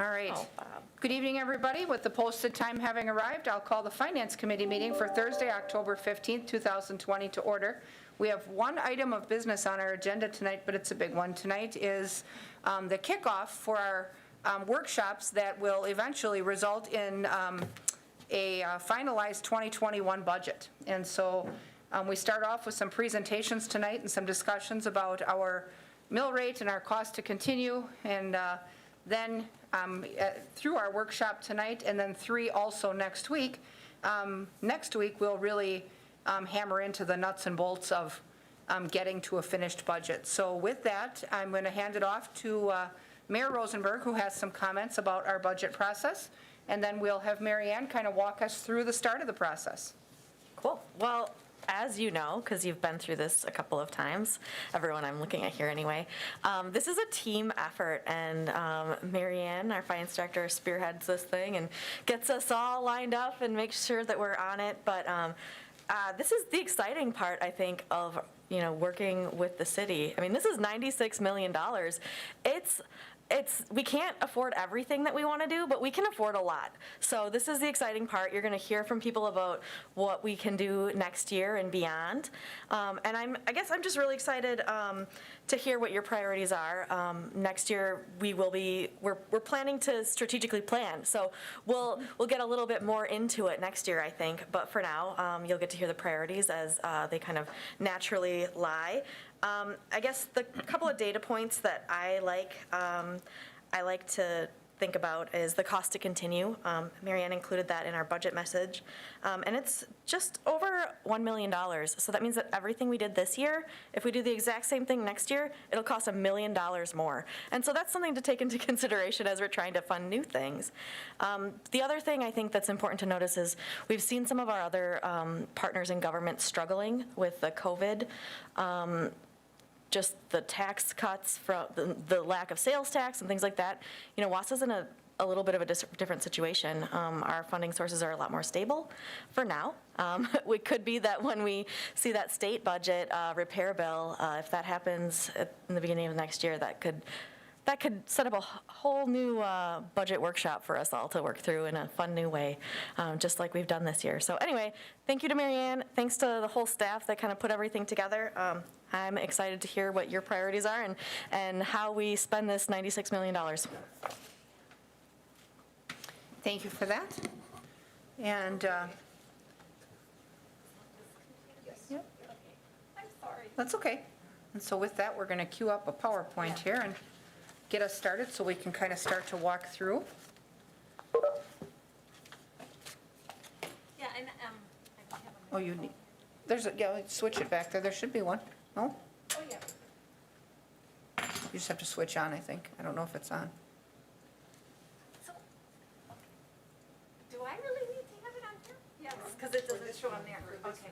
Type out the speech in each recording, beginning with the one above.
All right. Oh, Bob. Good evening, everybody. With the posted time having arrived, I'll call the Finance Committee meeting for Thursday, October 15th, 2020 to order. We have one item of business on our agenda tonight, but it's a big one. Tonight is the kickoff for our workshops that will eventually result in a finalized 2021 budget. And so we start off with some presentations tonight and some discussions about our mill rate and our cost to continue, and then through our workshop tonight, and then 3 also next week. Next week we'll really hammer into the nuts and bolts of getting to a finished budget. So with that, I'm going to hand it off to Mayor Rosenberg, who has some comments about our budget process, and then we'll have Mary Ann kind of walk us through the start of the process. Cool. Well, as you know, because you've been through this a couple of times, everyone I'm looking at here anyway, this is a team effort, and Mary Ann, our finance director, spearheads this thing and gets us all lined up and makes sure that we're on it. But this is the exciting part, I think, of working with the city. I mean, this is $96 million. We can't afford everything that we want to do, but we can afford a lot. So this is the exciting part. You're going to hear from people about what we can do next year and beyond. And I guess I'm just really excited to hear what your priorities are. Next year we're planning to strategically plan. So we'll get a little bit more into it next year, I think. But for now, you'll get to hear the priorities as they kind of naturally lie. I guess the couple of data points that I like to think about is the cost to continue. Mary Ann included that in our budget message, and it's just over $1 million. So that means that everything we did this year, if we do the exact same thing next year, it'll cost $1 million more. And so that's something to take into consideration as we're trying to fund new things. The other thing I think that's important to notice is we've seen some of our other partners in government struggling with the COVID. Just the tax cuts, from the lack of sales tax and things like that. Wausau's in a little bit of a different situation. Our funding sources are a lot more stable for now. It could be that when we see that state budget repair bill, if that happens in the beginning of next year, that could set up a whole new budget workshop for us all to work through in a fun new way, just like we've done this year. So anyway, thank you to Mary Ann. Thanks to the whole staff that kind of put everything together. I'm excited to hear what your priorities are and how we spend this $96 million. Thank you for that. And yep. I'm sorry. That's okay. And so with that, we're going to queue up a PowerPoint here and get us started so we can kind of start to walk through. Yeah, and I don't have a. Oh, you need, switch it back there. There should be one. No? Oh, yeah. You just have to switch on, I think. I don't know if it's on. So, do I really need to have it on here? Yes, because it doesn't show on there. Okay.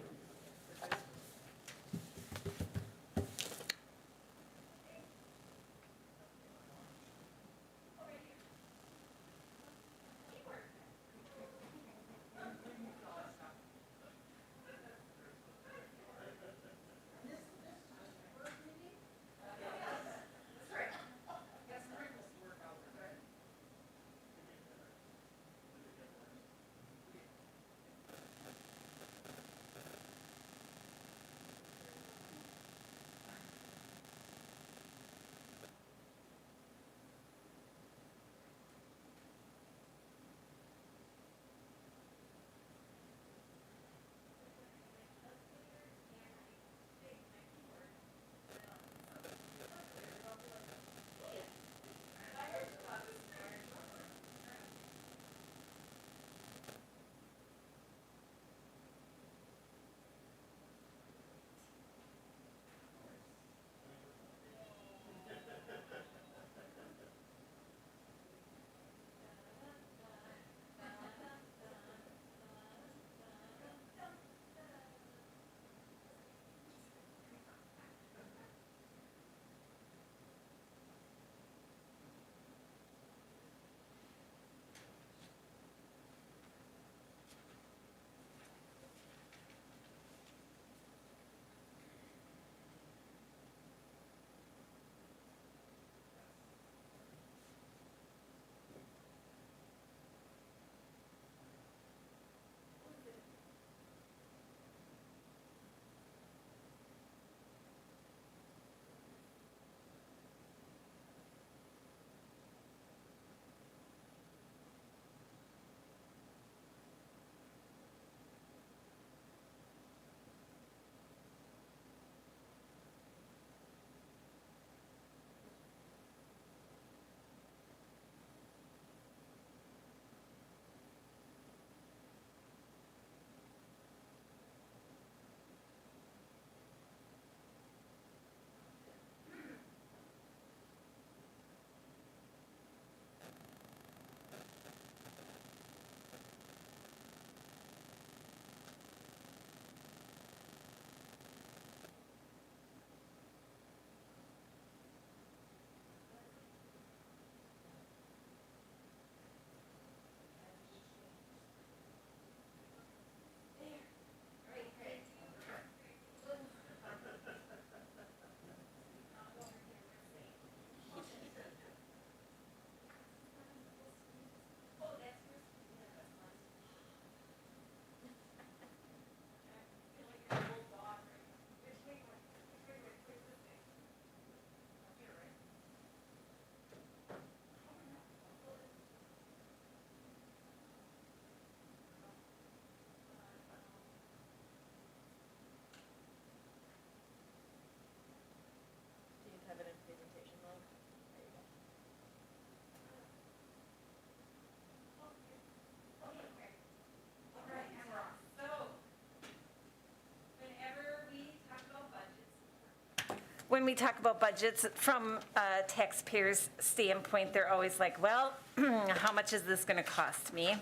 when we talk about budgets, from a taxpayer's standpoint, they're always like, well, how much is this going to cost me?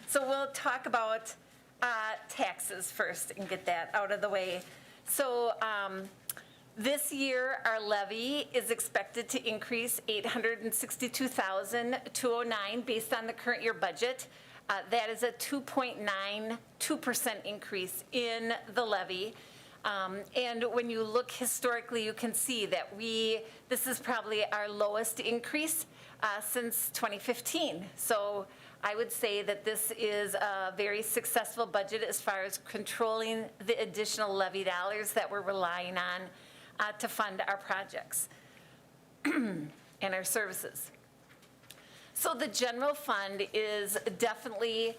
So we'll talk about taxes first and get that out of the way. So this year, our levy is expected to increase $862,209 based on the current year budget. That is a 2.92% increase in the levy. And when you look historically, you can see that this is probably our lowest increase since 2015. So I would say that this is a very successful budget as far as controlling the additional levy dollars that we're relying on to fund our projects and our services. So the general fund is definitely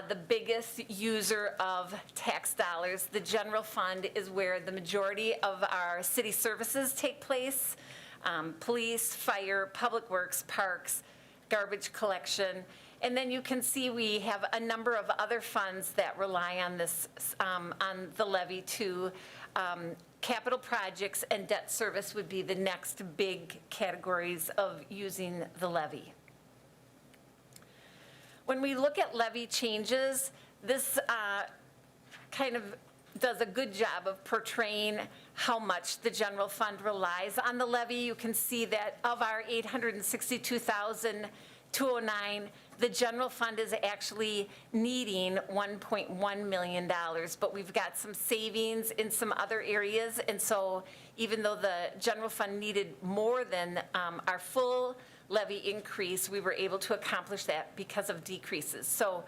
the biggest user of tax dollars. The general fund is where the majority of our city services take place: police, fire, public works, parks, garbage collection. And then you can see we have a number of other funds that rely on this, on the levy too. Capital projects and debt service would be the next big categories of using the levy. When we look at levy changes, this kind of does a good job of portraying how much the general fund relies on the levy. You can see that of our $862,209, the general fund is actually needing $1.1 million, but we've got some savings in some other areas, and so even though the general fund needed more than our full levy increase, we were able to accomplish that because of decreases. So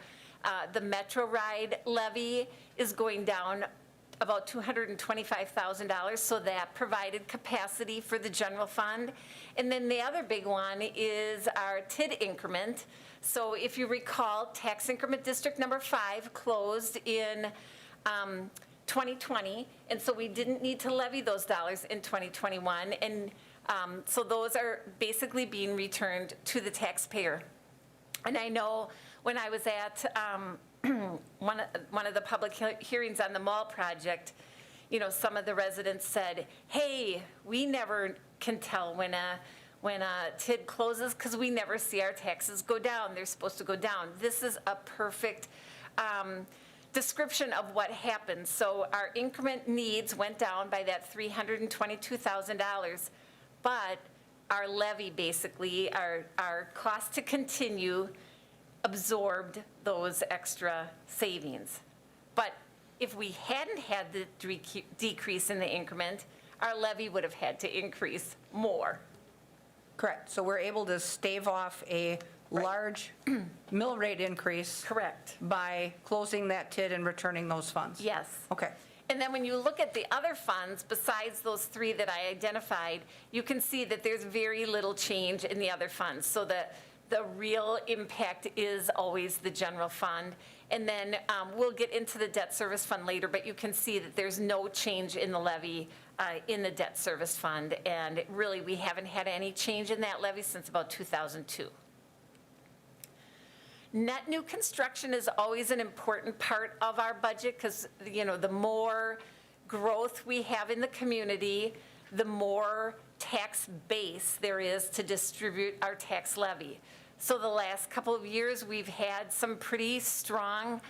the Metro Ride levy is going down about $225,000, so that provided capacity for the general fund. And then the other big one is our TID increment. So if you recall, tax increment district number 5 closed in 2020, and so we didn't need to levy those dollars in 2021, and so those are basically being returned to the taxpayer. And I know when I was at one of the public hearings on the mall project, you know, some of the residents said, hey, we never can tell when a TID closes because we never see our taxes go down. They're supposed to go down. This is a perfect description of what happened. So our increment needs went down by that $322,000, but our levy, basically, our cost to continue, absorbed those extra savings. But if we hadn't had the decrease in the increment, our levy would have had to increase more. Correct. So we're able to stave off a large mill rate increase. Correct. By closing that TID and returning those funds. Yes. Okay. And then when you look at the other funds, besides those 3 that I identified, you can see that there's very little change in the other funds. So the real impact is always the general fund. And then we'll get into the debt service fund later, but you can see that there's no change in the levy in the debt service fund. And really, we haven't had any change in that levy since about 2002. Net new construction is always an important part of our budget because, you know, the more growth we have in the community, the more tax base there is to distribute our tax levy. So the last couple of years, we've had some pretty strong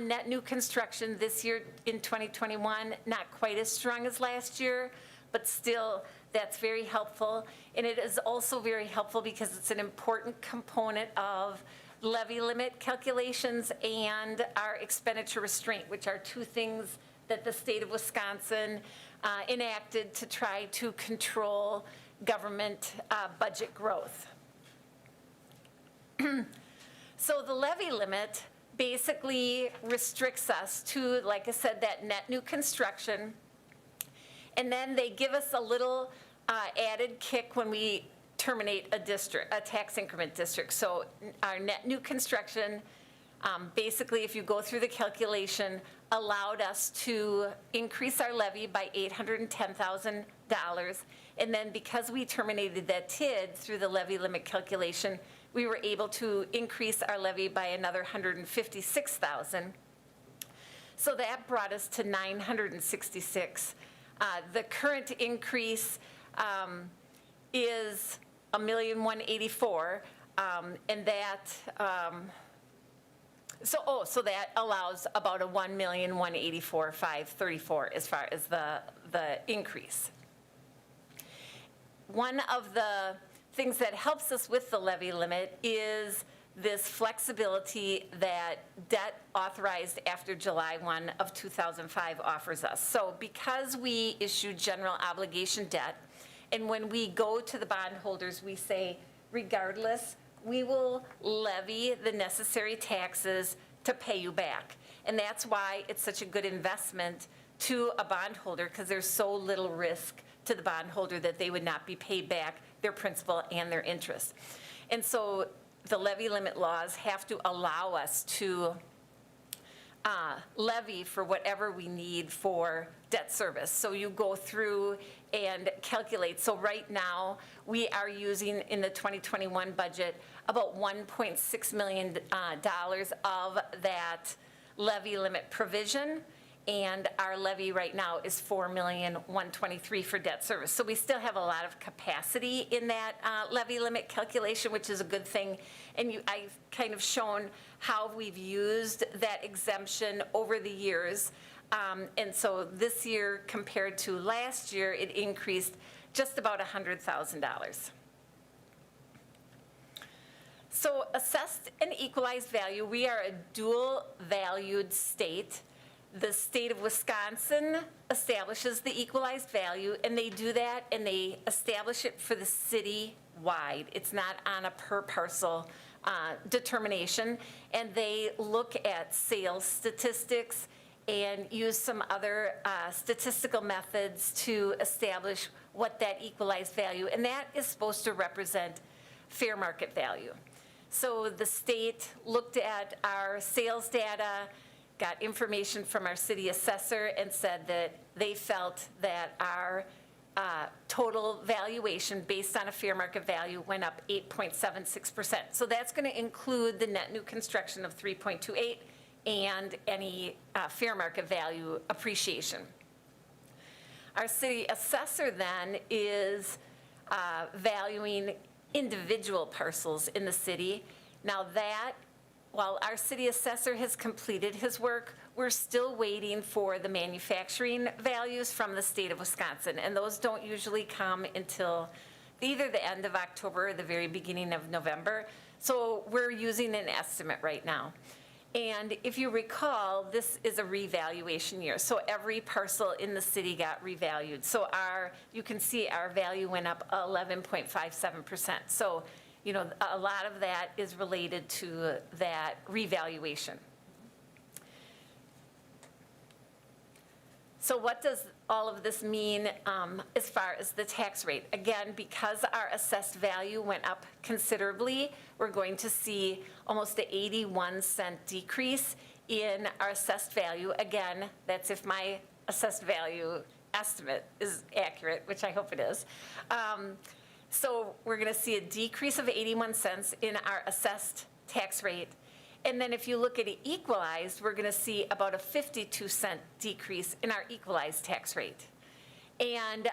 net new construction. This year in 2021, not quite as strong as last year, but still that's very helpful. And it is also very helpful because it's an important component of levy limit calculations and our expenditure restraint, which are 2 things that the state of Wisconsin enacted to try to control government budget growth. So the levy limit basically restricts us to, like I said, that net new construction. And then they give us a little added kick when we terminate a district, a tax increment district. So our net new construction, basically, if you go through the calculation, allowed us to increase our levy by $810,000. And then because we terminated that TID through the levy limit calculation, we were able to increase our levy by another $156,000. So that brought us to $966. The current increase is $1,184,000, and that, so that allows about a $1,184,534 as far as the increase. One of the things that helps us with the levy limit is this flexibility that debt authorized after July 1 of 2005 offers us. So because we issue general obligation debt, and when we go to the bondholders, we say, regardless, we will levy the necessary taxes to pay you back. And that's why it's such a good investment to a bondholder, because there's so little risk to the bondholder that they would not be paid back their principal and their interest. And so the levy limit laws have to allow us to levy for whatever we need for debt service. So you go through and calculate. So right now, we are using in the 2021 budget about $1.6 million of that levy limit provision. And our levy right now is $4,123,000 for debt service. So we still have a lot of capacity in that levy limit calculation, which is a good thing. And I've kind of shown how we've used that exemption over the years. And so this year compared to last year, it increased just about $100,000. So assessed and equalized value, we are a dual valued state. The state of Wisconsin establishes the equalized value, and they do that, and they establish it for the city-wide. It's not on a per parcel determination, and they look at sales statistics and use some other statistical methods to establish what that equalized value, and that is supposed to represent fair market value. So the state looked at our sales data, got information from our city assessor, and said that they felt that our total valuation based on a fair market value went up 8.76%. So that's going to include the net new construction of 3.28 and any fair market value appreciation. Our city assessor then is valuing individual parcels in the city. Now that, while our city assessor has completed his work, we're still waiting for the manufacturing values from the state of Wisconsin, and those don't usually come until either the end of October or the very beginning of November. So we're using an estimate right now. And if you recall, this is a revaluation year. So every parcel in the city got revalued. So you can see our value went up 11.57%. So, you know, a lot of that is related to that revaluation. So what does all of this mean as far as the tax rate? Again, because our assessed value went up considerably, we're going to see almost an 81-cent decrease in our assessed value. Again, that's if my assessed value estimate is accurate, which I hope it is. So we're going to see a decrease of 81 cents in our assessed tax rate. And then if you look at it equalized, we're going to see about a 52-cent decrease in our equalized tax rate. And,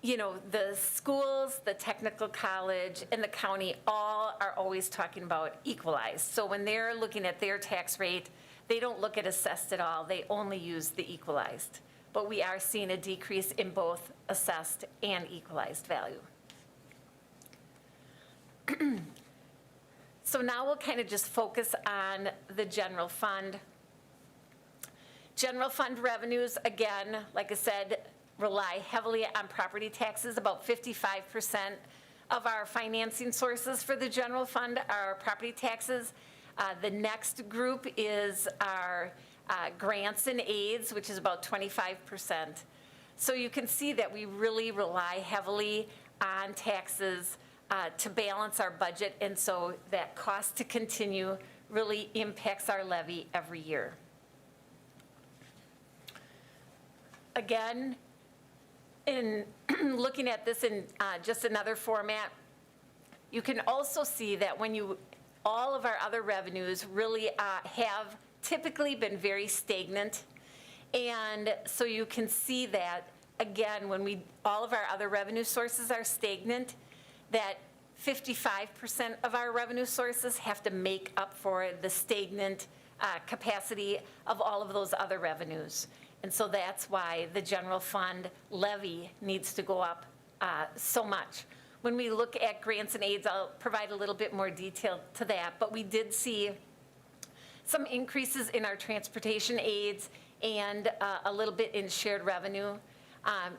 you know, the schools, the technical college, and the county all are always talking about equalized. So when they're looking at their tax rate, they don't look at assessed at all. They only use the equalized. But we are seeing a decrease in both assessed and equalized value. So now we'll kind of just focus on the general fund. General fund revenues, again, like I said, rely heavily on property taxes. About 55% of our financing sources for the general fund are property taxes. The next group is our grants and aids, which is about 25%. So you can see that we really rely heavily on taxes to balance our budget, and so that cost to continue really impacts our levy every year. Again, in looking at this in just another format, you can also see that when all of our other revenues really have typically been very stagnant, and so you can see that again, when all of our other revenue sources are stagnant, that 55% of our revenue sources have to make up for the stagnant capacity of all of those other revenues. And so that's why the general fund levy needs to go up so much. When we look at grants and aids, I'll provide a little bit more detail to that, but we did see some increases in our transportation aids and a little bit in shared revenue.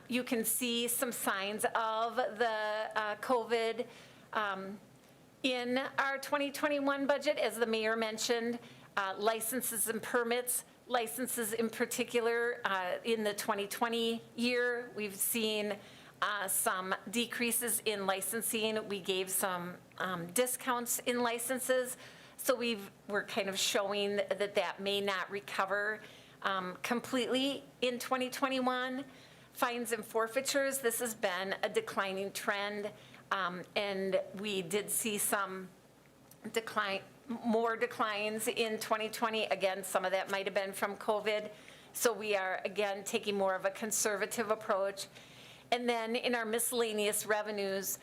You can see some signs of the COVID in our 2021 budget, as the mayor mentioned, licenses and permits. Licenses in particular, in the 2020 year, we've seen some decreases in licensing. We gave some discounts in licenses. So we're kind of showing that may not recover completely in 2021. Fines and forfeitures, this has been a declining trend, and we did see some more declines in 2020. Again, some of that might have been from COVID. So we are, again, taking more of a conservative approach. And then in our miscellaneous revenues,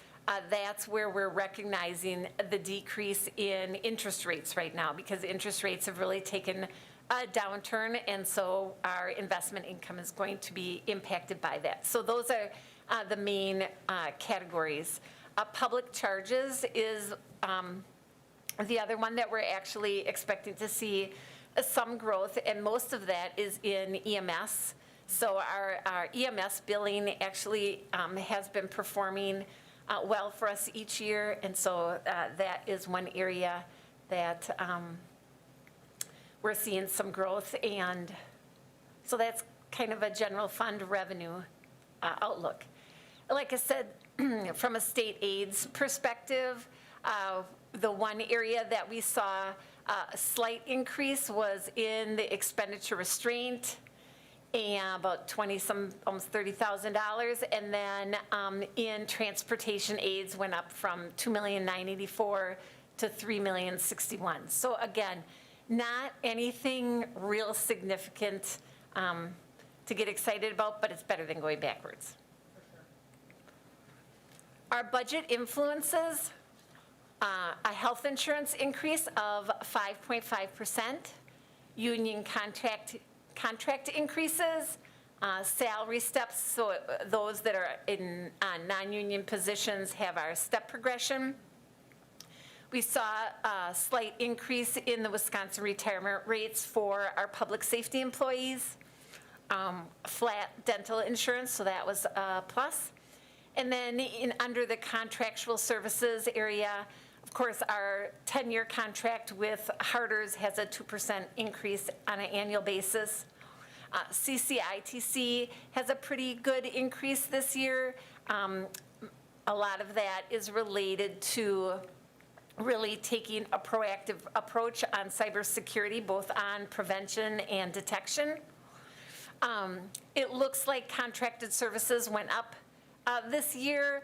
that's where we're recognizing the decrease in interest rates right now, because interest rates have really taken a downturn, and so our investment income is going to be impacted by that. So those are the main categories. Public charges is the other one that we're actually expecting to see some growth, and most of that is in EMS. So our EMS billing actually has been performing well for us each year, and so that is one area that we're seeing some growth, and so that's kind of a general fund revenue outlook. Like I said, from a state aids perspective, the one area that we saw a slight increase was in the expenditure restraint, and about 20-some, almost $30,000, and then in transportation aids went up from $2,984,000 to $3,061,000. So again, not anything real significant to get excited about, but it's better than going backwards. Our budget influences a health insurance increase of 5.5%, union contract increases, salary steps, so those that are in non-union positions have our step progression. We saw a slight increase in the Wisconsin retirement rates for our public safety employees, flat dental insurance, so that was a plus. And then under the contractual services area, of course, our 10-year contract with Harder's has a 2% increase on an annual basis. CCITC has a pretty good increase this year. A lot of that is related to really taking a proactive approach on cybersecurity, both on prevention and detection. It looks like contracted services went up this year,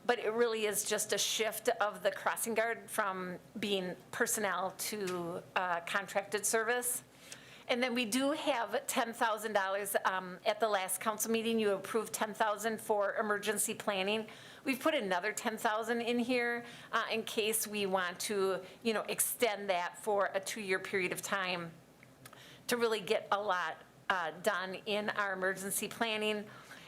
but it really is just a shift of the crossing guard from being personnel to contracted service. And then we do have $10,000 at the last council meeting. You approved $10,000 for emergency planning. We've put another $10,000 in here in case we want to, extend that for a 2-year period of time to really get a lot done in our emergency planning.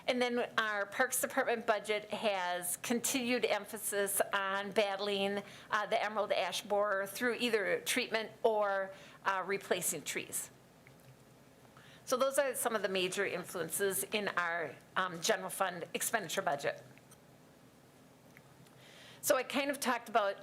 And then our Parks Department budget has continued emphasis on battling the emerald ash borer through either treatment or replacing trees. So those are some of the major influences in our general fund expenditure budget. So I kind of talked about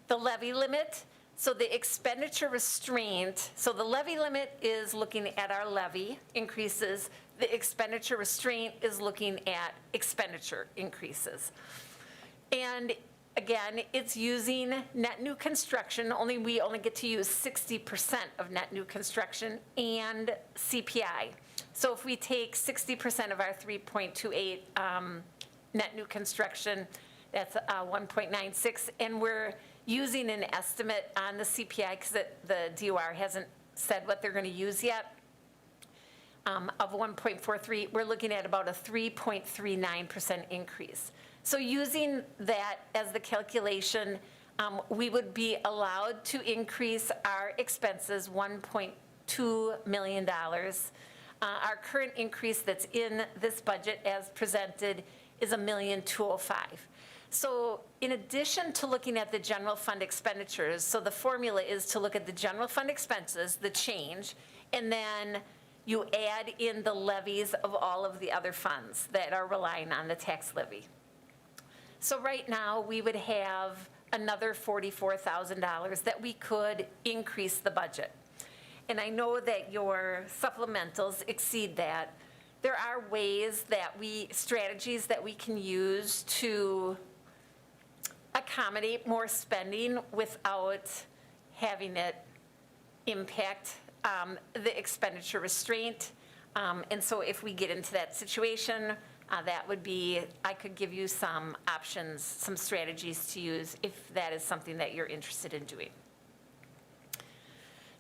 the levy limit. So the expenditure restraint, so the levy limit is looking at our levy increases. The expenditure restraint is looking at expenditure increases. And again, it's using net new construction. We only get to use 60% of net new construction and CPI. So if we take 60% of our 3.28 net new construction, that's 1.96, and we're using an estimate on the CPI because the DOR hasn't said what they're going to use yet. of 1.43, we're looking at about a 3.39% increase. So using that as the calculation, we would be allowed to increase our expenses $1.2 million. Our current increase that's in this budget as presented is $1,205,000. So in addition to looking at the general fund expenditures, so the formula is to look at the general fund expenses, the change, and then you add in the levies of all of the other funds that are relying on the tax levy. So right now, we would have another $44,000 that we could increase the budget. And I know that your supplementals exceed that. There are ways that strategies that we can use to accommodate more spending without having it impact the expenditure restraint. And so if we get into that situation, that would be, I could give you some options, some strategies to use if that is something that you're interested in doing.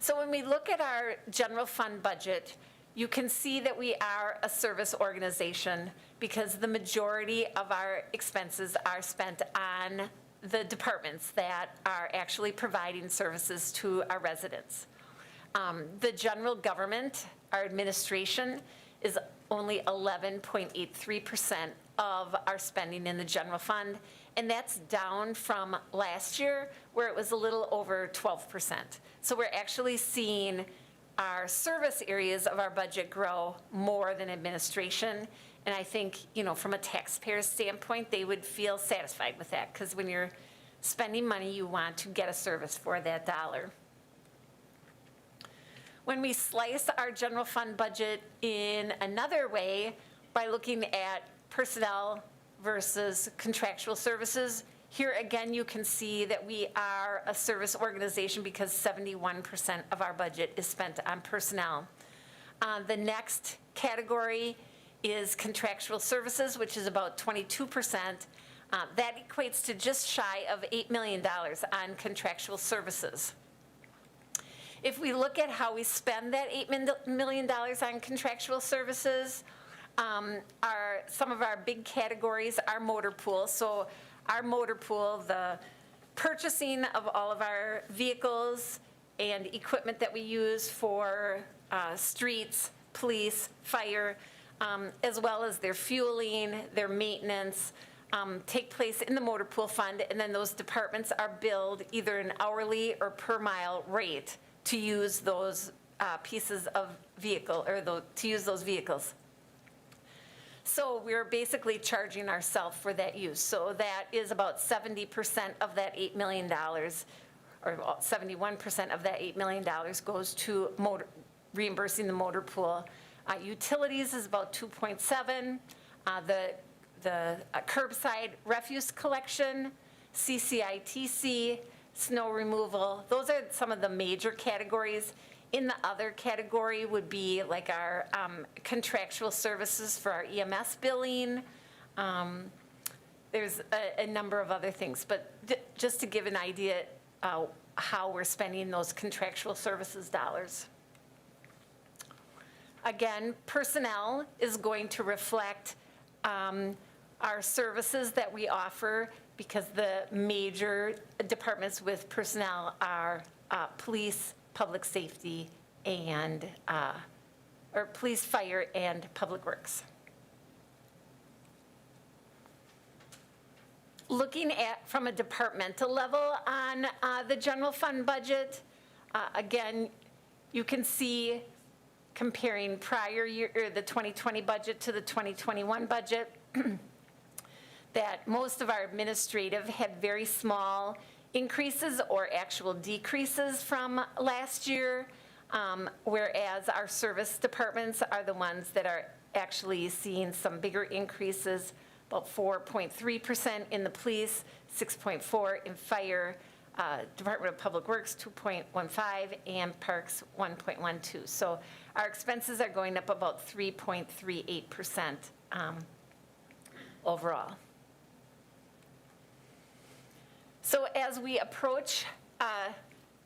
So when we look at our general fund budget, you can see that we are a service organization because the majority of our expenses are spent on the departments that are actually providing services to our residents. The general government, our administration, is only 11.83% of our spending in the general fund, and that's down from last year where it was a little over 12%. So we're actually seeing our service areas of our budget grow more than administration, and I think, from a taxpayer standpoint, they would feel satisfied with that, because when you're spending money, you want to get a service for that dollar. When we slice our general fund budget in another way by looking at personnel versus contractual services, here again you can see that we are a service organization because 71% of our budget is spent on personnel. The next category is contractual services, which is about 22%. That equates to just shy of $8 million on contractual services. If we look at how we spend that $8 million on contractual services, some of our big categories are motor pool. So our motor pool, the purchasing of all of our vehicles and equipment that we use for streets, police, fire, as well as their fueling, their maintenance, take place in the motor pool fund, and then those departments are billed either an hourly or per mile rate to use those pieces of vehicle, or to use those vehicles. So we're basically charging ourselves for that use. So that is about 70% of that $8 million, or 71% of that $8 million goes to reimbursing the motor pool. Utilities is about 2.7. The curbside refuse collection, CCITC, snow removal, those are some of the major categories. In the other category would be like our contractual services for our EMS billing. There's a number of other things, but just to give an idea how we're spending those contractual services dollars. Again, personnel is going to reflect our services that we offer, because the major departments with personnel are police, public safety, and or police, fire, and public works. Looking at from a departmental level on the general fund budget, again, you can see comparing prior year, or the 2020 budget to the 2021 budget, that most of our administrative had very small increases or actual decreases from last year, whereas our service departments are the ones that are actually seeing some bigger increases, about 4.3% in the police, 6.4% in fire, Department of Public Works 2.15%, and Parks 1.12%. So our expenses are going up about 3.38% overall. So as we approach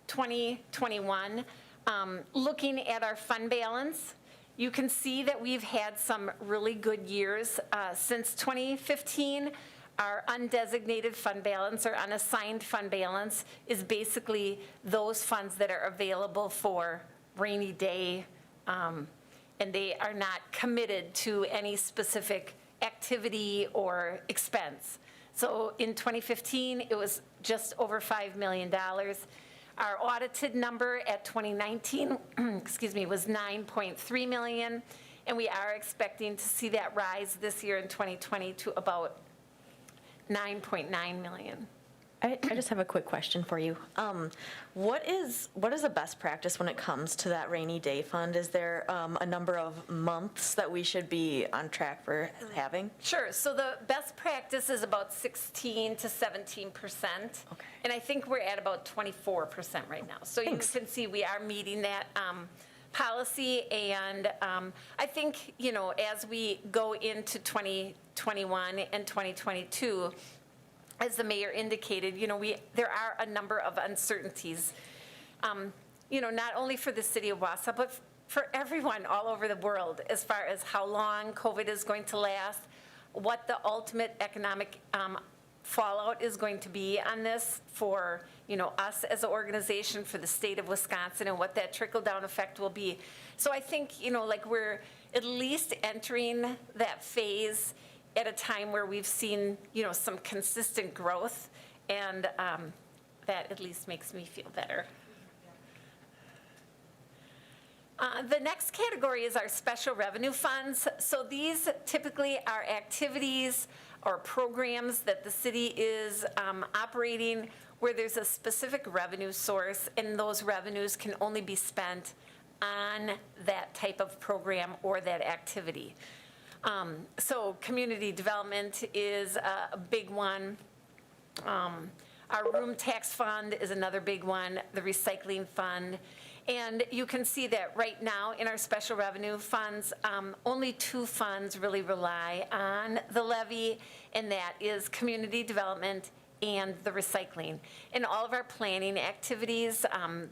2021, looking at our fund balance, You can see that we've had some really good years. Since 2015, our undesignated fund balance or unassigned fund balance is basically those funds that are available for rainy day, and they are not committed to any specific activity or expense. So in 2015, it was just over $5 million. Our audited number at 2019, excuse me, was 9.3 million, and we are expecting to see that rise this year in 2020 to about 9.9 million. I just have a quick question for you. What is a best practice when it comes to that rainy day fund? Is there a number of months that we should be on track for having? Sure, so the best practice is about 16 to 17%. Okay. And I think we're at about 24% right now. So Thanks. you can see we are meeting that policy, and I think, you know, as we go into 2021 and 2022, as the mayor indicated, you know, there are a number of uncertainties, you know, not only for the city of Wausau, but for everyone all over the world, as far as how long COVID is going to last, what the ultimate economic fallout is going to be on this for, you know, us as an organization, for the state of Wisconsin, and what that trickle-down effect will be. So I think, you know, like, we're at least entering that phase at a time where we've seen, you know, some consistent growth, and that at least makes me feel better. The next category is our special revenue funds. So these typically are activities or programs that the city is operating where there's a specific revenue source, and those revenues can only be spent on that type of program or that activity. So community development is a big one. Our room tax fund is another big one, the recycling fund. And you can see that right now in our special revenue funds, only two funds really rely on the levy, and that is community development and the recycling. In all of our planning activities,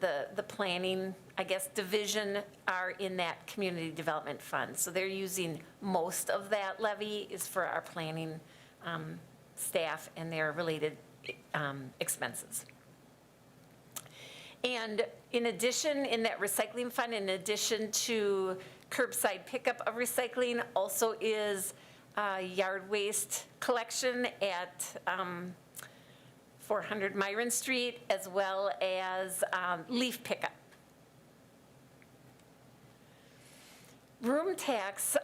the planning, I guess, division are in that community development fund. So they're using most of that levy is for our planning staff and their related expenses. And in addition, in that recycling fund, in addition to curbside pickup of recycling, also is yard waste collection at 400 Myron Street, as well as leaf pickup. Room tax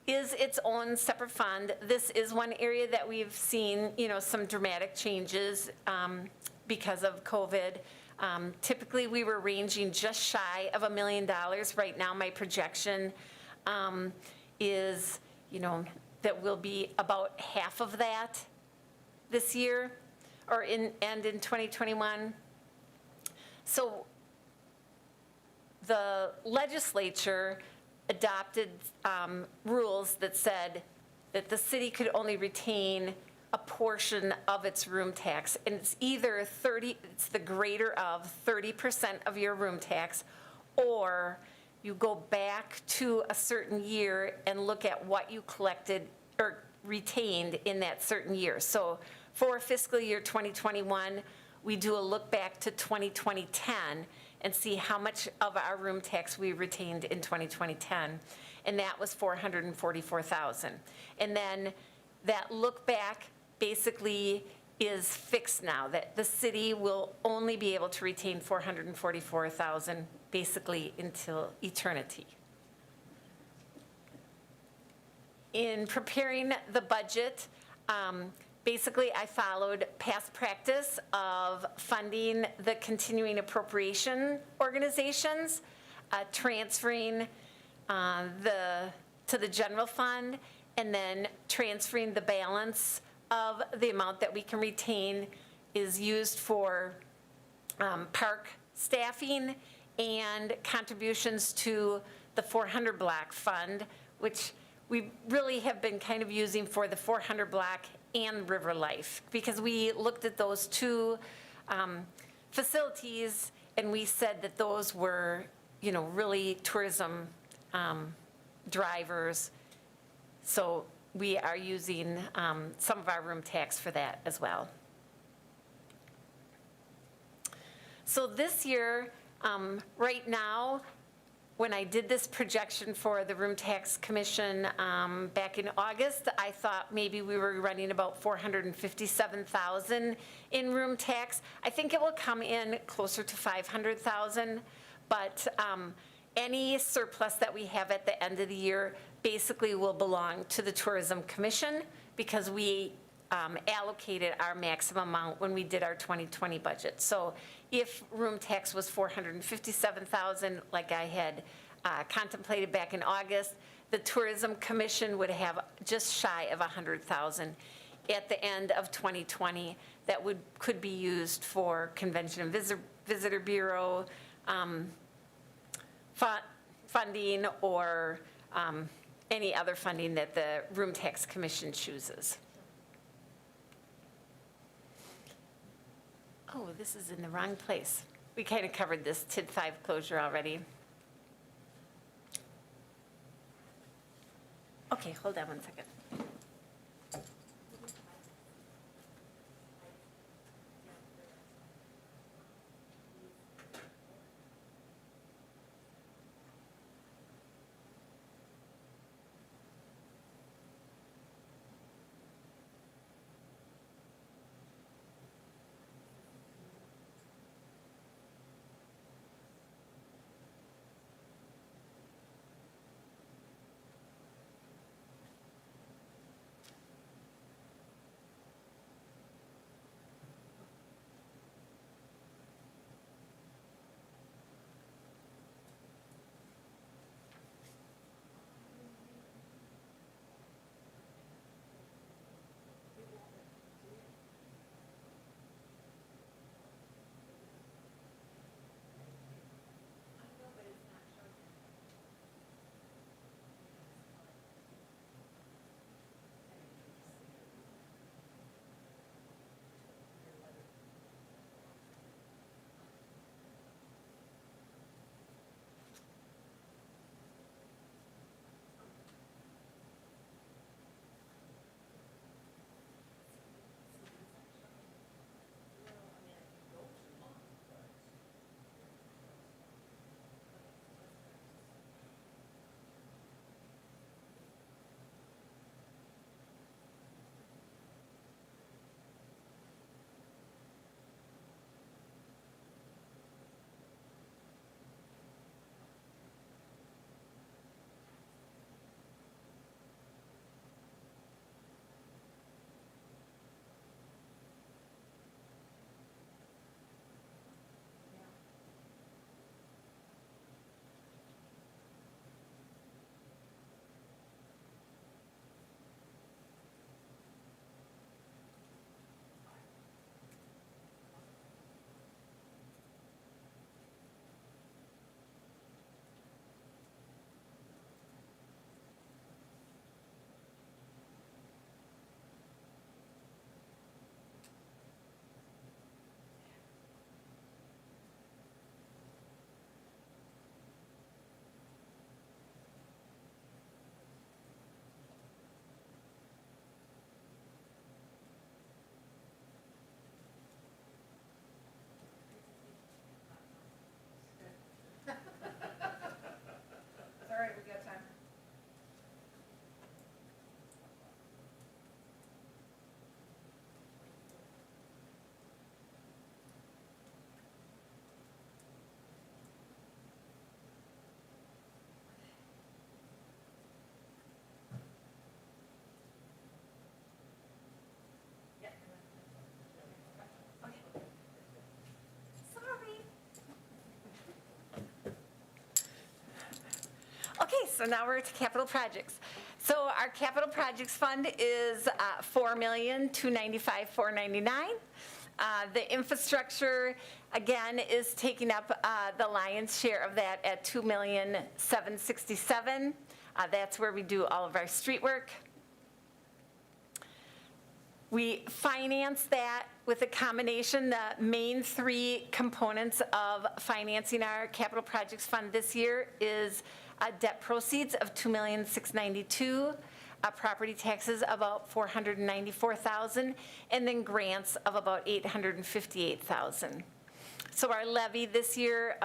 is its own separate fund. This is one area that we've seen, you know, some dramatic changes because of COVID. Typically, we were ranging just shy of $1 million. Right now, my projection is, you know, that will be about half of that this year, or in 2021. So the legislature adopted rules that said that the city could only retain a portion of its room tax, and it's either it's the greater of 30% of your room tax, or you go back to a certain year and look at what you collected or retained in that certain year. So for fiscal year 2021, we do a look back to 2010 and see how much of our room tax we retained in 2010, and that was $444,000. And then that look back basically is fixed now, that the city will only be able to retain $444,000 basically until eternity. In preparing the budget, basically I followed past practice of funding the continuing appropriation organizations, transferring to the general fund, and then transferring the balance of the amount that we can retain is used for park staffing and contributions to the 400 block fund, which we really have been kind of using for the 400 block and River Life, because we looked at those two facilities and we said that those were, you know, really tourism drivers. So we are using some of our room tax for that as well. So this year, right now, when I did this projection for the Room Tax Commission back in August, I thought maybe we were running about $457,000 in room tax. I think it will come in closer to $500,000, but any surplus that we have at the end of the year basically will belong to the Tourism Commission because we allocated our maximum amount when we did our 2020 budget. So if room tax was $457,000, like I had contemplated back in August, the Tourism Commission would have just shy of $100,000 at the end of 2020 that could be used for Convention and Visitor Bureau funding or any other funding that the Room Tax Commission chooses. Oh, this is in the wrong place. We kind of covered this TID 5 closure already. Okay, hold on one second. Okay, so now we're to capital projects. So our capital projects fund is $4,295,499. The infrastructure, again, is taking up the lion's share of that at $2,767,000. That's where we do all of our street work. We finance that with a combination. The main three components of financing our capital projects fund this year is debt proceeds of $2,692,000, property taxes about $494,000, and then grants of about $858,000. So our levy this year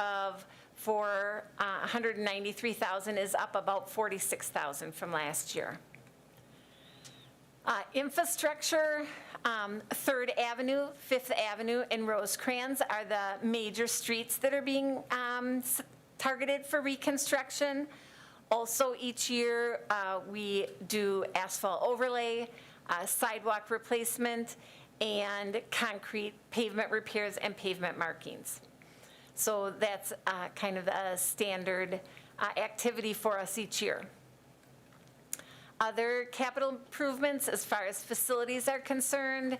for $193,000 is up about $46,000 from last year. Infrastructure, 3rd Avenue, 5th Avenue, and Rosecrans are the major streets that are being targeted for reconstruction. Also, each year, we do asphalt overlay, sidewalk replacement, and concrete pavement repairs and pavement markings. So that's kind of a standard activity for us each year. Other capital improvements, as far as facilities are concerned,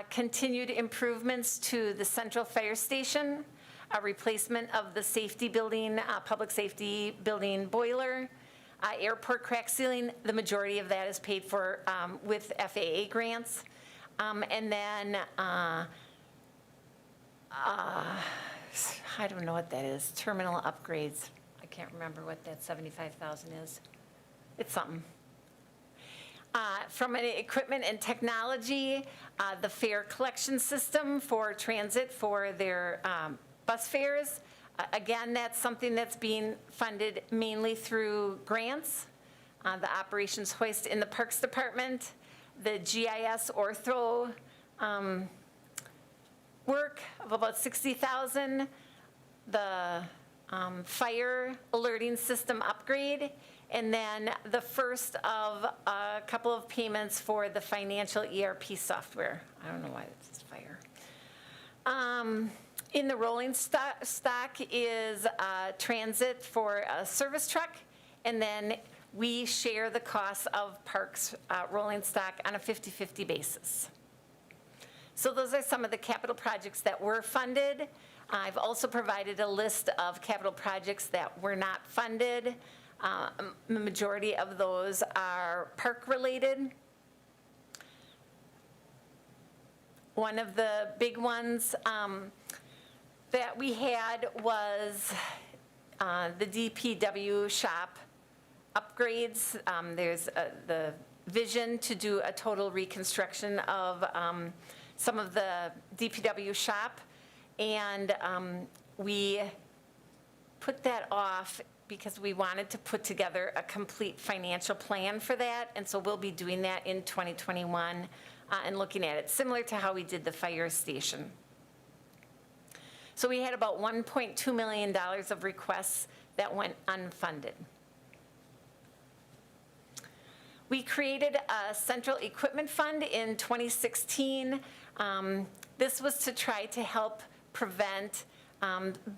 continued improvements to the central fire station, a replacement of the safety building, public safety building boiler, airport crack ceiling. The majority of that is paid for with FAA grants. And then, I don't know what that is, terminal upgrades. I can't remember what that 75,000 is. It's something. From an equipment and technology, the fare collection system for transit for their bus fares. Again, that's something that's being funded mainly through grants. The operations hoist in the Parks Department, the GIS ortho work of about $60,000, the fire alerting system upgrade, and then the first of a couple of payments for the financial ERP software. I don't know why this is fire. In the rolling stock is transit for a service truck, and then we share the costs of Parks rolling stock on a 50-50 basis. So those are some of the capital projects that were funded. I've also provided a list of capital projects that were not funded. The majority of those are park-related. One of the big ones that we had was the DPW shop upgrades. There's the vision to do a total reconstruction of some of the DPW shop, and we put that off because we wanted to put together a complete financial plan for that, and so we'll be doing that in 2021 and looking at it, similar to how we did the fire station. So we had about $1.2 million of requests that went unfunded. We created a central equipment fund in 2016. This was to try to help prevent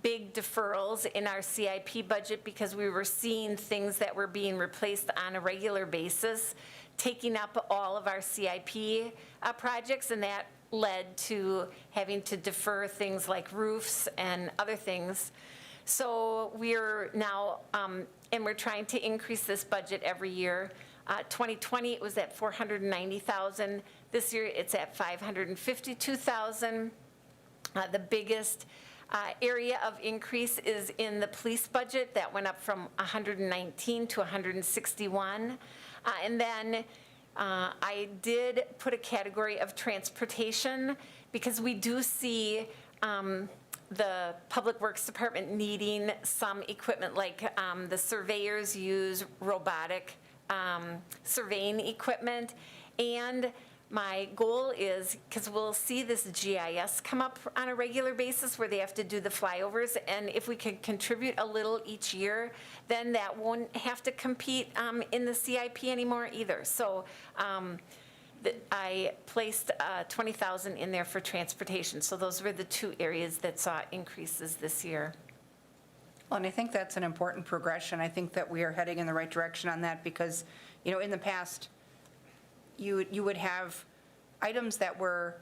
big deferrals in our CIP budget because we were seeing things that were being replaced on a regular basis, taking up all of our CIP projects, and that led to having to defer things like roofs and other things. So we're now, and we're trying to increase this budget every year. 2020, it was at $490,000. This year, it's at $552,000. The biggest area of increase is in the police budget. That went up from 119 to 161. And then I did put a category of transportation because we do see the Public Works Department needing some equipment, like the surveyors use robotic surveying equipment. And my goal is, because we'll see this GIS come up on a regular basis where they have to do the flyovers, and if we can contribute a little each year, then that won't have to compete in the CIP anymore either. So I placed $20,000 in there for transportation. So those were the two areas that saw increases this year. Well, and I think that's an important progression. I think that we are heading in the right direction on that because, you know, in the past, you would have items that were,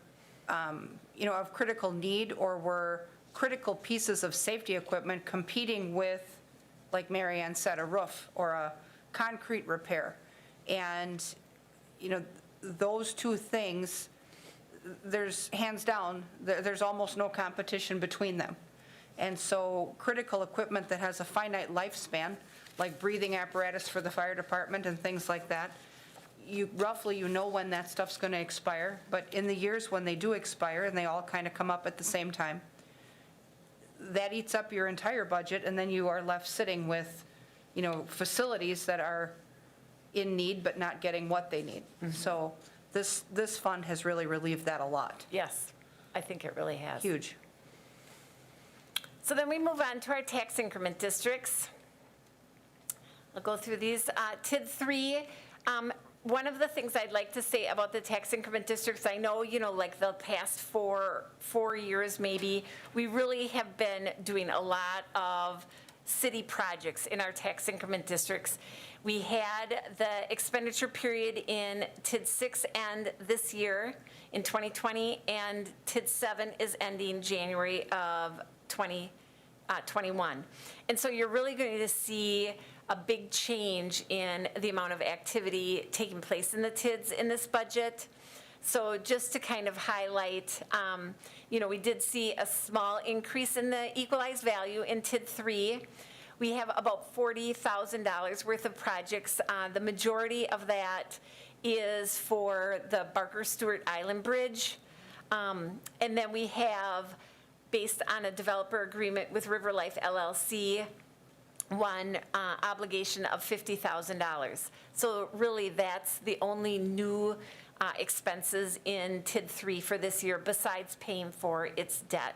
you know, of critical need or were critical pieces of safety equipment competing with, like Mary Ann said, a roof or a concrete repair. And, you know, those two things, there's hands down, there's almost no competition between them. And so critical equipment that has a finite lifespan, like breathing apparatus for the fire department and things like that, roughly you know when that stuff's going to expire, but in the years when they do expire, and they all kind of come up at the same time, that eats up your entire budget, and then you are left sitting with, facilities that are in need but not getting what they need. So this fund has really relieved that a lot. Yes, I think it really has. Huge. So then we move on to our tax increment districts. I'll go through these. TID 3, one of the things I'd like to say about the tax increment districts, I know, like the past four years maybe, we really have been doing a lot of city projects in our tax increment districts. We had the expenditure period in TID 6 end this year in 2020, and TID 7 is ending January of 2021. And so you're really going to see a big change in the amount of activity taking place in the TIDs in this budget. So just to kind of highlight, we did see a small increase in the equalized value in TID 3. We have about $40,000 worth of projects. The majority of that is for the Barker-Stewart Island Bridge. And then we have, based on a developer agreement with River Life LLC, one obligation of $50,000. So really, that's the only new expenses in TID 3 for this year, besides paying for its debt.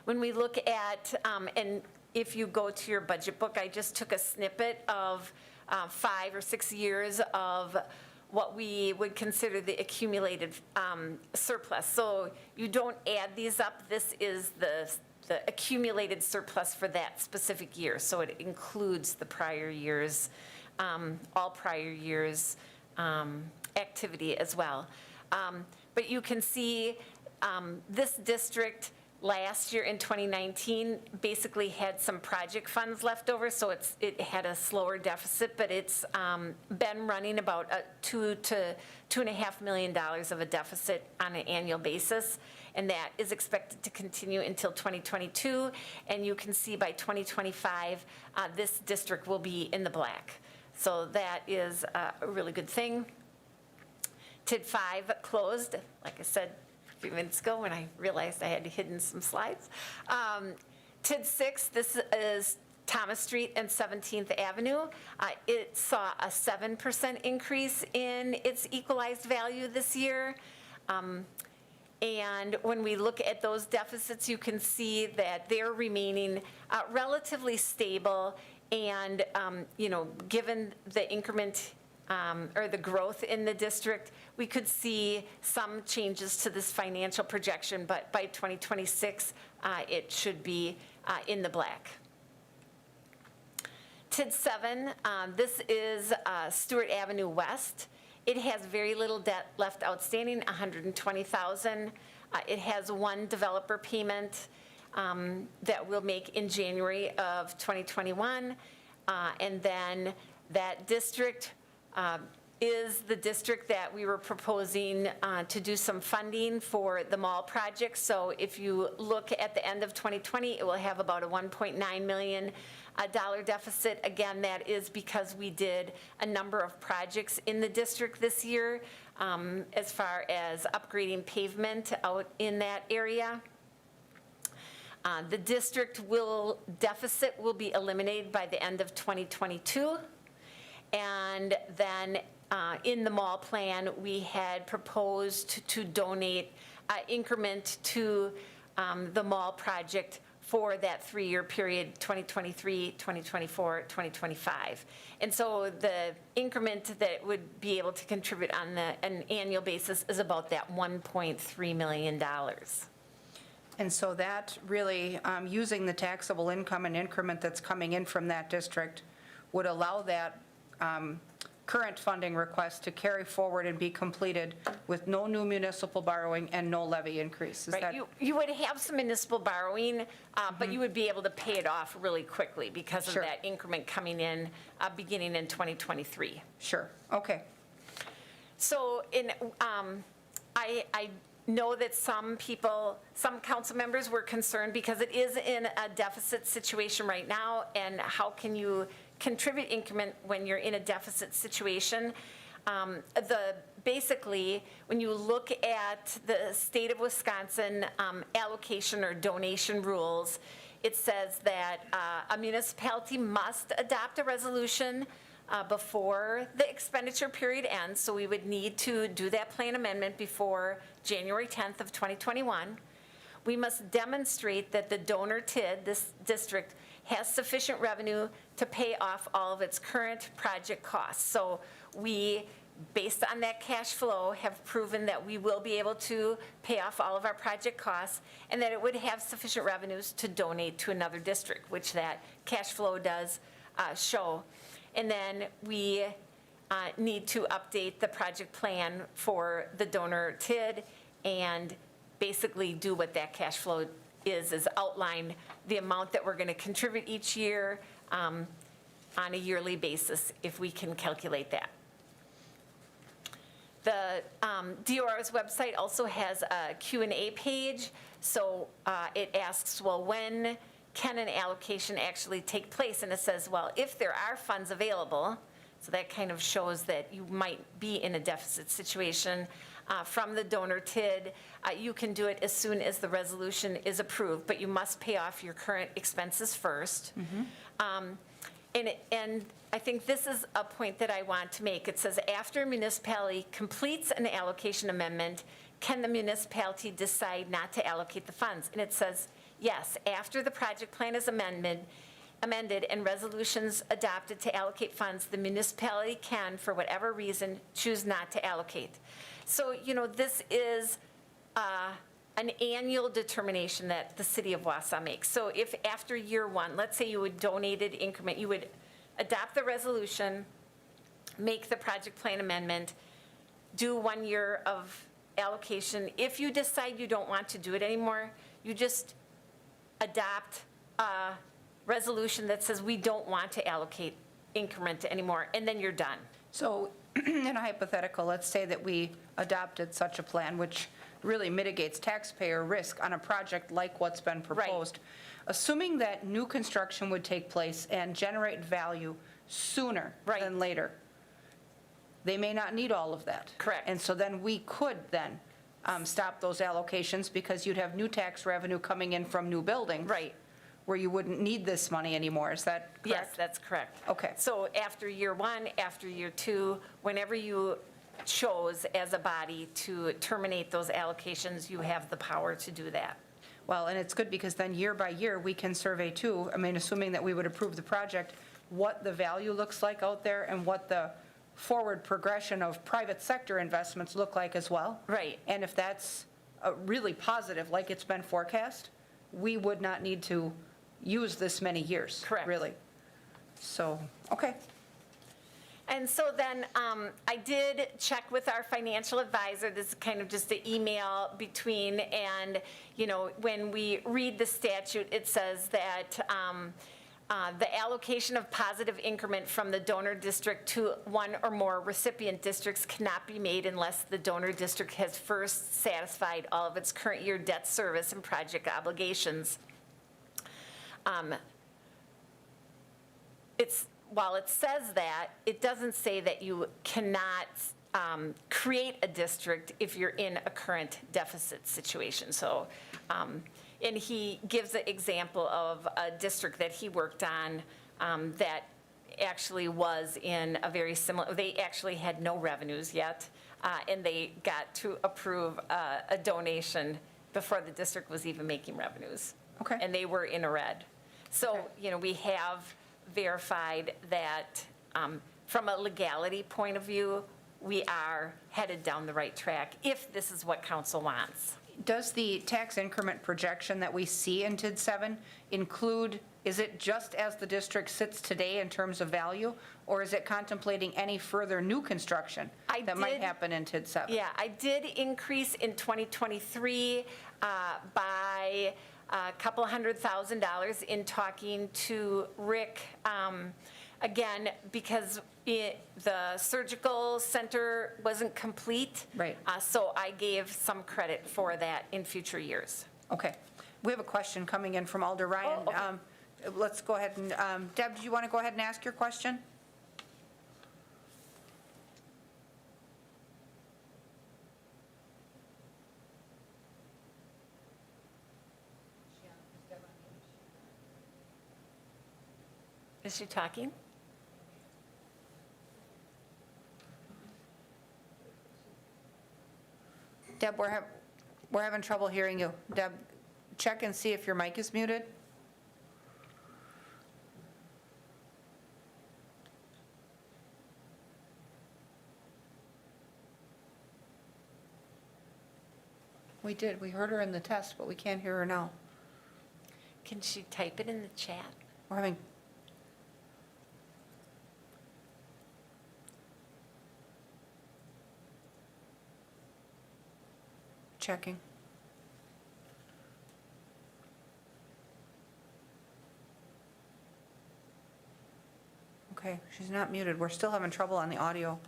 When we look at, and if you go to your budget book, I just took a snippet of 5 or 6 years of what we would consider the accumulated surplus. So you don't add these up. This is the accumulated surplus for that specific year. So it includes the prior years, all prior years' activity as well. But you can see this district last year in 2019 basically had some project funds left over, so it had a slower deficit, but it's been running about $2 to $2.5 million of a deficit on an annual basis, and that is expected to continue until 2022. And you can see by 2025, this district will be in the black. So that is a really good thing. TID 5 closed, like I said, a few minutes ago when I realized I had hidden some slides. TID 6, this is Thomas Street and 17th Avenue. It saw a 7% increase in its equalized value this year. And when we look at those deficits, you can see that they're remaining relatively stable. And, given the increment or the growth in the district, we could see some changes to this financial projection, but by 2026, it should be in the black. TID 7, this is Stewart Avenue West. It has very little debt left outstanding, $120,000. It has one developer payment that we'll make in January of 2021. And then that district is the district that we were proposing to do some funding for the mall project. So if you look at the end of 2020, it will have about a $1.9 million deficit. Again, that is because we did a number of projects in the district this year as far as upgrading pavement out in that area. The district deficit will be eliminated by the end of 2022. And then in the mall plan, we had proposed to donate increment to the mall project for that 3-year period, 2023, 2024, 2025. And so the increment that would be able to contribute on an annual basis is about that $1.3 million. And so that really, using the taxable income and increment that's coming in from that district would allow that current funding request to carry forward and be completed with no new municipal borrowing and no levy increase. Is Right, that? you would have some municipal borrowing, but you would be able to pay it off really quickly because of Sure. that increment coming in, beginning in 2023. Sure, okay. So I know that some people, some council members were concerned because it is in a deficit situation right now, and how can you contribute increment when you're in a deficit situation? Basically, when you look at the state of Wisconsin allocation or donation rules, it says that a municipality must adopt a resolution before the expenditure period ends, so we would need to do that plan amendment before January 10th of 2021. We must demonstrate that the donor TID, this district, has sufficient revenue to pay off all of its current project costs. So we, based on that cash flow, have proven that we will be able to pay off all of our project costs, and that it would have sufficient revenues to donate to another district, which that cash flow does show. And then we need to update the project plan for the donor TID and basically do what that cash flow is outline the amount that we're going to contribute each year on a yearly basis, if we can calculate that. The DOR's website also has a Q&A page, so it asks, well, when can an allocation actually take place? And it says, well, if there are funds available, so that kind of shows that you might be in a deficit situation from the donor TID, you can do it as soon as the resolution is approved, but you must pay off your current expenses first. And I think this is a point that I want to make. It says, after a municipality completes an allocation amendment, can the municipality decide not to allocate the funds? And it says, yes, after the project plan is amended and resolutions adopted to allocate funds, the municipality can, for whatever reason, choose not to allocate. So, this is an annual determination that the city of Wausau makes. So if after year one, let's say you would donated increment, you would adopt the resolution, make the project plan amendment, do 1 year of allocation. If you decide you don't want to do it anymore, you just adopt a resolution that says we don't want to allocate increment anymore, and then you're done. So in a hypothetical, let's say that we adopted such a plan, which really mitigates taxpayer risk on a project like what's been proposed. Assuming that new construction would take place and generate value sooner than later, they may not need all of that. Correct. And so then we could then stop those allocations, because you'd have new tax revenue coming in from new buildings. Right. Where you wouldn't need this money anymore. Is that correct? Yes, that's correct. Okay. So after year one, after year two, whenever you chose as a body to terminate those allocations, you have the power to do that. Well, and it's good, because then year by year, we can survey too, I mean, assuming that we would approve the project, what the value looks like out there and what the forward progression of private sector investments look like as well. Right. And if that's really positive, like it's been forecast, we would not need to use this many years. Correct. Really. So, okay. And so then I did check with our financial advisor. This is kind of just an email between, and, when we read the statute, it says that the allocation of positive increment from the donor district to one or more recipient districts cannot be made unless the donor district has first satisfied all of its current year debt service and project obligations. While it says that, it doesn't say that you cannot create a district if you're in a current deficit situation. So, and he gives an example of a district that he worked on that actually was in a very similar, they actually had no revenues yet, and they got to approve a donation before the district was even making revenues. Okay. And they were in a red. So, we have verified that from a legality point of view, we are headed down the right track if this is what council wants. Does the tax increment projection that we see in TID 7 include, is it just as the district sits today in terms of value, or is it contemplating any further new construction that might happen in TID 7? Yeah, I did increase in 2023 by a couple $100,000 in talking to Rick Again, because the surgical center wasn't complete. Right. So I gave some credit for that in future years. Okay. We have a question coming in from Alder Ryan. Oh, okay. Let's go ahead and, Deb, do you want to go ahead and ask your question? Is she talking? Deb, we're having trouble hearing you. Deb, check and see if your mic is muted. We did, we heard her in the test, but we can't hear her now. Can she type it in the chat? We're having, checking. Okay, she's not muted. We're still having trouble on the audio.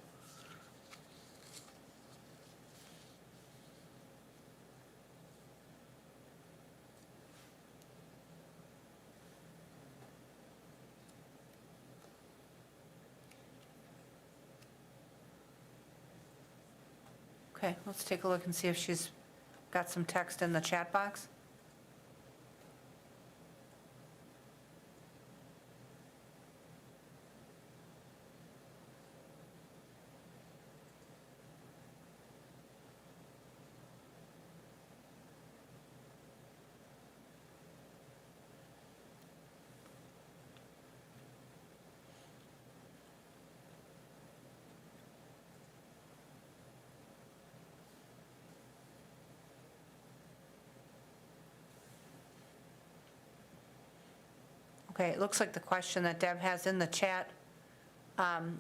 Okay, let's take a look and see if she's got some text in the chat box. Okay, it looks like the question that Deb has in the chat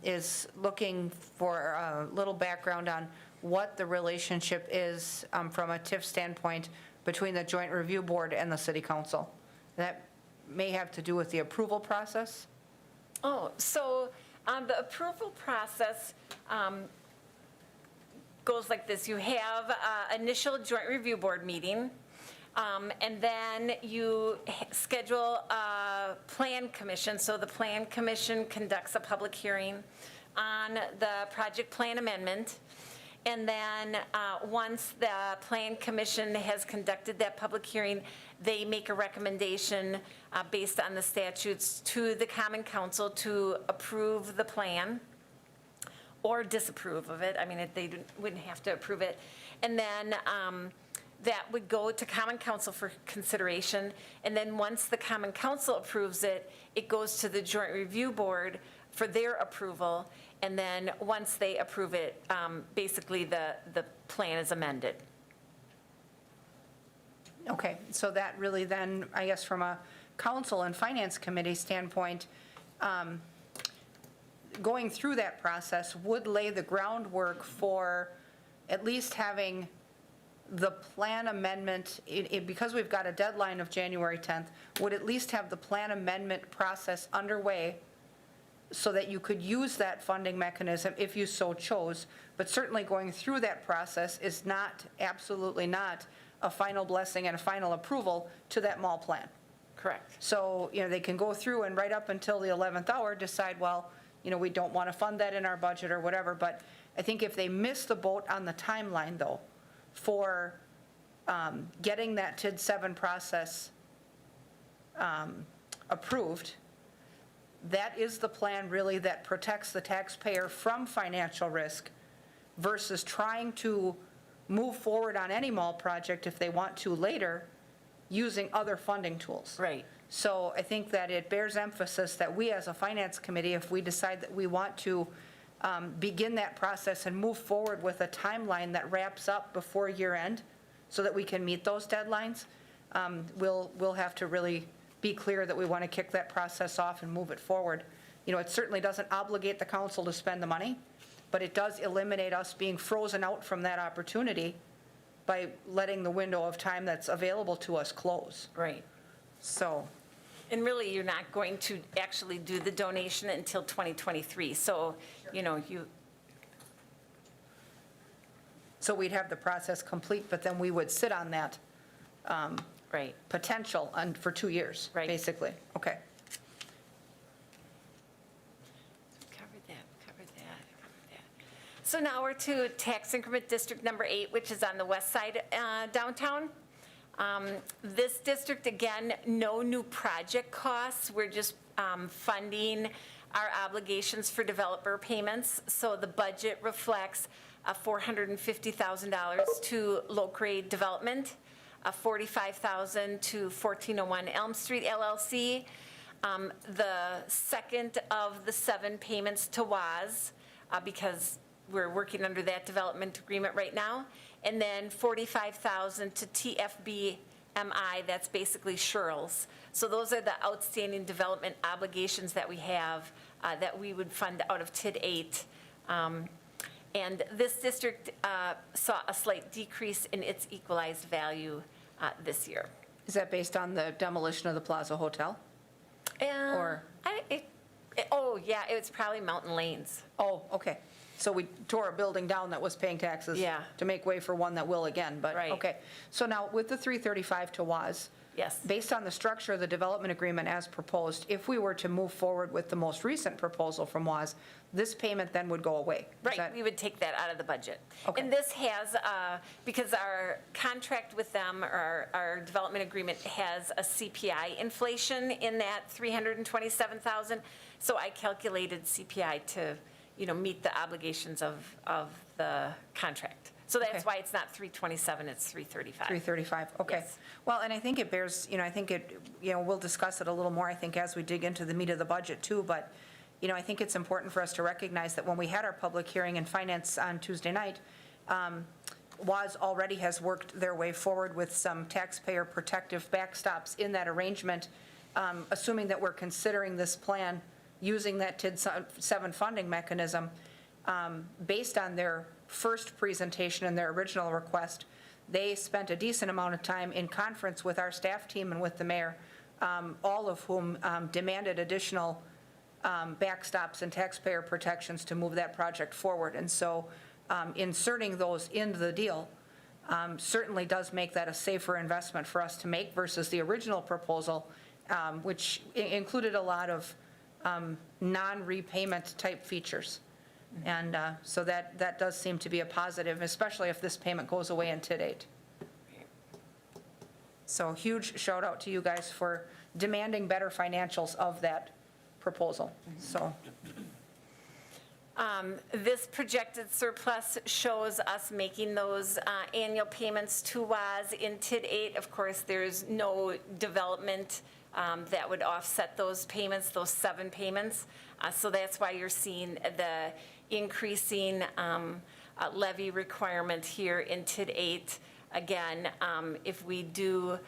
is looking for a little background on what the relationship is from a TIF standpoint between the Joint Review Board and the City Council. That may have to do with the approval process. Oh, so the approval process goes like this. You have initial joint review board meeting, and then you schedule a plan commission. So the plan commission conducts a public hearing on the project plan amendment. And then once the plan commission has conducted that public hearing, they make a recommendation based on the statutes to the Common Council to approve the plan or disapprove of it. I mean, they wouldn't have to approve it. And then that would go to Common Council for consideration. And then once the Common Council approves it, it goes to the Joint Review Board for their approval. And then once they approve it, basically the plan is amended. Okay, so that really then, I guess from a council and finance committee standpoint, going through that process would lay the groundwork for at least having the plan amendment, because we've got a deadline of January 10th, would at least have the plan amendment process underway so that you could use that funding mechanism if you so chose. But certainly going through that process is not, absolutely not, a final blessing and a final approval to that mall plan. Correct. So, they can go through and right up until the 11th hour decide, well, we don't want to fund that in our budget or whatever. But I think if they miss the boat on the timeline, though, for getting that TID 7 process approved, that is the plan really that protects the taxpayer from financial risk versus trying to move forward on any mall project if they want to later using other funding tools. Right. So I think that it bears emphasis that we as a finance committee, if we decide that we want to begin that process and move forward with a timeline that wraps up before year end so that we can meet those deadlines, we'll have to really be clear that we want to kick that process off and move it forward. It certainly doesn't obligate the council to spend the money, but it does eliminate us being frozen out from that opportunity by letting the window of time that's available to us close. Right. So, And really, you're not going to actually do the donation until 2023. So, So we'd have the process complete, but then we would sit on that right. potential for 2 years, Right. basically. Okay. Covered that. So now we're to tax increment district number 8, which is on the west side downtown. This district, again, no new project costs. We're just funding our obligations for developer payments. So the budget reflects $450,000 to low-grade development, $45,000 to 1401 Elm Street LLC, the second of the 7 payments to WAS, because we're working under that development agreement right now, and then $45,000 to TFBMI, that's basically Sherrills. So those are the outstanding development obligations that we have that we would fund out of TID 8. And this district saw a slight decrease in its equalized value this year. Is that based on the demolition of the Plaza Hotel? Or- Oh, yeah, it was probably Mountain Lanes. Oh, okay. So we tore a building down that was paying taxes Yeah. to make way for one that will again, but, Right. okay. So now, with the 335 to WAS, Yes. based on the structure of the development agreement as proposed, if we were to move forward with the most recent proposal from WAS, this payment then would go away? Is Right, that- we would take that out of the budget. Okay. And this has, because our contract with them, or our development agreement has a CPI inflation in that 327,000, so I calculated CPI to, meet the obligations of the contract. So Okay. that's why it's not 327, it's 335. 335, okay. Yes. Well, and I think it bears, we'll discuss it a little more, I think, as we dig into the meat of the budget, too, but, I think it's important for us to recognize that when we had our public hearing in finance on Tuesday night, WAS already has worked their way forward with some taxpayer protective backstops in that arrangement, assuming that we're considering this plan using that TID 7 funding mechanism. Based on their first presentation and their original request, they spent a decent amount of time in conference with our staff team and with the mayor, all of whom demanded additional backstops and taxpayer protections to move that project forward. And so inserting those into the deal certainly does make that a safer investment for us to make versus the original proposal, which included a lot of non-repayment type features. And so that does seem to be a positive, especially if this payment goes away in TID 8. So huge shout out to you guys for demanding better financials of that proposal, so. This projected surplus shows us making those annual payments to WAS in TID 8. Of course, there's no development that would offset those payments, those 7 payments. So that's why you're seeing the increasing levy requirement here in TID 8. Again, if we do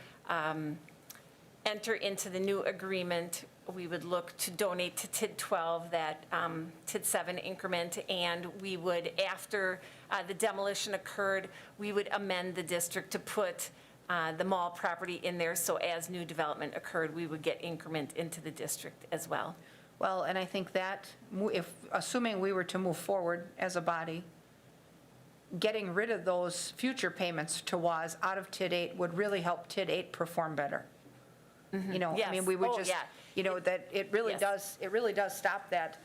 enter into the new agreement, we would look to donate to TID 12, that TID 7 increment, and we would, after the demolition occurred, we would amend the district to put the mall property in there, so as new development occurred, we would get increment into the district as well. Well, and I think that, assuming we were to move forward as a body, getting rid of those future payments to WAS out of TID 8 would really help TID 8 perform better. I mean, Yes. we would Oh, just, yeah. that it really Yes. does stop that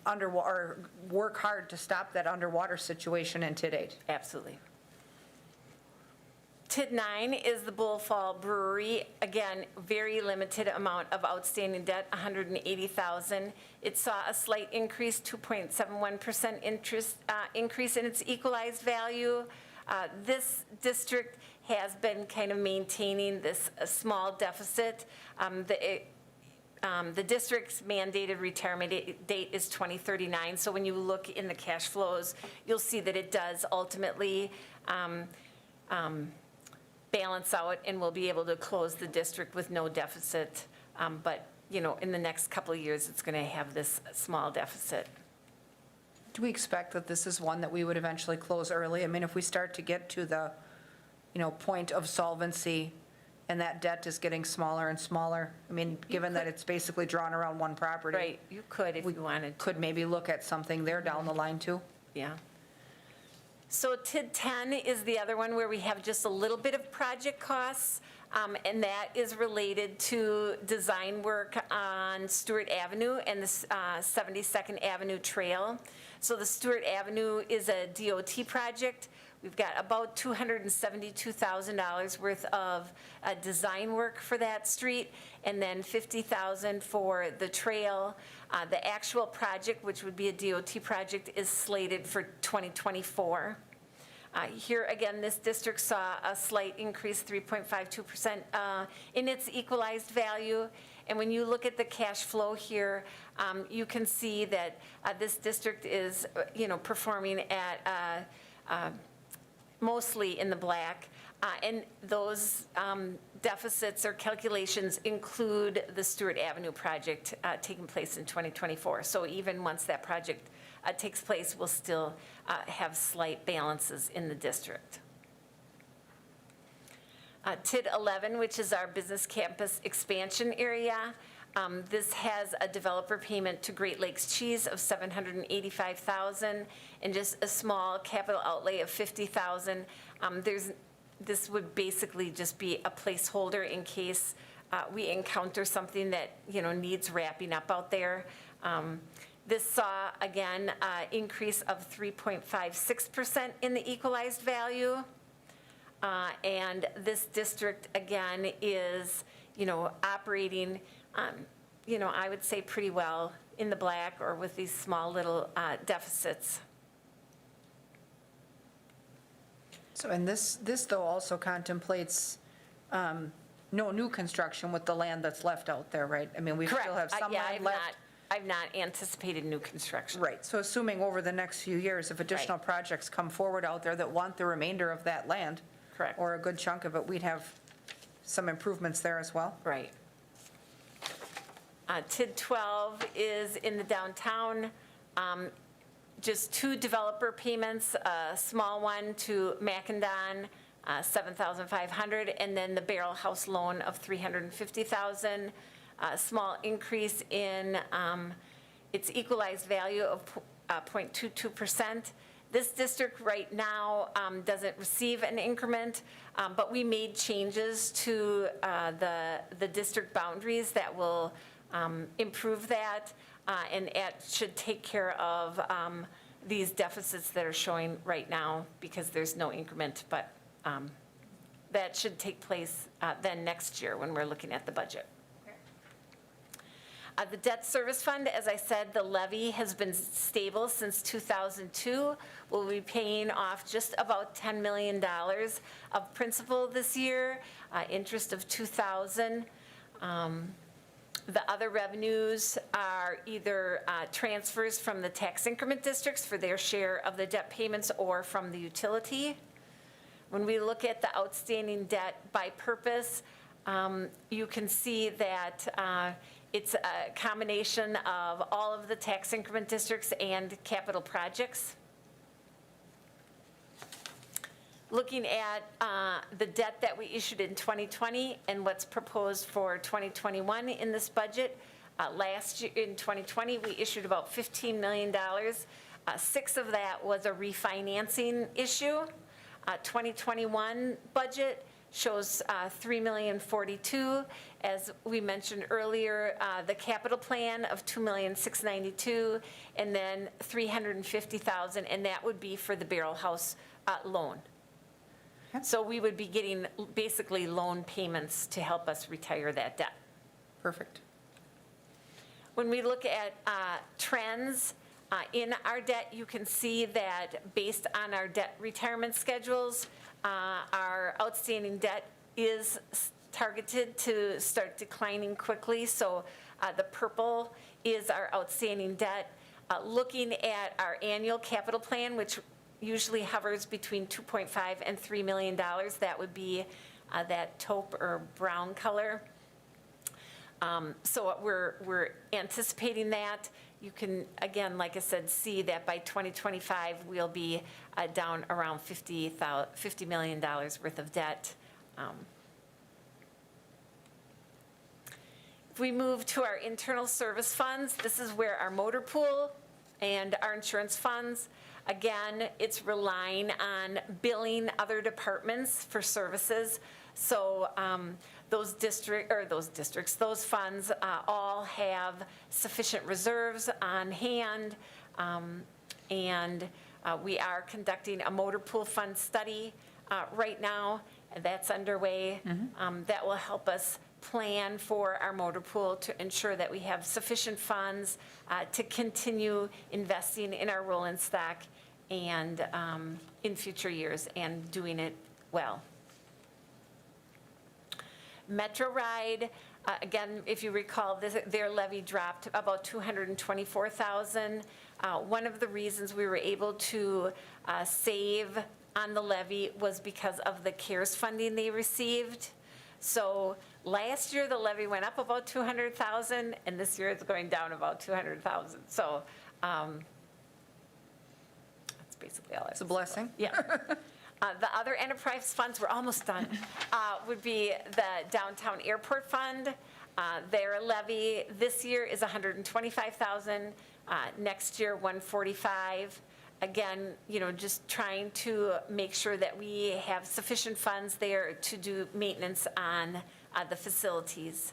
underwater, or work hard to stop that underwater situation in TID 8. Absolutely. TID 9 is the Bull Fall Brewery. Again, very limited amount of outstanding debt, $180,000. It saw a slight increase, 2.71% interest increase in its equalized value. This district has been kind of maintaining this small deficit. The district's mandated retirement date is 2039, so when you look in the cash flows, you'll see that it does ultimately balance out, and we'll be able to close the district with no deficit. But, in the next couple of years, it's going to have this small deficit. Do we expect that this is one that we would eventually close early? I mean, if we start to get to the, point of solvency and that debt is getting smaller and smaller. I mean, given that it's basically drawn around one property. Right, you could if you wanted to. Could maybe look at something there down the line too. Yeah. So TID 10 is the other one where we have just a little bit of project costs, and that is related to design work on Stewart Avenue and the 72nd Avenue Trail. So the Stewart Avenue is a DOT project. We've got about $272,000 worth of design work for that street, and then $50,000 for the trail. The actual project, which would be a DOT project, is slated for 2024. Here again, this district saw a slight increase, 3.52% in its equalized value. And when you look at the cash flow here, you can see that this district is, performing at mostly in the black. And those deficits or calculations include the Stewart Avenue project taking place in 2024. So even once that project takes place, we'll still have slight balances in the district. TID 11, which is our business campus expansion area. This has a developer payment to Great Lakes Cheese of $785,000 and just a small capital outlay of $50,000. This would basically just be a placeholder in case we encounter something that, needs wrapping up out there. This saw, again, an increase of 3.56% in the equalized value. And this district, again, is, operating, I would say pretty well in the black or with these small little deficits. So, and this though also contemplates no new construction with the land that's left out there, right? I mean, we Correct. still have some Yeah, land left. I've not anticipated new construction. Right, so assuming over the next few years, if additional projects come forward out there that want the remainder of that land. Correct. Or a good chunk of it, we'd have some improvements there as well. Right. TID 12 is in the downtown. Just two developer payments, a small one to Mackendon, $7,500, and then the Barrel House loan of $350,000. A small increase in its equalized value of 0.22%. This district right now doesn't receive an increment, but we made changes to the district boundaries that will improve that, and it should take care of these deficits that are showing right now because there's no increment, but that should take place then next year when we're looking at the budget. The debt service fund, as I said, the levy has been stable since 2002. We'll be paying off just about $10 million of principal this year, interest of $2,000. The other revenues are either transfers from the tax increment districts for their share of the debt payments or from the utility. When we look at the outstanding debt by purpose, you can see that it's a combination of all of the tax increment districts and capital projects. Looking at the debt that we issued in 2020 and what's proposed for 2021 in this budget, last year in 2020 we issued about $15 million. 6 of that was a refinancing issue. 2021 budget shows $3,042,000. As we mentioned earlier, the capital plan of $2,692,000, and then $350,000, and that would be for the Barrel House loan. Okay. So we would be getting basically loan payments to help us retire that debt. Perfect. When we look at trends in our debt, you can see that based on our debt retirement schedules, our outstanding debt is targeted to start declining quickly. So the purple is our outstanding debt. Looking at our annual capital plan, which usually hovers between $2.5 and $3 million, that would be that taupe or brown color. So we're anticipating that. You can, again, like I said, see that by 2025, we'll be down around $50 million worth of debt. If we move to our internal service funds, this is where our motor pool and our insurance funds, again, it's relying on billing other departments for services. So those funds all have sufficient reserves on hand. And we are conducting a motor pool fund study right now, and that's underway. That will help us plan for our motor pool to ensure that we have sufficient funds to continue investing in our rolling stock and in future years and doing it well. Metro Ride, again, if you recall, their levy dropped about $224,000. One of the reasons we were able to save on the levy was because of the CARES funding they received. So last year, the levy went up about $200,000, and this year it's going down about $200,000. So that's basically all I have. It's a blessing. Yeah. The other enterprise funds, we're almost done, would be the Downtown Airport Fund. Their levy this year is $125,000. Next year, $145,000. Again, just trying to make sure that we have sufficient funds there to do maintenance on the facilities.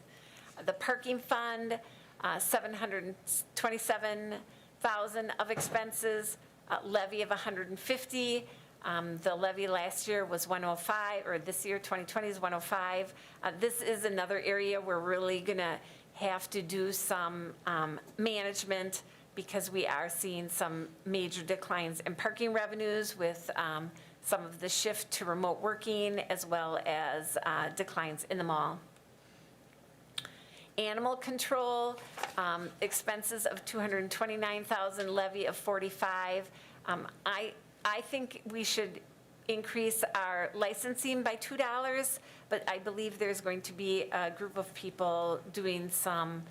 The parking fund, $727,000 of expenses, levy of $150,000. The levy last year was $105,000, or this year, 2020, is $105,000. This is another area we're really going to have to do some management, because we are seeing some major declines in parking revenues with some of the shift to remote working, as well as declines in the mall. Animal control, expenses of $229,000, levy of $45,000. I think we should increase our licensing by $2, but I believe there's going to be a group of people doing some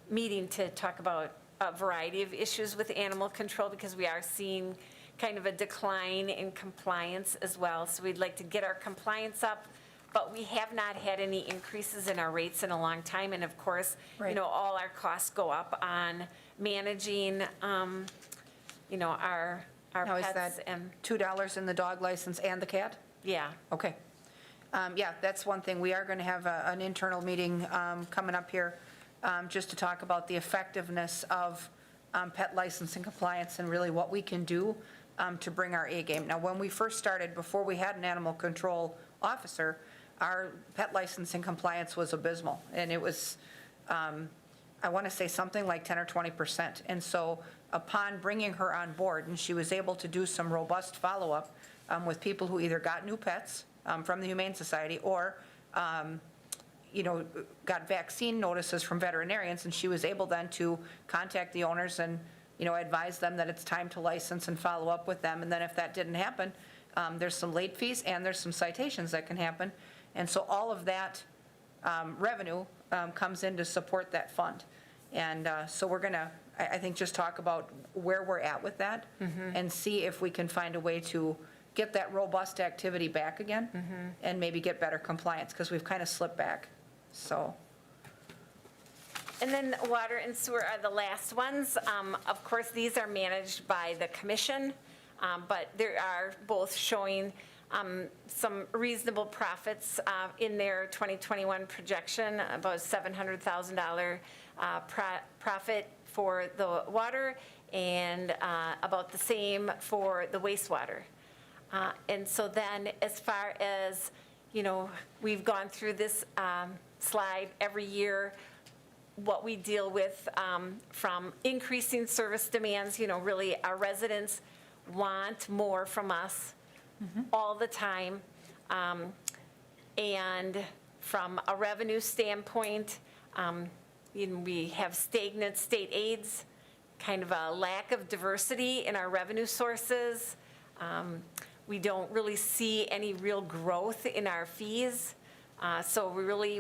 meeting to talk about a variety of issues with animal control, because we are seeing kind of a decline in compliance as well. So we'd like to get our compliance up, but we have not had any increases in our rates in a long time. And of course, Right. All our costs go up on managing, our Now, is pets that and, $2 in the dog license and the cat? yeah. Okay. Yeah, that's one thing. We are going to have an internal meeting coming up here, just to talk about the effectiveness of pet licensing compliance and really what we can do to bring our A game. Now, when we first started, before we had an animal control officer, our pet licensing compliance was abysmal. And it was, I want to say something like 10 or 20%. And so upon bringing her on board, and she was able to do some robust follow-up with people who either got new pets from the Humane Society or got vaccine notices from veterinarians, and she was able then to contact the owners and, advise them that it's time to license and follow up with them. And then if that didn't happen, there's some late fees and there's some citations that can happen. And so all of that revenue comes in to support that fund. And so we're going to, I think, just talk about where we're at with that and see if we can find a way to get that robust activity back again and maybe get better compliance, because we've kind of slipped back. So, And then water and sewer are the last ones. Of course, these are managed by the commission, but they are both showing some reasonable profits in their 2021 projection, about $700,000 profit for the water, and about the same for the wastewater. And so then, as far as, we've gone through this slide every year, what we deal with from increasing service demands, really our residents want more from us all the time. And from a revenue standpoint, we have stagnant state aids, kind of a lack of diversity in our revenue sources. We don't really see any real growth in our fees. So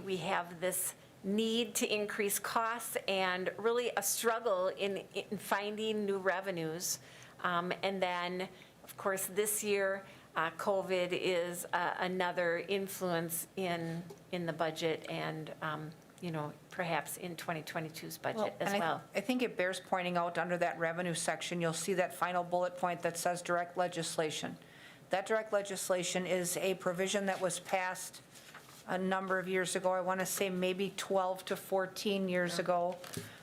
we have this need to increase costs and really a struggle in finding new revenues. And then, of course, this year, COVID is another influence in the budget, and perhaps in 2022's budget Well, as and well. I think it bears pointing out under that revenue section, you'll see that final bullet point that says direct legislation. That direct legislation is a provision that was passed a number of years ago, I want to say maybe 12 to 14 years ago,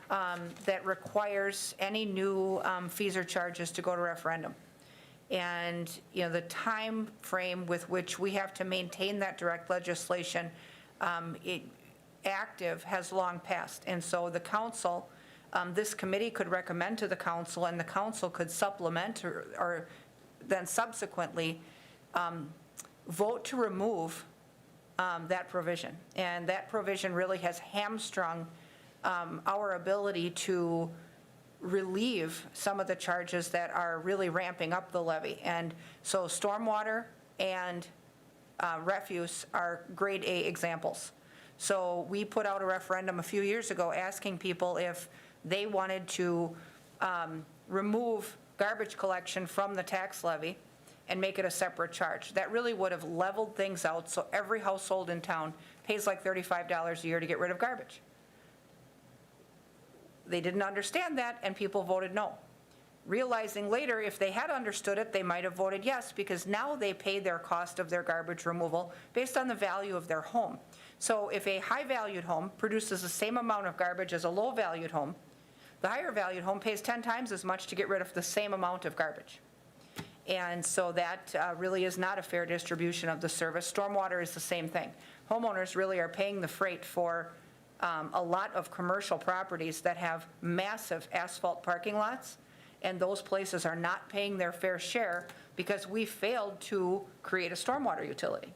that requires any new fees or charges to go to referendum. And, the time frame with which we have to maintain that direct legislation active has long passed. And so the council, this committee could recommend to the council, and the council could supplement or then subsequently vote to remove that provision. And that provision really has hamstrung our ability to relieve some of the charges that are really ramping up the levy. And so stormwater and refuse are grade A examples. So we put out a referendum a few years ago asking people if they wanted to remove garbage collection from the tax levy and make it a separate charge. That really would have leveled things out, so every household in town pays like $35 a year to get rid of garbage. They didn't understand that, and people voted no. Realizing later, if they had understood it, they might have voted yes, because now they pay their cost of their garbage removal based on the value of their home. So if a high-valued home produces the same amount of garbage as a low-valued home, the higher-valued home pays 10 times as much to get rid of the same amount of garbage. And so that really is not a fair distribution of the service. Stormwater is the same thing. Homeowners really are paying the freight for a lot of commercial properties that have massive asphalt parking lots, and those places are not paying their fair share because we failed to create a stormwater utility.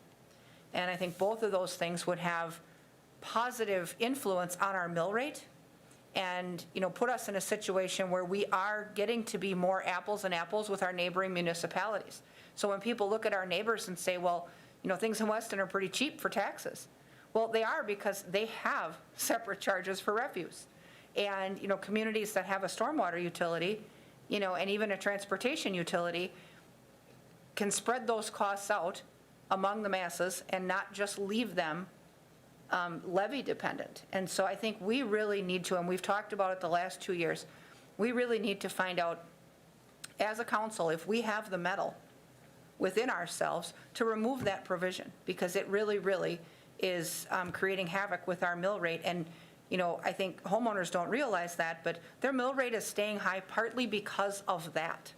And I think both of those things would have positive influence on our mill rate and, put us in a situation where we are getting to be more apples and apples with our neighboring municipalities. So when people look at our neighbors and say, well, things in Weston are pretty cheap for taxes. Well, they are because they have separate charges for refuse. And, communities that have a stormwater utility, and even a transportation utility can spread those costs out among the masses and not just leave them levy dependent. And so I think we really need to, and we've talked about it the last 2 years, we really need to find out as a council if we have the mettle within ourselves to remove that provision, because it really, really is creating havoc with our mill rate. And, I think homeowners don't realize that, but their mill rate is staying high partly because of that.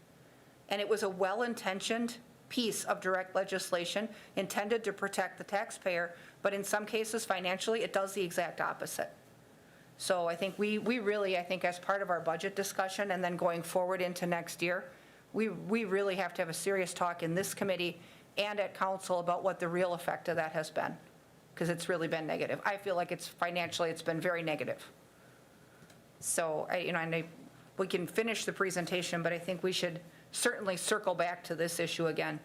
And it was a well-intentioned piece of direct legislation intended to protect the taxpayer, but in some cases financially it does the exact opposite. So I think we really, as part of our budget discussion and then going forward into next year, we really have to have a serious talk in this committee and at council about what the real effect of that has been, because it's really been negative. I feel like it's been very negative. So we can finish the presentation, but I think we should certainly circle back to this issue again,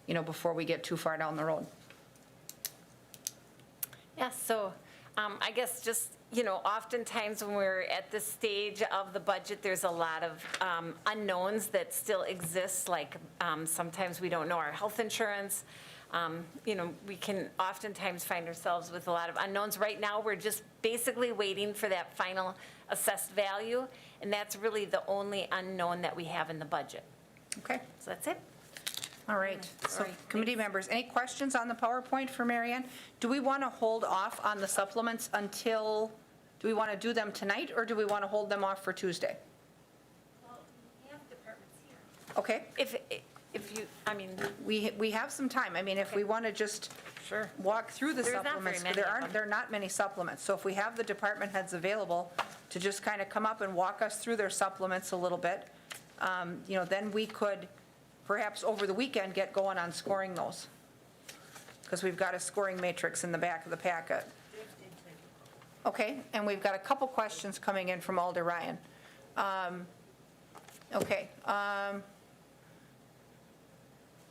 before we get too far down the road. Yeah, so I guess just, oftentimes when we're at this stage of the budget, there's a lot of unknowns that still exist, like sometimes we don't know our health insurance. We can oftentimes find ourselves with a lot of unknowns. Right now, we're just basically waiting for that final assessed value, and that's really the only unknown that we have in the budget. Okay, So that's it. all right. So Sorry, committee members, any questions on the PowerPoint for Mary Ann? Do we want to hold off on the supplements until, do we want to do them tonight, or do we want to hold them off for Tuesday? Well, we have departments here. Okay, If you, we have some time. If we want to just Sure. walk through the There's not very supplements. many There of aren't, them. there are not many supplements. So if we have the department heads available to just kind of come up and walk us through their supplements a little bit, then we could perhaps over the weekend get going on scoring those. Because we've got a scoring matrix in the back of the packet. Okay, and we've got a couple questions coming in from Alder Ryan.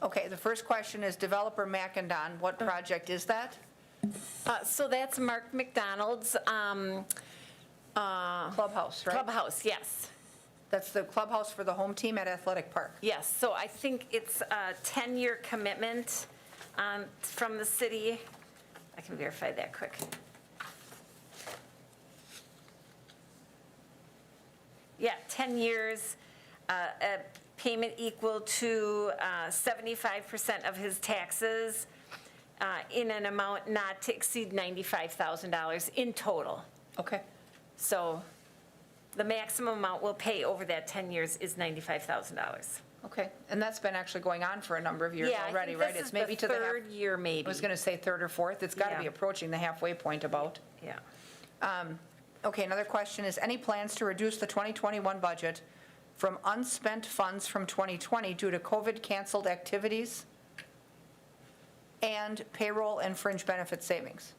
Okay, the first question is developer Mackendon. What project is that? So that's Mark McDonald's Clubhouse, right? clubhouse, yes. That's the clubhouse for the home team at Athletic Park. Yes, so I think it's a 10-year commitment from the city. I can verify that quick. 10 years, a payment equal to 75% of his taxes in an amount not to exceed $95,000 in total. Okay. So the maximum amount we'll pay over that 10 years is $95,000. Okay, and that's been actually going on for a number of years Yeah, I already, think right? this It's is maybe the to the half- third year, maybe. I was going to say third or fourth. It's got to be Yeah. approaching the halfway point about. Yeah. Okay, another question is, any plans to reduce the 2021 budget from unspent funds from 2020 due to COVID canceled activities and payroll and fringe benefit savings?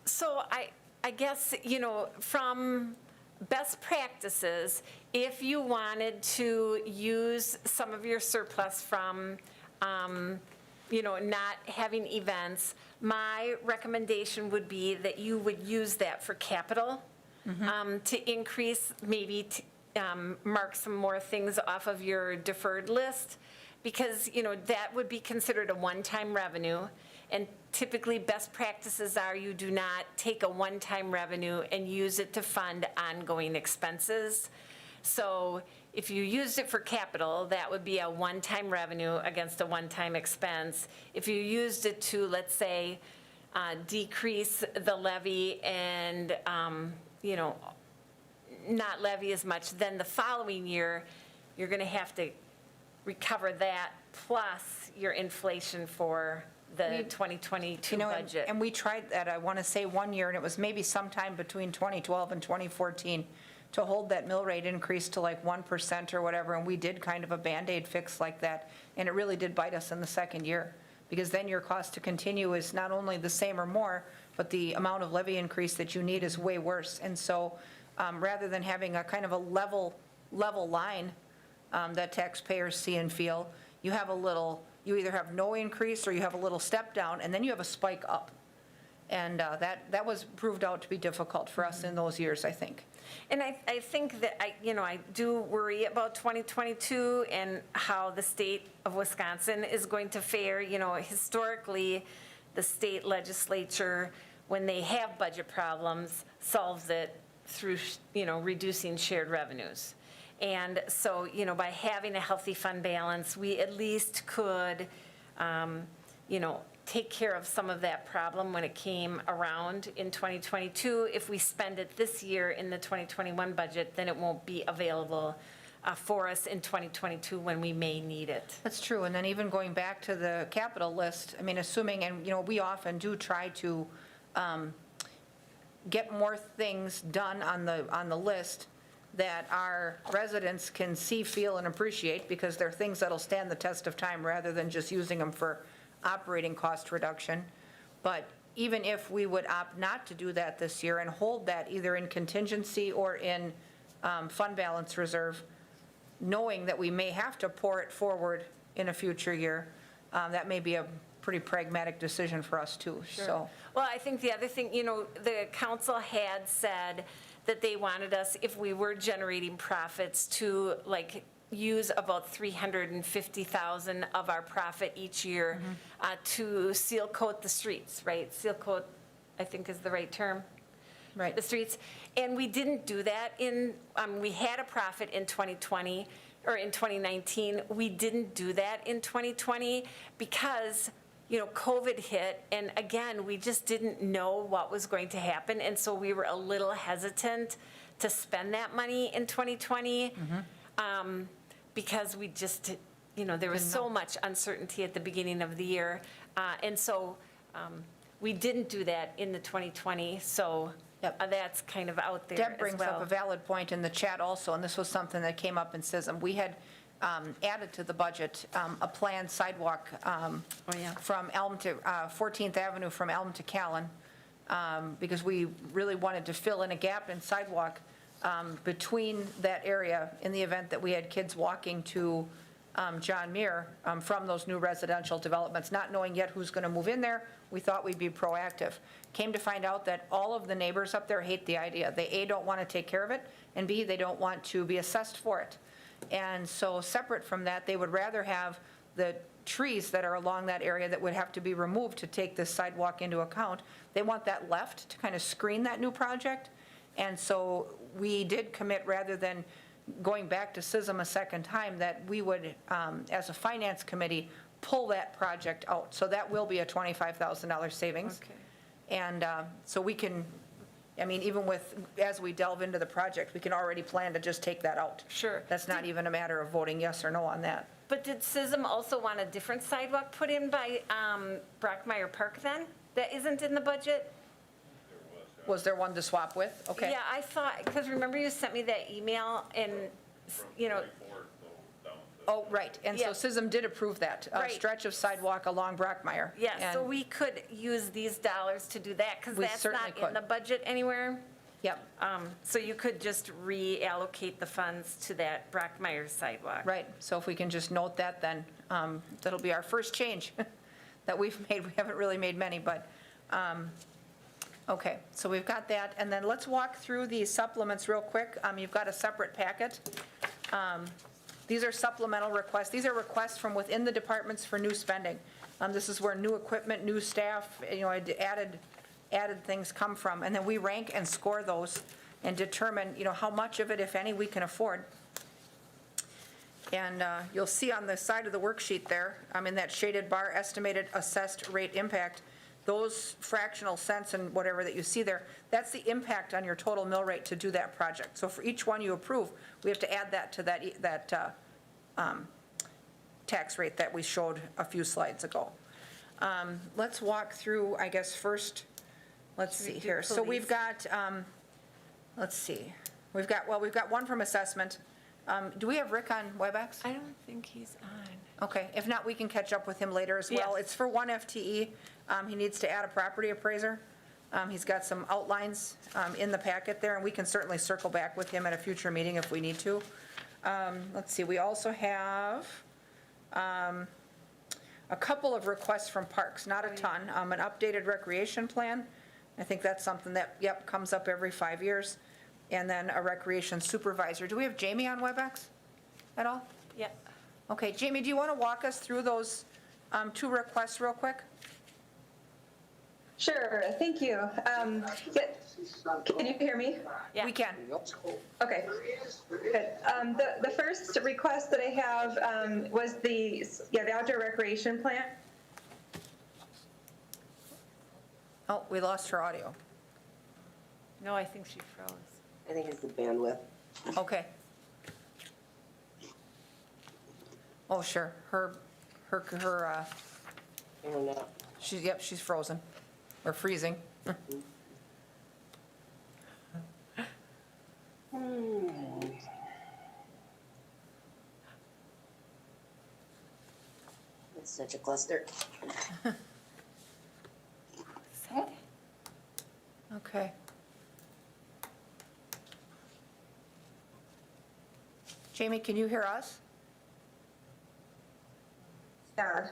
So I guess, from best practices, if you wanted to use some of your surplus from, not having events, my recommendation would be that you would use that for capital, to increase, maybe mark some more things off of your deferred list, because, that would be considered a one-time revenue. And typically, best practices are you do not take a one-time revenue and use it to fund ongoing expenses. So if you used it for capital, that would be a one-time revenue against a one-time expense. If you used it to, let's say, decrease the levy and, not levy as much, then the following year, you're going to have to recover that plus your inflation for the 2022 budget. And we tried that, I want to say 1 year, and it was maybe sometime between 2012 and 2014, to hold that mill rate increase to like 1% or whatever, and we did kind of a Band-Aid fix like that, and it really did bite us in the second year, because then your cost to continue is not only the same or more, but the amount of levy increase that you need is way worse. And so, rather than having a kind of a level line that taxpayers see and feel, you have a little, you either have no increase or you have a little step down, and then you have a spike up. And that was proved out to be difficult for us in those years, I think. And I think that, I do worry about 2022 and how the state of Wisconsin is going to fare. Historically, the state legislature, when they have budget problems, solves it through, reducing shared revenues. And so, by having a healthy fund balance, we at least could, take care of some of that problem when it came around in 2022. If we spend it this year in the 2021 budget, then it won't be available for us in 2022 when we may need it. That's true, and then even going back to the capital list, I mean, assuming, and, we often do try to get more things done on the list that our residents can see, feel, and appreciate, because they're things that'll stand the test of time rather than just using them for operating cost reduction. But even if we would opt not to do that this year and hold that either in contingency or in fund balance reserve, knowing that we may have to pour it forward in a future year, that may be a pretty pragmatic decision for us too, so. Well, I think the other thing, the council had said that they wanted us, if we were generating profits, to use about $350,000 of our profit each year to seal coat the streets, right? Seal coat, I think is the right term. Right. The streets. And we didn't do that we had a profit in 2020, or in 2019. We didn't do that in 2020 because, COVID hit, and again, we just didn't know what was going to happen, and so we were a little hesitant to spend that money in 2020. Because we just, there was so much uncertainty at the beginning of the year. And so we didn't do that in the 2020, so that's kind of out there as well. Deb brings up a valid point in the chat also, and this was something that came up in SISM. We had added to the budget a planned sidewalk from Elm to 14th Avenue from Elm to Callan, because we really wanted to fill in a gap in sidewalk between that area in the event that we had kids walking to John Muir from those new residential developments, not knowing yet who's going to move in there. We thought we'd be proactive. Came to find out that all of the neighbors up there hate the idea. They, A, don't want to take care of it, and B, they don't want to be assessed for it. And so separate from that, they would rather have the trees that are along that area that would have to be removed to take this sidewalk into account. They want that left to kind of screen that new project. And so we did commit, rather than going back to SISM a second time, that we would, as a finance committee, pull that project out. So that will be a $25,000 savings. Okay. And so we can, I mean, even with, as we delve into the project, we can already plan to just take that out. Sure. That's not even a matter of voting yes or no on that. But did SISM also want a different sidewalk put in by Brockmeyer Park then? That isn't in the budget? Was there one to swap with? Okay. Yeah, I thought, because remember you sent me that email and, you know, Oh, right. And so Yeah. SISM did approve that, a Right. stretch of sidewalk along Brockmeyer. yeah, so And- we could use these dollars to do that because We that's certainly not in could. the budget anywhere. Yep, So you could just reallocate the funds to that Brockmeyer sidewalk. right. So if we can just note that, then that'll be our first change that we've made. We haven't really made many, but, okay. So we've got that. And then let's walk through these supplements real quick. You've got a separate packet. These are supplemental requests. These are requests from within the departments for new spending. This is where new equipment, new staff, added things come from. And then we rank and score those and determine, how much of it, if any, we can afford. And you'll see on the side of the worksheet there, in that shaded bar, estimated assessed rate impact, those fractional cents and whatever that you see there, that's the impact on your total mill rate to do that project. So for each one you approve, we have to add that to that tax rate that we showed a few slides ago. Let's walk through, I guess, first, let's see here. So we've got, let's see, we've got one from assessment. Do we have Rick on WebEx? I don't think he's on. Okay, if not, we can catch up with him later as well. Yes. It's for one FTE. He needs to add a property appraiser. He's got some outlines in the packet there, and we can certainly circle back with him at a future meeting if we need to. Let's see, we also have a couple of requests from parks, not a ton. An updated recreation plan. I think that's something that, yep, comes up every 5 years. And then a recreation supervisor. Do we have Jamie on WebEx at all? Yep. Okay, Jamie, do you want to walk us through those two requests real quick? Sure, thank you. Yeah, can you hear me? Yeah. We can. Okay, good. The first request that I have was the outdoor recreation plan. Oh, we lost her audio. No, I think she froze. I think it's the bandwidth. Okay. Oh, sure. Her, Internet. she's frozen, or freezing. It's such a cluster. Okay. Jamie, can you hear us? Yeah.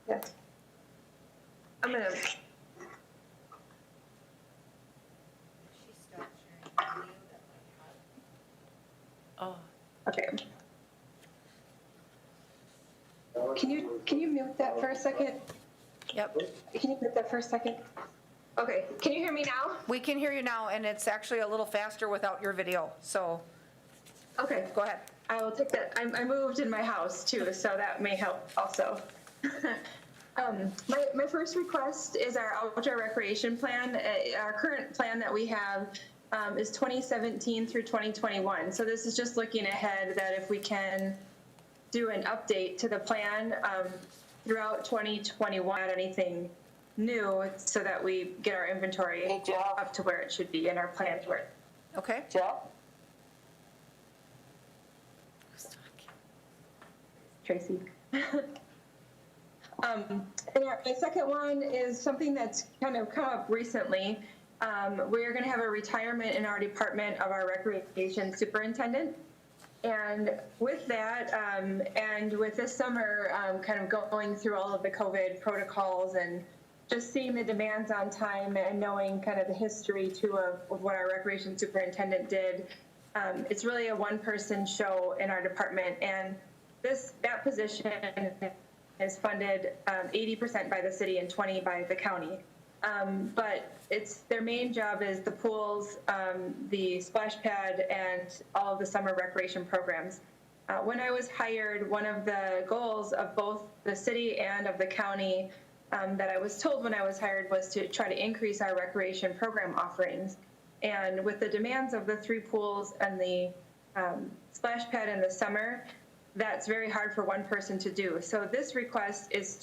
Yes. I'm gonna. Oh, Okay. Can you mute that for a second? Yep. Can you mute that for a second? Okay, can you hear me now? We can hear you now, and it's actually a little faster without your video, so Okay. go ahead. I will take that. I moved in my house too, so that may help also. My first request is our outdoor recreation plan. Our current plan that we have is 2017 through 2021. So this is just looking ahead that if we can do an update to the plan throughout 2021, add anything new so that we get our inventory Hey, Jeff. up to where it should be and our plans where. Okay? Jeff? Tracy. And my second one is something that's kind of come up recently. We're going to have a retirement in our department of our recreation superintendent. And with that, and with this summer kind of going through all of the COVID protocols and just seeing the demands on time and knowing kind of the history too of what our recreation superintendent did, it's really a one-person show in our department. And that position is funded 80% by the city and 20% by the county. But their main job is the pools, the splash pad, and all of the summer recreation programs. When I was hired, one of the goals of both the city and of the county that I was told when I was hired was to try to increase our recreation program offerings. And with the demands of the 3 pools and the splash pad in the summer, that's very hard for one person to do. So this request is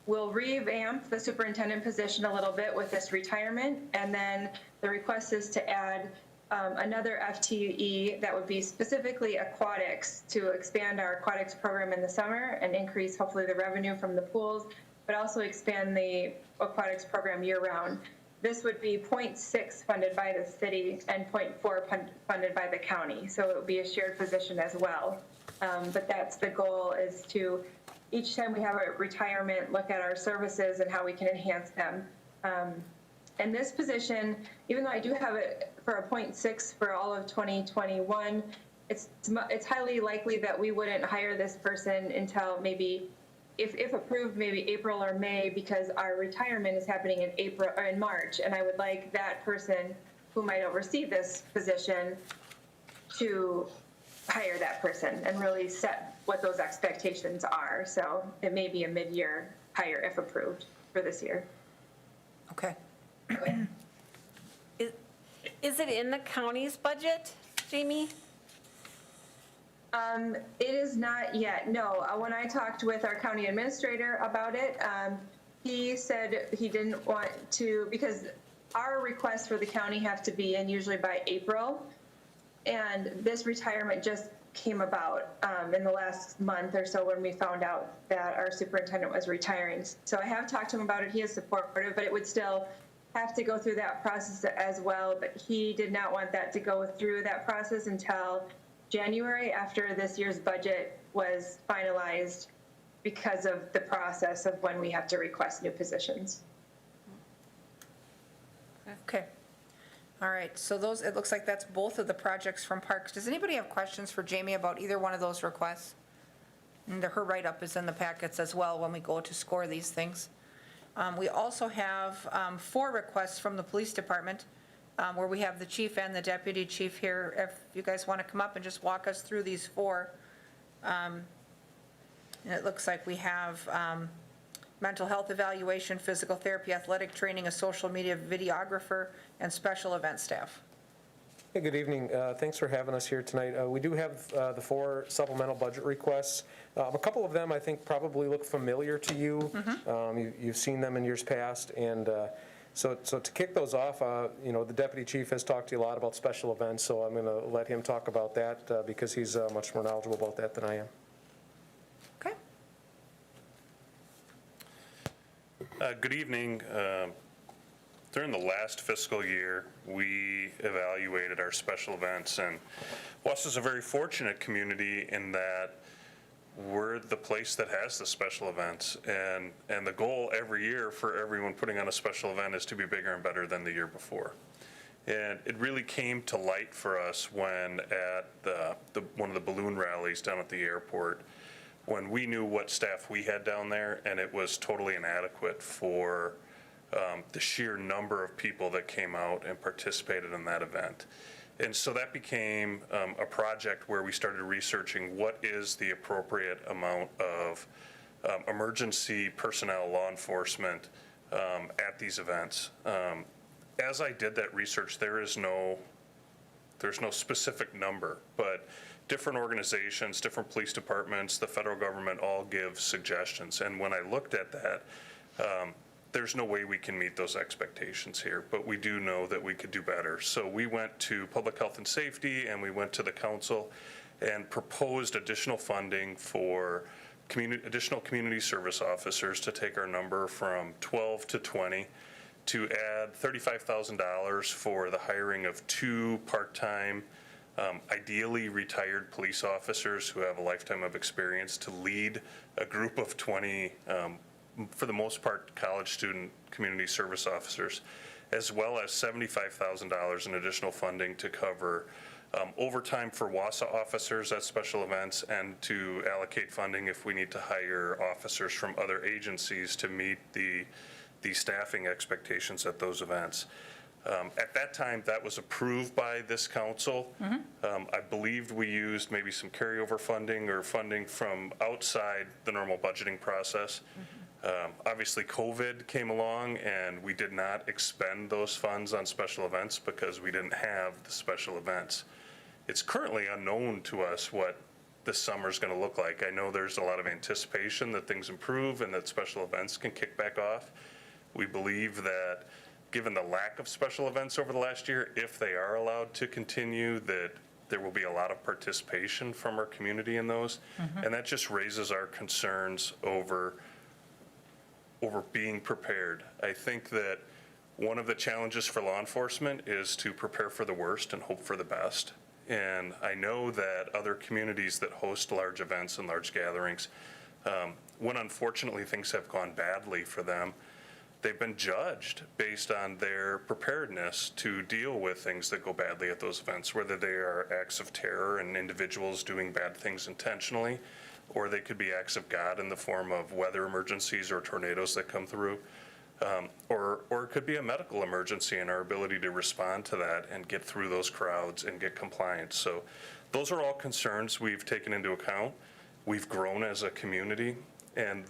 we'll revamp the superintendent position a little bit with this retirement, and then the request is to add another FTE that would be specifically aquatics, to expand our aquatics program in the summer and increase hopefully the revenue from the pools, but also expand the aquatics program year-round. This would be 0.6 funded by the city and 0.4 funded by the county, so it would be a shared position as well. But that's the goal, is to, each time we have a retirement, look at our services and how we can enhance them. And this position, even though I do have it for a 0.6 for all of 2021, it's highly likely that we wouldn't hire this person until maybe, if approved, maybe April or May, because our retirement is happening in April or in March, and I would like that person who might oversee this position to hire that person and really set what those expectations are. So it may be a mid-year hire if approved for this year. Okay. Is it in the county's budget, Jamie? It is not yet, no. When I talked with our county administrator about it, he said he didn't want to, because our requests for the county have to be in usually by April, and this retirement just came about in the last month or so when we found out that our superintendent was retiring. So I have talked to him about it. He is supportive, but it would still have to go through that process as well. But he did not want that to go through that process until January, after this year's budget was finalized, because of the process of when we have to request new positions. Okay. All right, so those, it looks like that's both of the projects from Parks. Does anybody have questions for Jamie about either one of those requests? And her write-up is in the packets as well when we go to score these things. We also have 4 requests from the police department, where we have the chief and the deputy chief here. If you guys want to come up and just walk us through these 4. And it looks like we have mental health evaluation, physical therapy, athletic training, a social media videographer, and special event staff. Hey, good evening. Thanks for having us here tonight. We do have the 4 supplemental budget requests. A couple of them I think probably look familiar to you. You've seen them in years past, and so to kick those off, the deputy chief has talked to you a lot about special events, so I'm going to let him talk about that because he's much more knowledgeable about that than I am. Okay. Good evening. During the last fiscal year, we evaluated our special events, and Wausau is a very fortunate community in that we're the place that has the special events, and the goal every year for everyone putting on a special event is to be bigger and better than the year before. And it really came to light for us when at one of the balloon rallies down at the airport, when we knew what staff we had down there, and it was totally inadequate for the sheer number of people that came out and participated in that event. And so that became a project where we started researching what is the appropriate amount of emergency personnel, law enforcement at these events. As I did that research, there's no specific number, but different organizations, different police departments, the federal government all give suggestions. And when I looked at that, there's no way we can meet those expectations here, but we do know that we could do better. So we went to Public Health and Safety, and we went to the council and proposed additional funding for additional community service officers to take our number from 12 to 20, to add $35,000 for the hiring of 2 part-time, ideally retired police officers who have a lifetime of experience to lead a group of 20 for the most part, college student community service officers, as well as $75,000 in additional funding to cover overtime for Wausau officers at special events, and to allocate funding if we need to hire officers from other agencies to meet the the staffing expectations at those events. At that time, that was approved by this council. I believed we used maybe some carryover funding or funding from outside the normal budgeting process. Obviously, COVID came along, and we did not expend those funds on special events because we didn't have the special events. It's currently unknown to us what this summer's going to look like. I know there's a lot of anticipation that things improve and that special events can kick back off. We believe that given the lack of special events over the last year, if they are allowed to continue, that there will be a lot of participation from our community in those. And that just raises our concerns over being prepared. I think that one of the challenges for law enforcement is to prepare for the worst and hope for the best. And I know that other communities that host large events and large gatherings, when unfortunately things have gone badly for them, they've been judged based on their preparedness to deal with things that go badly at those events, whether they are acts of terror and individuals doing bad things intentionally, or they could be acts of God in the form of weather emergencies or tornadoes that come through. Or it could be a medical emergency and our ability to respond to that and get through those crowds and get compliance. So those are all concerns we've taken into account. We've grown as a community, and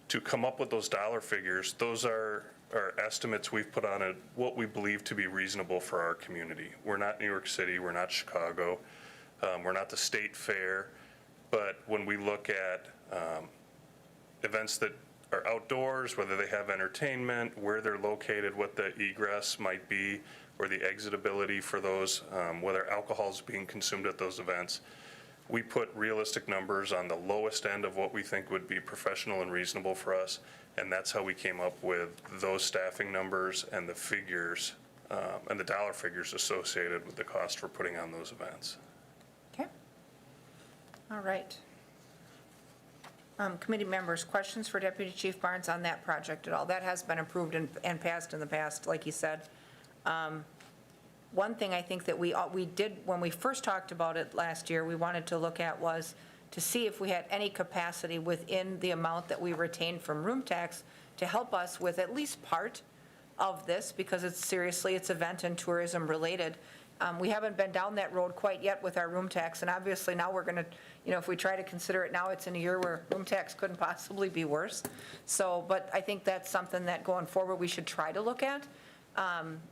to come up with those dollar figures, those are our estimates we've put on what we believe to be reasonable for our community. We're not New York City, we're not Chicago, we're not the state fair, but when we look at events that are outdoors, whether they have entertainment, where they're located, what the egress might be, or the exitability for those, whether alcohol is being consumed at those events. We put realistic numbers on the lowest end of what we think would be professional and reasonable for us, and that's how we came up with those staffing numbers and the figures, and the dollar figures associated with the cost for putting on those events. Okay. All right. Committee members, questions for Deputy Chief Barnes on that project at all? That has been approved and passed in the past, like you said. One thing I think that we did, when we first talked about it last year, we wanted to look at was to see if we had any capacity within the amount that we retained from room tax to help us with at least part of this, because it's event and tourism related. We haven't been down that road quite yet with our room tax, and obviously now we're going to, if we try to consider it now, it's in a year where room tax couldn't possibly be worse. So, but I think that's something that going forward we should try to look at.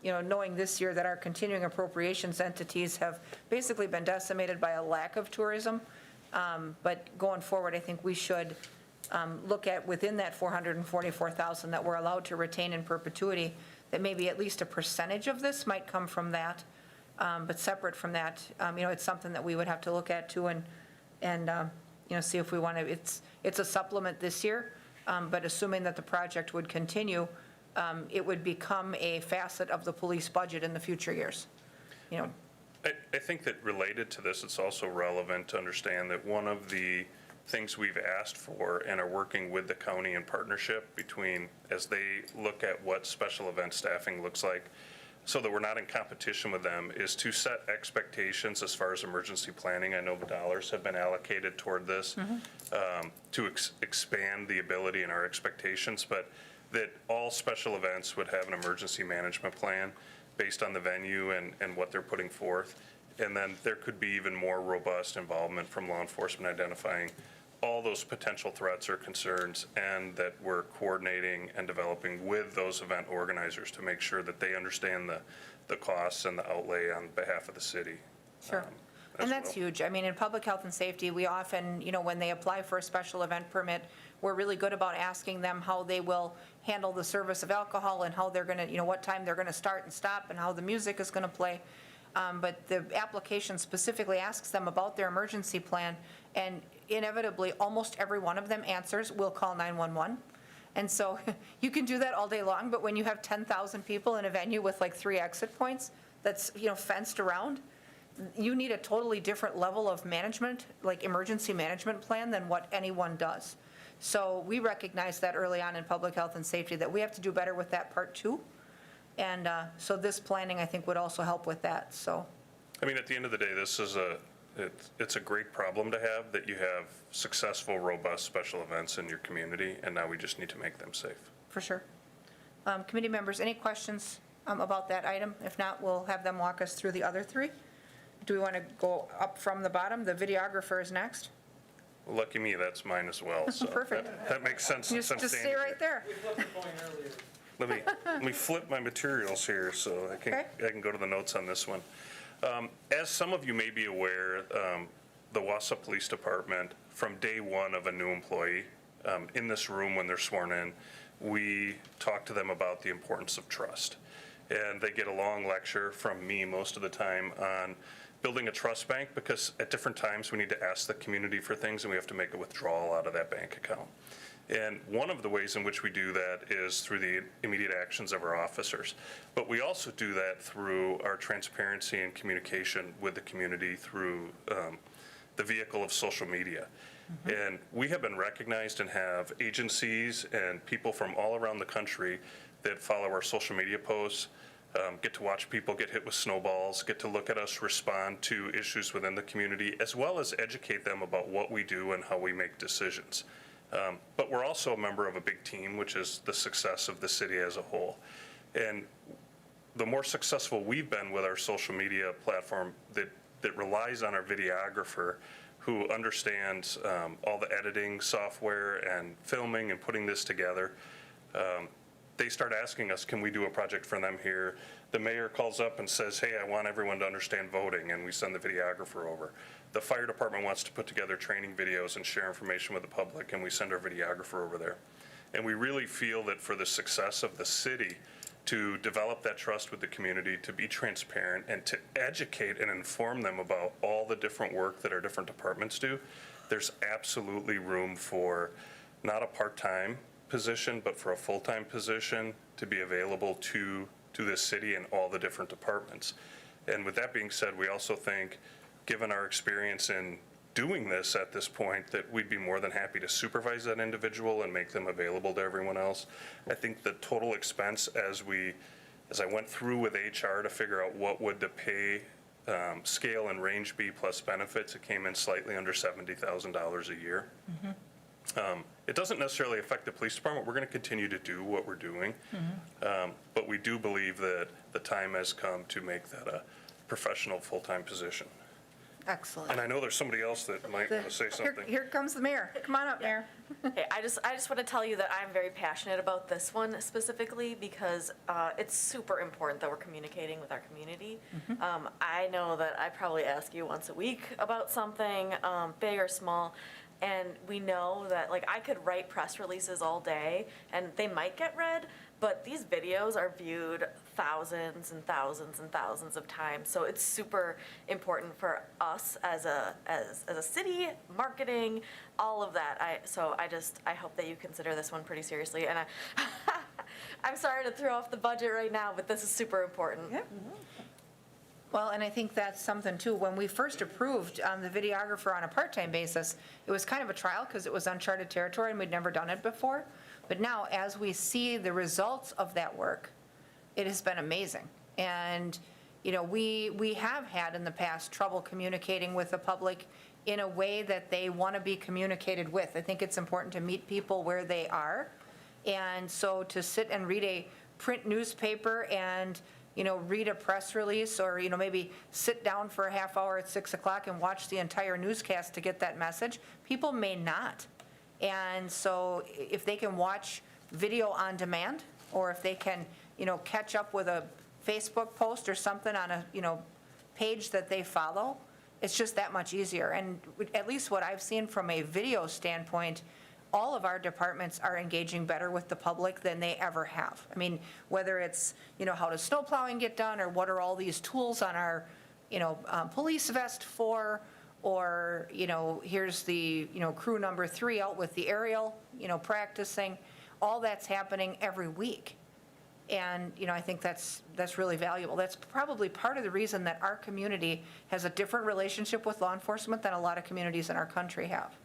Knowing this year that our continuing appropriations entities have basically been decimated by a lack of tourism. But going forward, I think we should look at within that $444,000 that we're allowed to retain in perpetuity, that maybe at least a percentage of this might come from that. But separate from that, it's something that we would have to look at too, and see if we want to, it's a supplement this year, but assuming that the project would continue, it would become a facet of the police budget in the future years. I think that related to this, it's also relevant to understand that one of the things we've asked for and are working with the county in partnership between, as they look at what special event staffing looks like, so that we're not in competition with them, is to set expectations as far as emergency planning. I know the dollars have been allocated toward this to expand the ability and our expectations, but that all special events would have an emergency management plan based on the venue and what they're putting forth. And then there could be even more robust involvement from law enforcement identifying all those potential threats or concerns, and that we're coordinating and developing with those event organizers to make sure that they understand the costs and the outlay on behalf of the city. Sure. And that's huge. I mean, in public health and safety, we often, when they apply for a special event permit, we're really good about asking them how they will handle the service of alcohol and how they're going to, what time they're going to start and stop and how the music is going to play. But the application specifically asks them about their emergency plan, and inevitably, almost every one of them answers, "We'll call 911." And so you can do that all day long, but when you have 10,000 people in a venue with like 3 exit points that's, fenced around, you need a totally different level of management, like emergency management plan, than what anyone does. So we recognize that early on in public health and safety, that we have to do better with that part too. And so this planning, I think, would also help with that, so. I mean, at the end of the day, this is it's a great problem to have, that you have successful, robust special events in your community, and now we just need to make them safe. For sure. Committee members, any questions about that item? If not, we'll have them walk us through the other three. Do we want to go up from the bottom? The videographer is next. Lucky me, that's mine as well, so. Perfect. That makes sense since I'm Just stay standing right here. there. Let me flip my materials here so I can go to the notes on this one. As some of you may be aware, the Wausau Police Department, from day one of a new employee, in this room when they're sworn in, we talk to them about the importance of trust. And they get a long lecture from me most of the time on building a trust bank, because at different times we need to ask the community for things and we have to make a withdrawal out of that bank account. And one of the ways in which we do that is through the immediate actions of our officers. But we also do that through our transparency and communication with the community through the vehicle of social media. And we have been recognized and have agencies and people from all around the country that follow our social media posts, get to watch people get hit with snowballs, get to look at us respond to issues within the community, as well as educate them about what we do and how we make decisions. But we're also a member of a big team, which is the success of the city as a whole. And the more successful we've been with our social media platform that relies on our videographer, who understands all the editing software and filming and putting this together, they start asking us, can we do a project for them here? The mayor calls up and says, hey, I want everyone to understand voting, and we send the videographer over. The fire department wants to put together training videos and share information with the public, and we send our videographer over there. And we really feel that for the success of the city, to develop that trust with the community, to be transparent, and to educate and inform them about all the different work that our different departments do, there's absolutely room for not a part-time position, but for a full-time position to be available to this city and all the different departments. And with that being said, we also think, given our experience in doing this at this point, that we'd be more than happy to supervise that individual and make them available to everyone else. I think the total expense as I went through with HR to figure out what would the pay scale and range be plus benefits, it came in slightly under $70,000 a year. It doesn't necessarily affect the police department. We're going to continue to do what we're doing. But we do believe that the time has come to make that a professional full-time position. Excellent. And I know there's somebody else that might want to say something. Here comes the mayor. Come on up, Mayor. Hey, I just want to tell you that I'm very passionate about this one specifically because it's super important that we're communicating with our community. I know that I probably ask you once a week about something, big or small, and we know that, like, I could write press releases all day and they might get read, but these videos are viewed thousands and thousands and thousands of times. So it's super important for us as a city, marketing, all of that. I hope that you consider this one pretty seriously. And I'm sorry to throw off the budget right now, but this is super important. Yeah. Well, and I think that's something too. When we first approved the videographer on a part-time basis, it was kind of a trial because it was uncharted territory and we'd never done it before. But now, as we see the results of that work, it has been amazing. And, you know, we have had in the past trouble communicating with the public in a way that they want to be communicated with. I think it's important to meet people where they are. And so to sit and read a print newspaper and, you know, read a press release or, you know, maybe sit down for a half hour at 6 o'clock and watch the entire newscast to get that message, people may not. And so if they can watch video on demand, or if they can, you know, catch up with a Facebook post or something on a, you know, page that they follow, it's just that much easier. And at least what I've seen from a video standpoint, all of our departments are engaging better with the public than they ever have. I mean, whether it's, you know, how does snow plowing get done, or what are all these tools on our, you know, police vest for, or, you know, here's the, you know, crew number 3 out with the aerial, you know, practicing. All that's happening every week. And, you know, I think that's really valuable. That's probably part of the reason that our community has a different relationship with law enforcement than a lot of communities in our country have.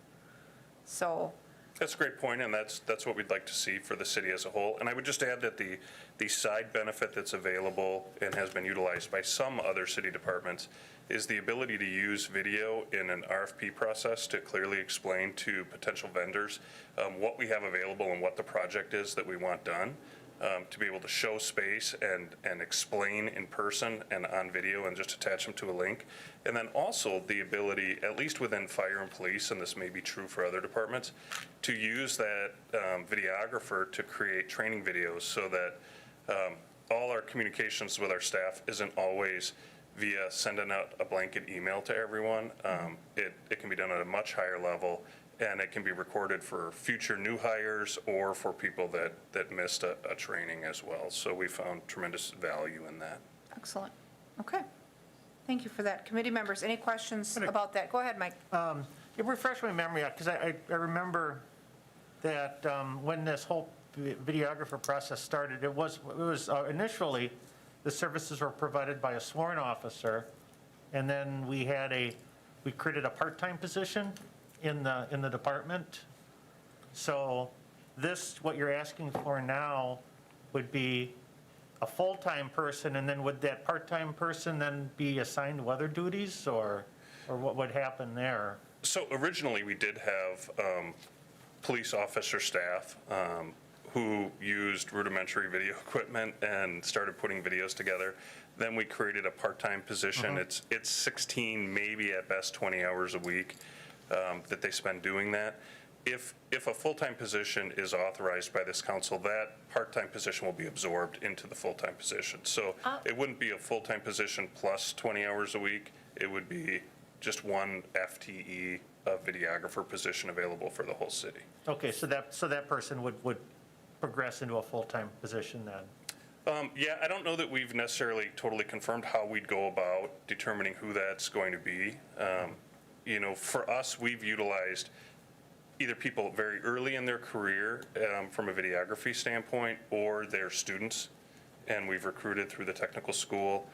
So. That's a great point, and that's what we'd like to see for the city as a whole. And I would just add that the side benefit that's available and has been utilized by some other city departments is the ability to use video in an RFP process to clearly explain to potential vendors what we have available and what the project is that we want done. to be able to show space and explain in person and on video and just attach them to a link. And then also the ability, at least within fire and police, and this may be true for other departments, to use that videographer to create training videos so that all our communications with our staff isn't always via sending out a blanket email to everyone. It can be done at a much higher level, and it can be recorded for future new hires or for people that missed a training as well. So we found tremendous value in that. Excellent. Okay. Thank you for that. Committee members, any questions about that? Go ahead, Mike. It refreshed my memory, because I remember that when this whole videographer process started, it was initially, the services were provided by a sworn officer, and then we created a part-time position in the department. So this, what you're asking for now, would be a full-time person, and then would that part-time person then be assigned weather duties, or what would happen there? So originally, we did have police officer staff who used rudimentary video equipment and started putting videos together. Then we created a part-time position. It's 16, maybe at best 20 hours a week that they spend doing that. If a full-time position is authorized by this council, that part-time position will be absorbed into the full-time position. So it wouldn't be a full-time position plus 20 hours a week. It would be just one FTE videographer position available for the whole city. Okay, so that person would progress into a full-time position then? Yeah, I don't know that we've necessarily totally confirmed how we'd go about determining who that's going to be. You know, for us, we've utilized either people very early in their career from a videography standpoint, or their students, and we've recruited through the technical school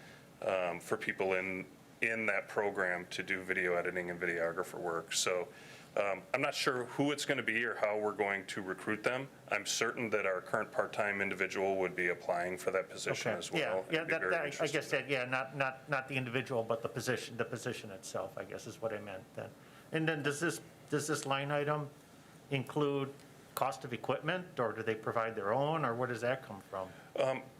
for people in that program to do video editing and videographer work. So I'm not sure who it's going to be or how we're going to recruit them. I'm certain that our current part-time individual would be applying for that position as well. Yeah, and be very I interested guess in that, not the individual, but the position itself, I guess is what I meant then. And then does this line item include cost of equipment, or do they provide their own, or where does that come from?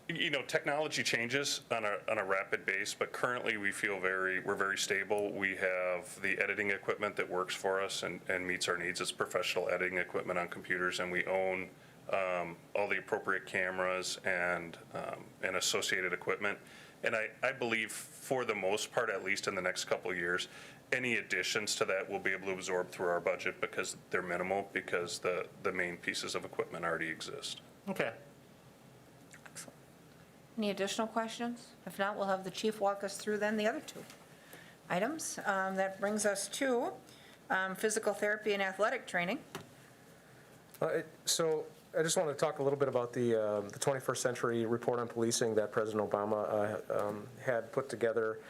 You know, technology changes on a rapid pace, but currently we feel we're very stable. We have the editing equipment that works for us and meets our needs. It's professional editing equipment on computers, and we own all the appropriate cameras and associated equipment. And I believe, for the most part, at least in the next couple of years, any additions to that will be able to absorb through our budget because they're minimal, because the main pieces of equipment already exist. Okay. Any additional questions? If not, we'll have the chief walk us through then the other two items. That brings us to physical therapy and athletic training. So I just want to talk a little bit about the 21st Century Report on Policing that President Obama had put together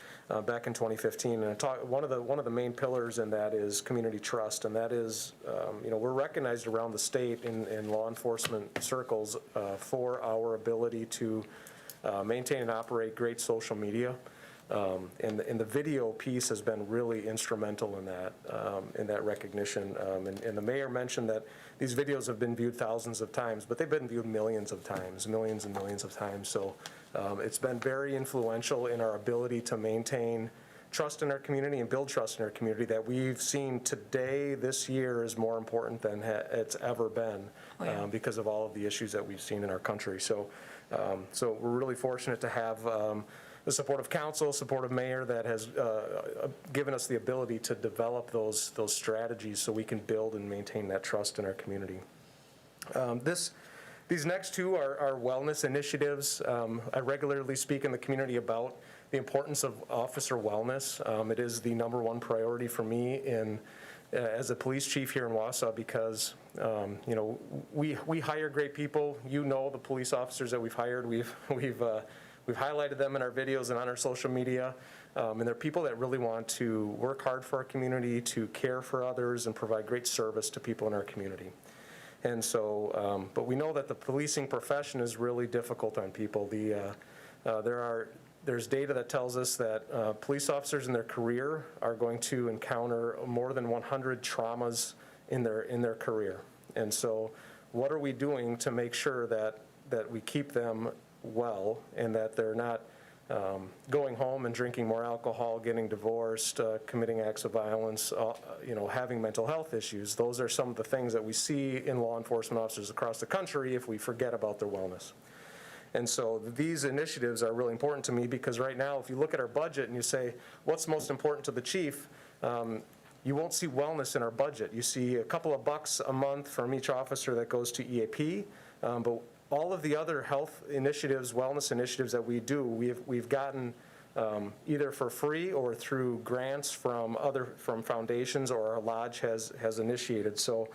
back in 2015. And one of the main pillars in that is community trust, and that is, we're recognized around the state in law enforcement circles for our ability to maintain and operate great social media. And the video piece has been really instrumental in that recognition. And the mayor mentioned that these videos have been viewed thousands of times, but they've been viewed millions of times, millions and millions of times. So it's been very influential in our ability to maintain trust in our community and build trust in our community that we've seen today, this year, is more important than it's ever been because of all of the issues that we've seen in our country. So we're really fortunate to have the support of council, support of mayor that has given us the ability to develop those strategies so we can build and maintain that trust in our community. These next two are wellness initiatives. I regularly speak in the community about the importance of officer wellness. It is the #1 priority for me as a police chief here in Wausau because, we hire great people. The police officers that we've hired, we've highlighted them in our videos and on our social media, and they're people that really want to work hard for our community, to care for others, and provide great service to people in our community. And so, but we know that the policing profession is really difficult on people. There's data that tells us that police officers in their career are going to encounter more than 100 traumas in their career. And so what are we doing to make sure that that we keep them well and that they're not going home and drinking more alcohol, getting divorced, committing acts of violence, having mental health issues. Those are some of the things that we see in law enforcement officers across the country if we forget about their wellness. And so these initiatives are really important to me because right now, if you look at our budget and you say, what's most important to the chief, you won't see wellness in our budget. You see a couple of bucks a month from each officer that goes to EAP, but all of the other health initiatives, wellness initiatives that we do, we've gotten either for free or through grants from foundations or our lodge has initiated. So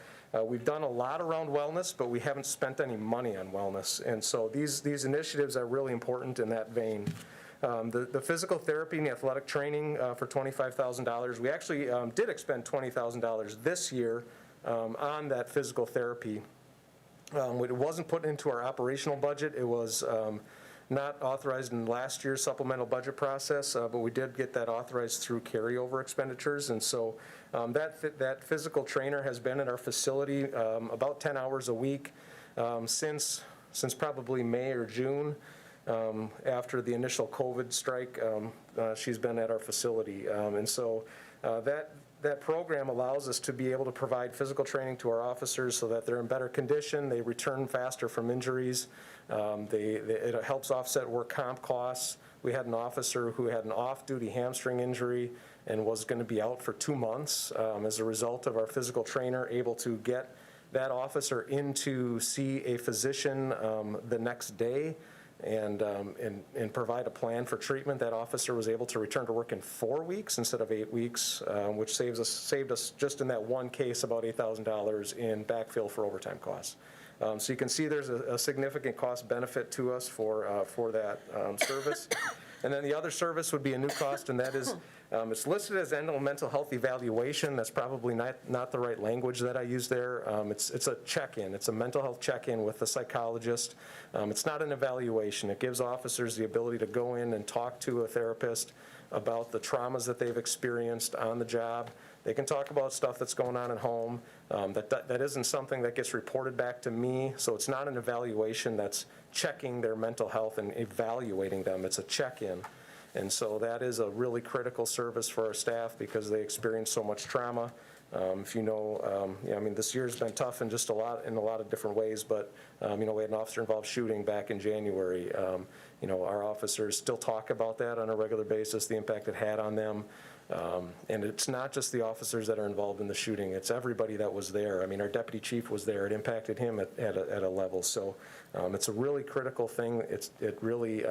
we've done a lot around wellness, but we haven't spent any money on wellness. And so these initiatives are really important in that vein. The physical therapy and the athletic training for $25,000, we actually did expend $20,000 this year on that physical therapy. It wasn't put into our operational budget. It was not authorized in last year's supplemental budget process, but we did get that authorized through carryover expenditures. And so that physical trainer has been in our facility about 10 hours a week since probably May or June. After the initial COVID strike, she's been at our facility. And so that program allows us to be able to provide physical training to our officers so that they're in better condition, they return faster from injuries, it helps offset work comp costs. We had an officer who had an off-duty hamstring injury and was going to be out for 2 months as a result of our physical trainer able to get that officer in to see a physician the next day and provide a plan for treatment. That officer was able to return to work in 4 weeks instead of 8 weeks, which saved us just in that one case about $8,000 in backfill for overtime costs. So you can see there's a significant cost benefit to us for that service. And then the other service would be a new cost, and that is it's listed as annual mental health evaluation. That's probably not the right language that I use there. It's a check-in. It's a mental health check-in with the psychologist. It's not an evaluation. It gives officers the ability to go in and talk to a therapist about the traumas that they've experienced on the job. They can talk about stuff that's going on at home. That isn't something that gets reported back to me, so it's not an evaluation that's checking their mental health and evaluating them. It's a check-in. And so that is a really critical service for our staff because they experience so much trauma. If you know, this year's been tough in a lot of different ways, but, we had an officer-involved shooting back in January. Our officers still talk about that on a regular basis, the impact it had on them. And it's not just the officers that are involved in the shooting, it's everybody that was there. Our deputy chief was there. It impacted him at a level. So it's a really critical thing. It really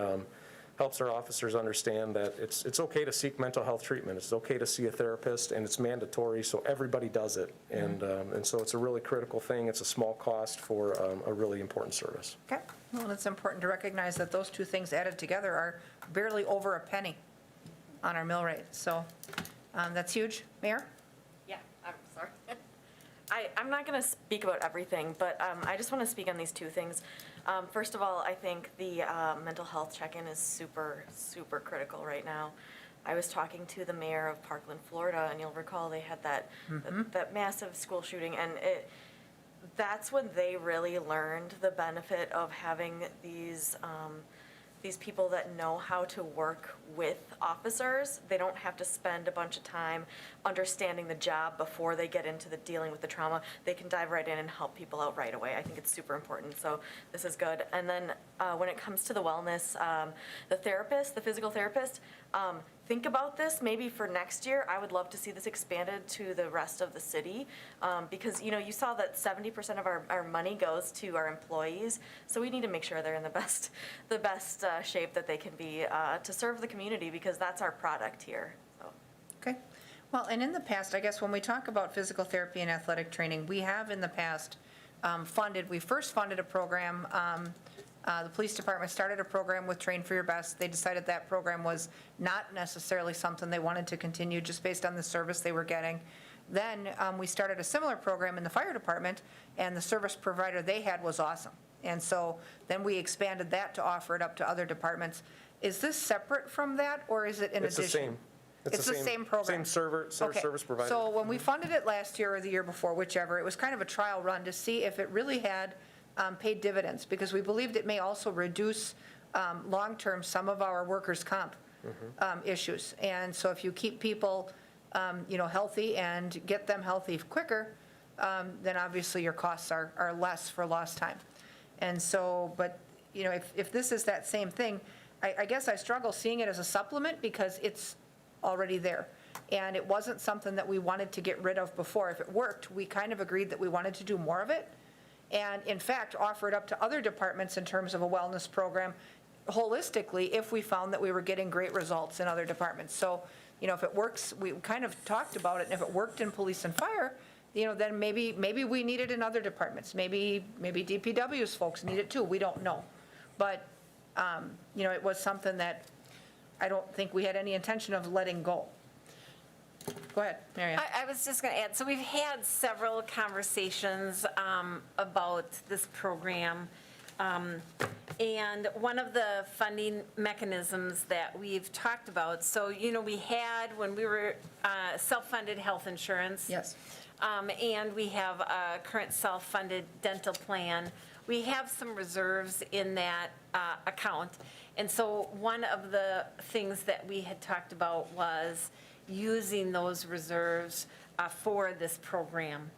helps our officers understand that it's okay to seek mental health treatment. It's okay to see a therapist, and it's mandatory, so everybody does it. And so it's a really critical thing. It's a small cost for a really important service. Okay, well, it's important to recognize that those two things added together are barely over a penny on our mill rate. So that's huge. Mayor? Yeah, I'm sorry. I'm not going to speak about everything, but I just want to speak on these two things. First of all, I think the mental health check-in is super, super critical right now. I was talking to the mayor of Parkland, Florida, and you'll recall they had that massive school shooting, and that's when they really learned the benefit of having these people that know how to work with officers. They don't have to spend a bunch of time understanding the job before they get into the dealing with the trauma. They can dive right in and help people out right away. I think it's super important, so this is good. And then when it comes to the wellness, the physical therapist, think about this maybe for next year. I would love to see this expanded to the rest of the city because, you saw that 70% of our money goes to our employees, so we need to make sure they're in the best shape that they can be to serve the community because that's our product here. So. Okay. Well, and in the past, I guess when we talk about physical therapy and athletic training, we have in the past we first funded a program. The police department started a program with Train for Your Best. They decided that program was not necessarily something they wanted to continue just based on the service they were getting. Then we started a similar program in the fire department, and the service provider they had was awesome. And so then we expanded that to offer it up to other departments. Is this separate from that, or is it in addition? It's the same. It's the same program? Same service provider. So when we funded it last year or the year before, whichever, it was kind of a trial run to see if it really had paid dividends, because we believed it may also reduce long-term some of our workers' comp issues. And so if you keep people, healthy and get them healthy quicker, then obviously your costs are less for lost time. And so, but, if this is that same thing, I guess I struggle seeing it as a supplement because it's already there. And it wasn't something that we wanted to get rid of before. If it worked, we kind of agreed that we wanted to do more of it. And in fact, offer it up to other departments in terms of a wellness program holistically if we found that we were getting great results in other departments. So, if it works, we kind of talked about it, and if it worked in police and fire, then maybe we need it in other departments. Maybe DPW's folks need it too. We don't know. But, it was something that I don't think we had any intention of letting go. Go ahead, Mary Ann. I was just going to add, so we've had several conversations about this program. And one of the funding mechanisms that we've talked about, so, we had, when we were self-funded health insurance. Yes. And we have a current self-funded dental plan. We have some reserves in that account. And so one of the things that we had talked about was using those reserves for this program.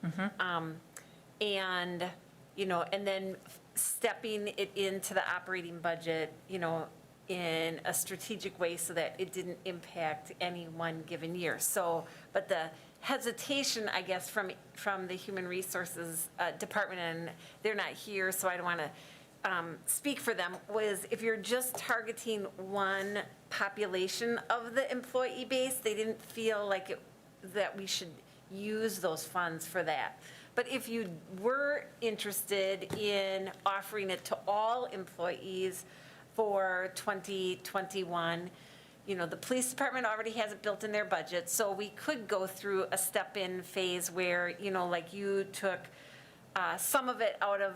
And, and then stepping it into the operating budget, in a strategic way so that it didn't impact any one given year. So, but the hesitation, I guess, from the Human Resources Department, and they're not here, so I don't want to speak for them, was if you're just targeting one population of the employee base, they didn't feel like that we should use those funds for that. But if you were interested in offering it to all employees for 2021, the police department already has it built in their budget, so we could go through a step-in phase where, like you took some of it out of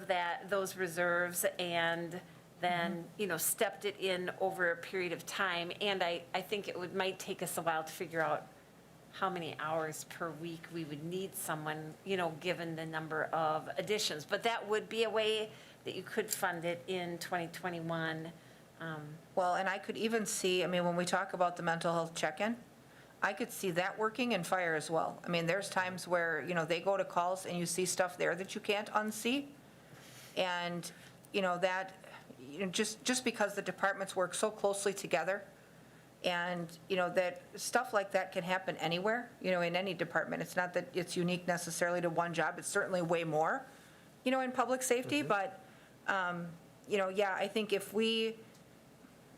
those reserves and then, stepped it in over a period of time. And I think it might take us a while to figure out how many hours per week we would need someone, given the number of additions. But that would be a way that you could fund it in 2021. Well, and I could even see, when we talk about the mental health check-in, I could see that working in fire as well. There's times where, they go to calls and you see stuff there that you can't unsee. And, that, just because the departments work so closely together, and, that stuff like that can happen anywhere, in any department. It's not that it's unique necessarily to one job. It's certainly way more, in public safety. But, yeah, I think if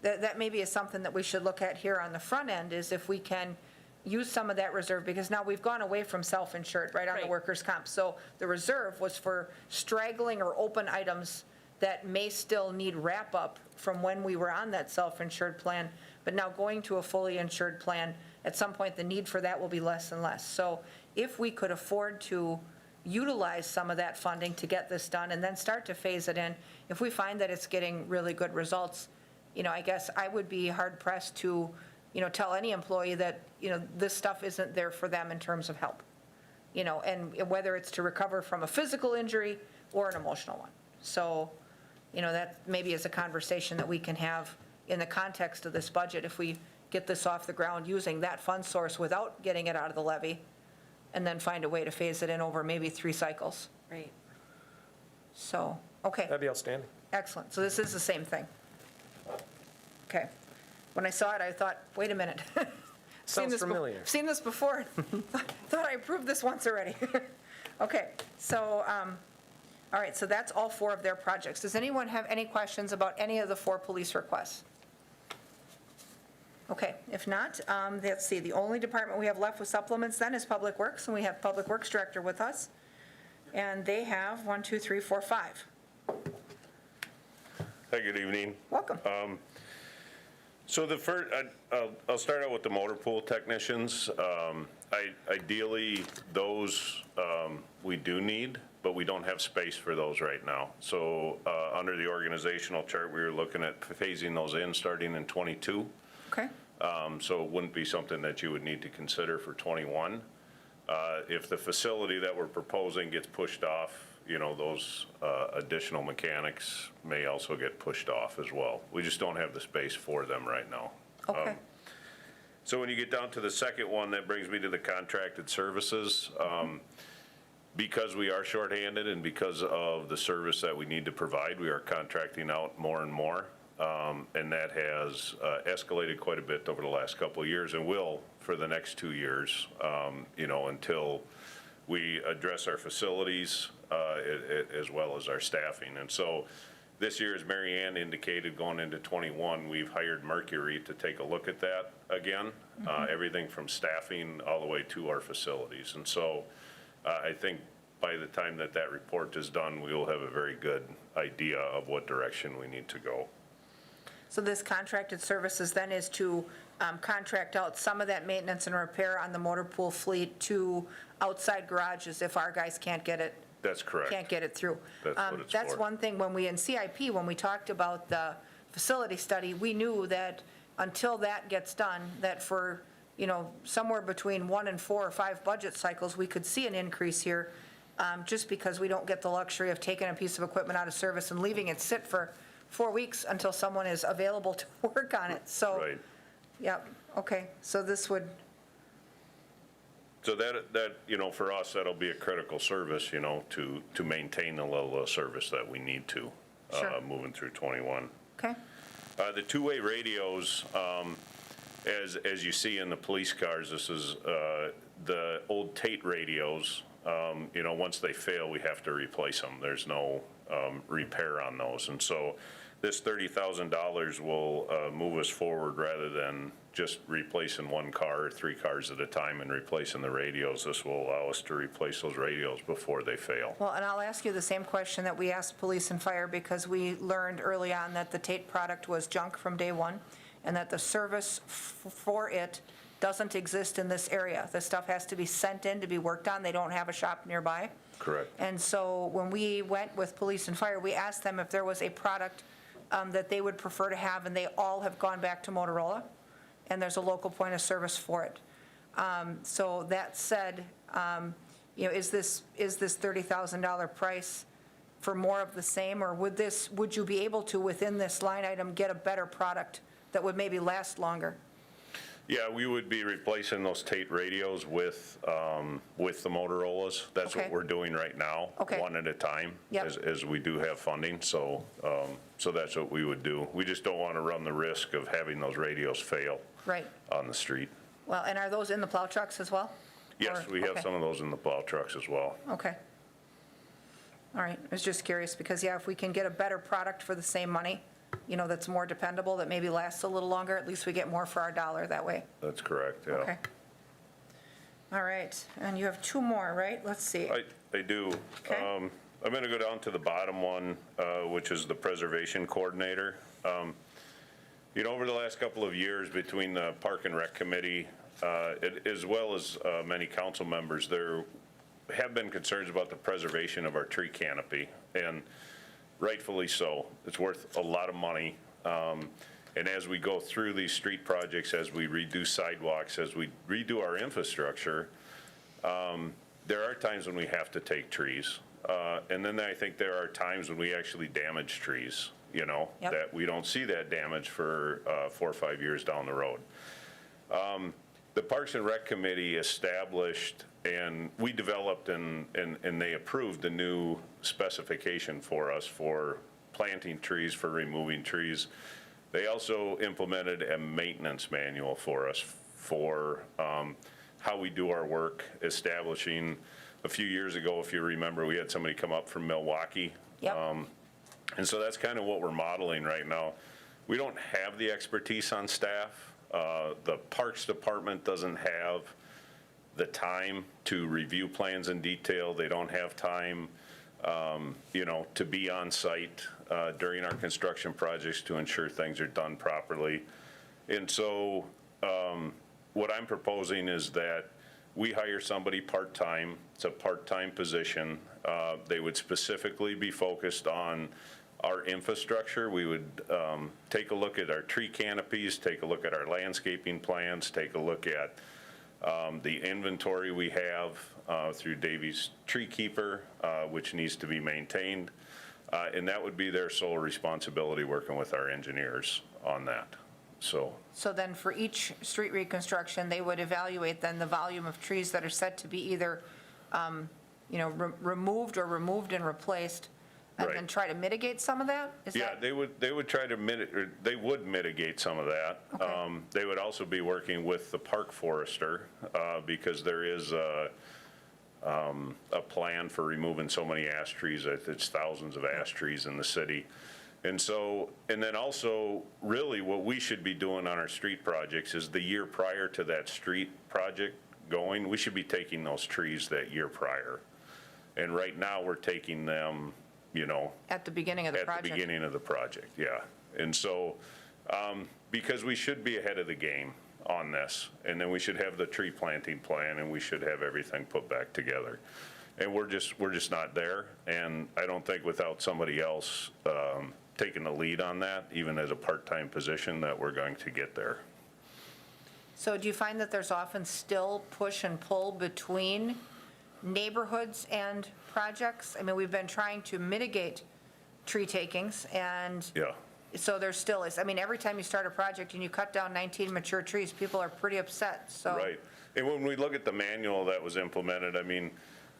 that maybe is something that we should look at here on the front end, is if we can use some of that reserve, because now we've gone away from self-insured, right, on the Right. workers' comp. So the reserve was for straggling or open items that may still need wrap-up from when we were on that self-insured plan. But now going to a fully insured plan, at some point, the need for that will be less and less. So if we could afford to utilize some of that funding to get this done and then start to phase it in, if we find that it's getting really good results, I guess I would be hard-pressed to, tell any employee that, this stuff isn't there for them in terms of help. And whether it's to recover from a physical injury or an emotional one. So, that maybe is a conversation that we can have in the context of this budget, if we get this off the ground using that fund source without getting it out of the levy, and then find a way to phase it in over maybe 3 cycles. Right. So, okay. That'd be outstanding. Excellent. So this is the same thing. Okay. When I saw it, I thought, wait a minute. Sounds familiar. I've seen this before. Thought I approved this once already. Okay, so, all right, so that's all 4 of their projects. Does anyone have any questions about any of the 4 police requests? Okay, if not, let's see, the only department we have left with supplements then is Public Works, and we have Public Works Director with us. And they have 1, 2, 3, 4, 5. Hi, good evening. Welcome. So the first, I'll start out with the motor pool technicians. Ideally, those we do need, but we don't have space for those right now. So under the organizational chart, we were looking at phasing those in starting in '22. Okay, So it wouldn't be something that you would need to consider for '21. If the facility that we're proposing gets pushed off those additional mechanics may also get pushed off as well. We just don't have the space for them right now. Okay. So when you get down to the second one, that brings me to the contracted services. Because we are shorthanded and because of the service that we need to provide, we are contracting out more and more. And that has escalated quite a bit over the last couple of years and will for the next 2 years, until we address our facilities as well as our staffing. And so this year, as Mary Ann indicated, going into '21, we've hired Mercury to take a look at that again, everything from staffing all the way to our facilities. And so I think by the time that that report is done, we will have a very good idea of what direction we need to go. So this contracted services then is to contract out some of that maintenance and repair on the motor pool fleet to outside garages if our guys can't get it. That's correct. Can't get it through. That's what it's That's for. one thing, when we, in CIP, when we talked about the facility study, we knew that until that gets done, that for, somewhere between 1 and 4 or 5 budget cycles, we could see an increase here, just because we don't get the luxury of taking a piece of equipment out of service and leaving it sit for 4 weeks until someone is available to work on it. So, Right. yep, okay, so this would, So that, for us, that'll be a critical service, to maintain the level of service that we need to, Sure. moving through '21. okay, The two-way radios, as you see in the police cars, this is the old Tate radios. Once they fail, we have to replace them. There's no repair on those. And so this $30,000 will move us forward rather than just replacing one car or 3 cars at a time and replacing the radios. This will allow us to replace those radios before they fail. well, and I'll ask you the same question that we asked police and fire, because we learned early on that the Tate product was junk from day one, and that the service for it doesn't exist in this area. The stuff has to be sent in to be worked on. They don't have a shop nearby. Correct. And so when we went with police and fire, we asked them if there was a product that they would prefer to have, and they all have gone back to Motorola, and there's a local point of service for it. So that said, is this $30,000 price for more of the same, or would you be able to, within this line item, get a better product that would maybe last longer? Yeah, we would be replacing those Tate radios with the Motorola's. That's what Okay. we're doing right now, Okay. one at a time, Yep. as we do have funding. So that's what we would do. We just don't want to run the risk of having those radios fail Right. on the street. Well, and are those in the plow trucks as well? Yes, Or- we have okay. some of those in the plow trucks as well. Okay. All right, I was just curious, because, if we can get a better product for the same money, that's more dependable, that maybe lasts a little longer, at least we get more for our dollar that way. That's correct, yeah. Okay. All right, and you have 2 more, right? Let's see. I do. Okay. I'm going to go down to the bottom one, which is the preservation coordinator. Over the last couple of years, between the Park and Rec Committee, as well as many council members, there have been concerns about the preservation of our tree canopy, and rightfully so. It's worth a lot of money. And as we go through these street projects, as we redo sidewalks, as we redo our infrastructure, there are times when we have to take trees. And then I think there are times when we actually damage trees, Yep. that we don't see that damage for 4 or 5 years down the road. The Parks and Rec Committee established, and we developed and they approved a new specification for us for planting trees, for removing trees. They also implemented a maintenance manual for us for how we do our work, establishing, a few years ago, if you remember, we had somebody come up from Milwaukee. Yep. And so that's kind of what we're modeling right now. We don't have the expertise on staff. The Parks Department doesn't have the time to review plans in detail. They don't have time, to be on site during our construction projects to ensure things are done properly. And so what I'm proposing is that we hire somebody part-time. It's a part-time position. They would specifically be focused on our infrastructure. We would take a look at our tree canopies, take a look at our landscaping plans, take a look at the inventory we have through Davies Tree Keeper, which needs to be maintained. And that would be their sole responsibility, working with our engineers on that. So, So then for each street reconstruction, they would evaluate then the volume of trees that are said to be either, removed and replaced, and then Right. try to mitigate some of that? Is yeah, that- they would try to they would mitigate some of that. Okay. They would also be working with the park forester, because there is a plan for removing so many ash trees. It's thousands of ash trees in the city. And so, and then also, really what we should be doing on our street projects is the year prior to that street project going, we should be taking those trees that year prior. And right now, we're taking them, At the beginning of the at the project? beginning of the project, yeah. And so, because we should be ahead of the game on this, and then we should have the tree planting plan, and we should have everything put back together. And we're just not there, and I don't think without somebody else taking the lead on that, even as a part-time position, that we're going to get there. So do you find that there's often still push and pull between neighborhoods and projects? I mean, we've been trying to mitigate tree takings, and Yeah. so there still is. I mean, every time you start a project and you cut down 19 mature trees, people are pretty upset, so. Right. And when we look at the manual that was implemented, I mean,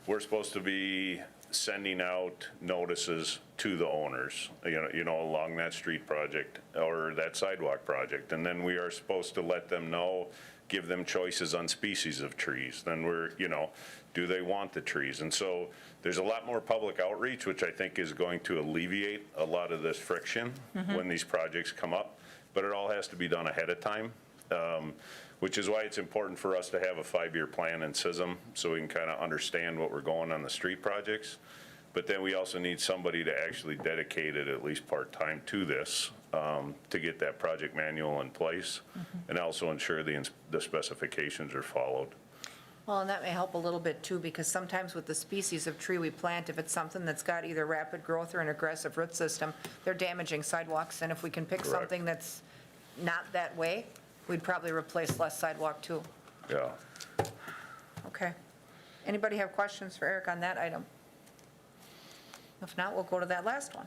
we're supposed to be sending out notices to the owners, along that street project or that sidewalk project. And then we are supposed to let them know, give them choices on species of trees. Then do they want the trees? And so there's a lot more public outreach, which I think is going to alleviate a lot of this friction when these projects come up. But it all has to be done ahead of time, which is why it's important for us to have a 5-year plan in SISM so we can kind of understand what we're going on the street projects. But then we also need somebody to actually dedicate it at least part-time to this, to get that project manual in place and also ensure the specifications are followed. Well, and that may help a little bit too, because sometimes with the species of tree we plant, if it's something that's got either rapid growth or an aggressive root system, they're damaging sidewalks. And if we can pick Correct. something that's not that way, we'd probably replace less sidewalk too. Yeah. Okay. Anybody have questions for Eric on that item? If not, we'll go to that last one.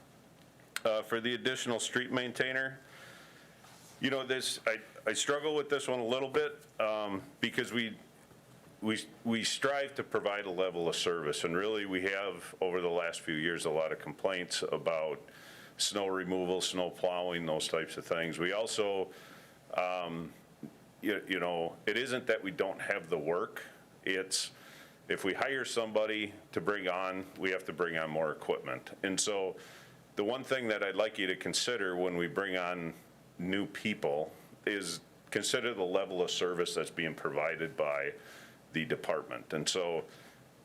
For the additional street maintainer, I struggle with this one a little bit, because we strive to provide a level of service, and really we have, over the last few years, a lot of complaints about snow removal, snow plowing, those types of things. We also, it isn't that we don't have the work, it's if we hire somebody to bring on, we have to bring on more equipment. And so the one thing that I'd like you to consider when we bring on new people is consider the level of service that's being provided by the department. And so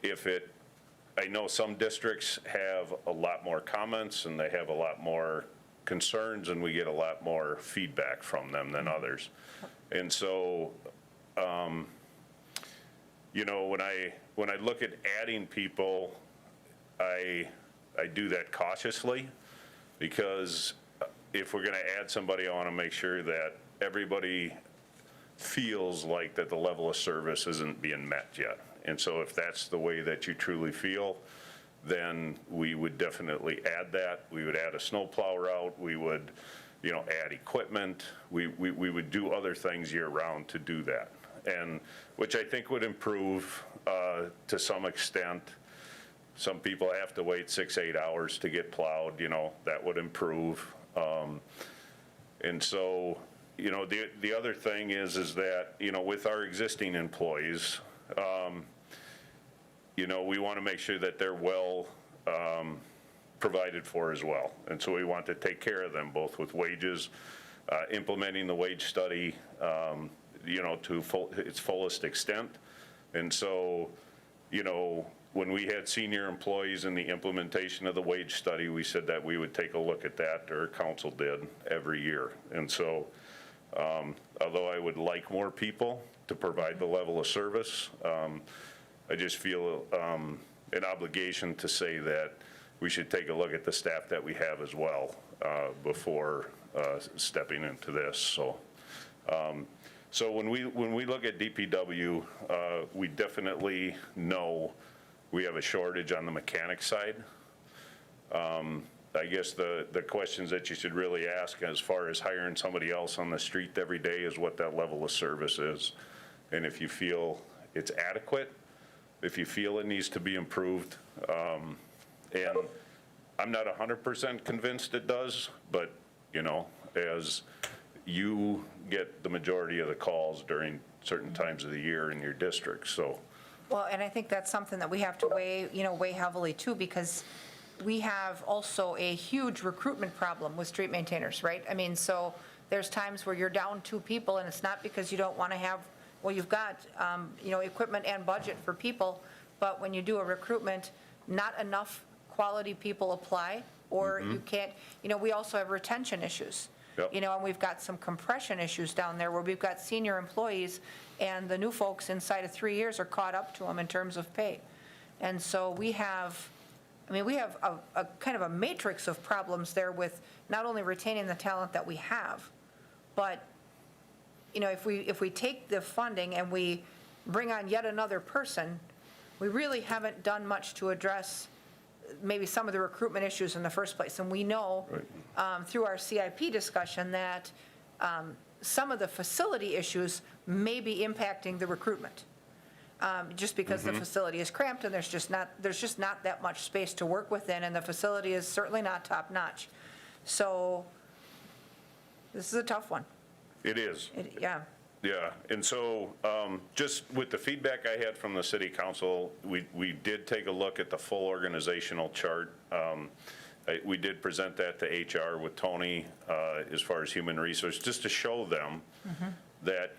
I know some districts have a lot more comments and they have a lot more concerns, and we get a lot more feedback from them than others. And so, when I look at adding people, I do that cautiously, because if we're going to add somebody, I want to make sure that everybody feels like that the level of service isn't being met yet. And so if that's the way that you truly feel, then we would definitely add that. We would add a snowplow route. We would, add equipment. We would do other things year-round to do that, and which I think would improve to some extent. Some people have to wait 6-8 hours to get plowed. That would improve. And so, the other thing is that, with our existing employees, we want to make sure that they're well provided for as well. And so we want to take care of them, both with wages, implementing the wage study, to its fullest extent. And so, when we had senior employees in the implementation of the wage study, we said that we would take a look at that, or council did, every year. And so, although I would like more people to provide the level of service, I just feel an obligation to say that we should take a look at the staff that we have as well before stepping into this. So So when we look at DPW, we definitely know we have a shortage on the mechanic side. I guess the questions that you should really ask as far as hiring somebody else on the street every day is what that level of service is. And if you feel it's adequate, if you feel it needs to be improved. And I'm not 100% convinced it does, but, you know, as you get the majority of the calls during certain times of the year in your district, so. Well, and I think that's something that we have to weigh heavily too, because we have also a huge recruitment problem with street maintainers, right? I mean, so there's times where you're down 2 people, and it's not because you don't want to have, well, you've got, equipment and budget for people, but when you do a recruitment, not enough quality people apply, or you can't, we also have retention issues. Yep. And we've got some compression issues down there where we've got senior employees, and the new folks inside of 3 years are caught up to them in terms of pay. And so we have a kind of a matrix of problems there with not only retaining the talent that we have, but, if we take the funding and we bring on yet another person, we really haven't done much to address maybe some of the recruitment issues in the first place. And we know through our CIP discussion that some of the facility issues may be impacting the recruitment. Just because the facility is cramped and there's just not that much space to work within, and the facility is certainly not top-notch. So this is a tough one. It is. Yeah. Yeah, and so just with the feedback I had from the city council, we did take a look at the full organizational chart. We did present that to HR with Tony as far as human resource, just to show them that,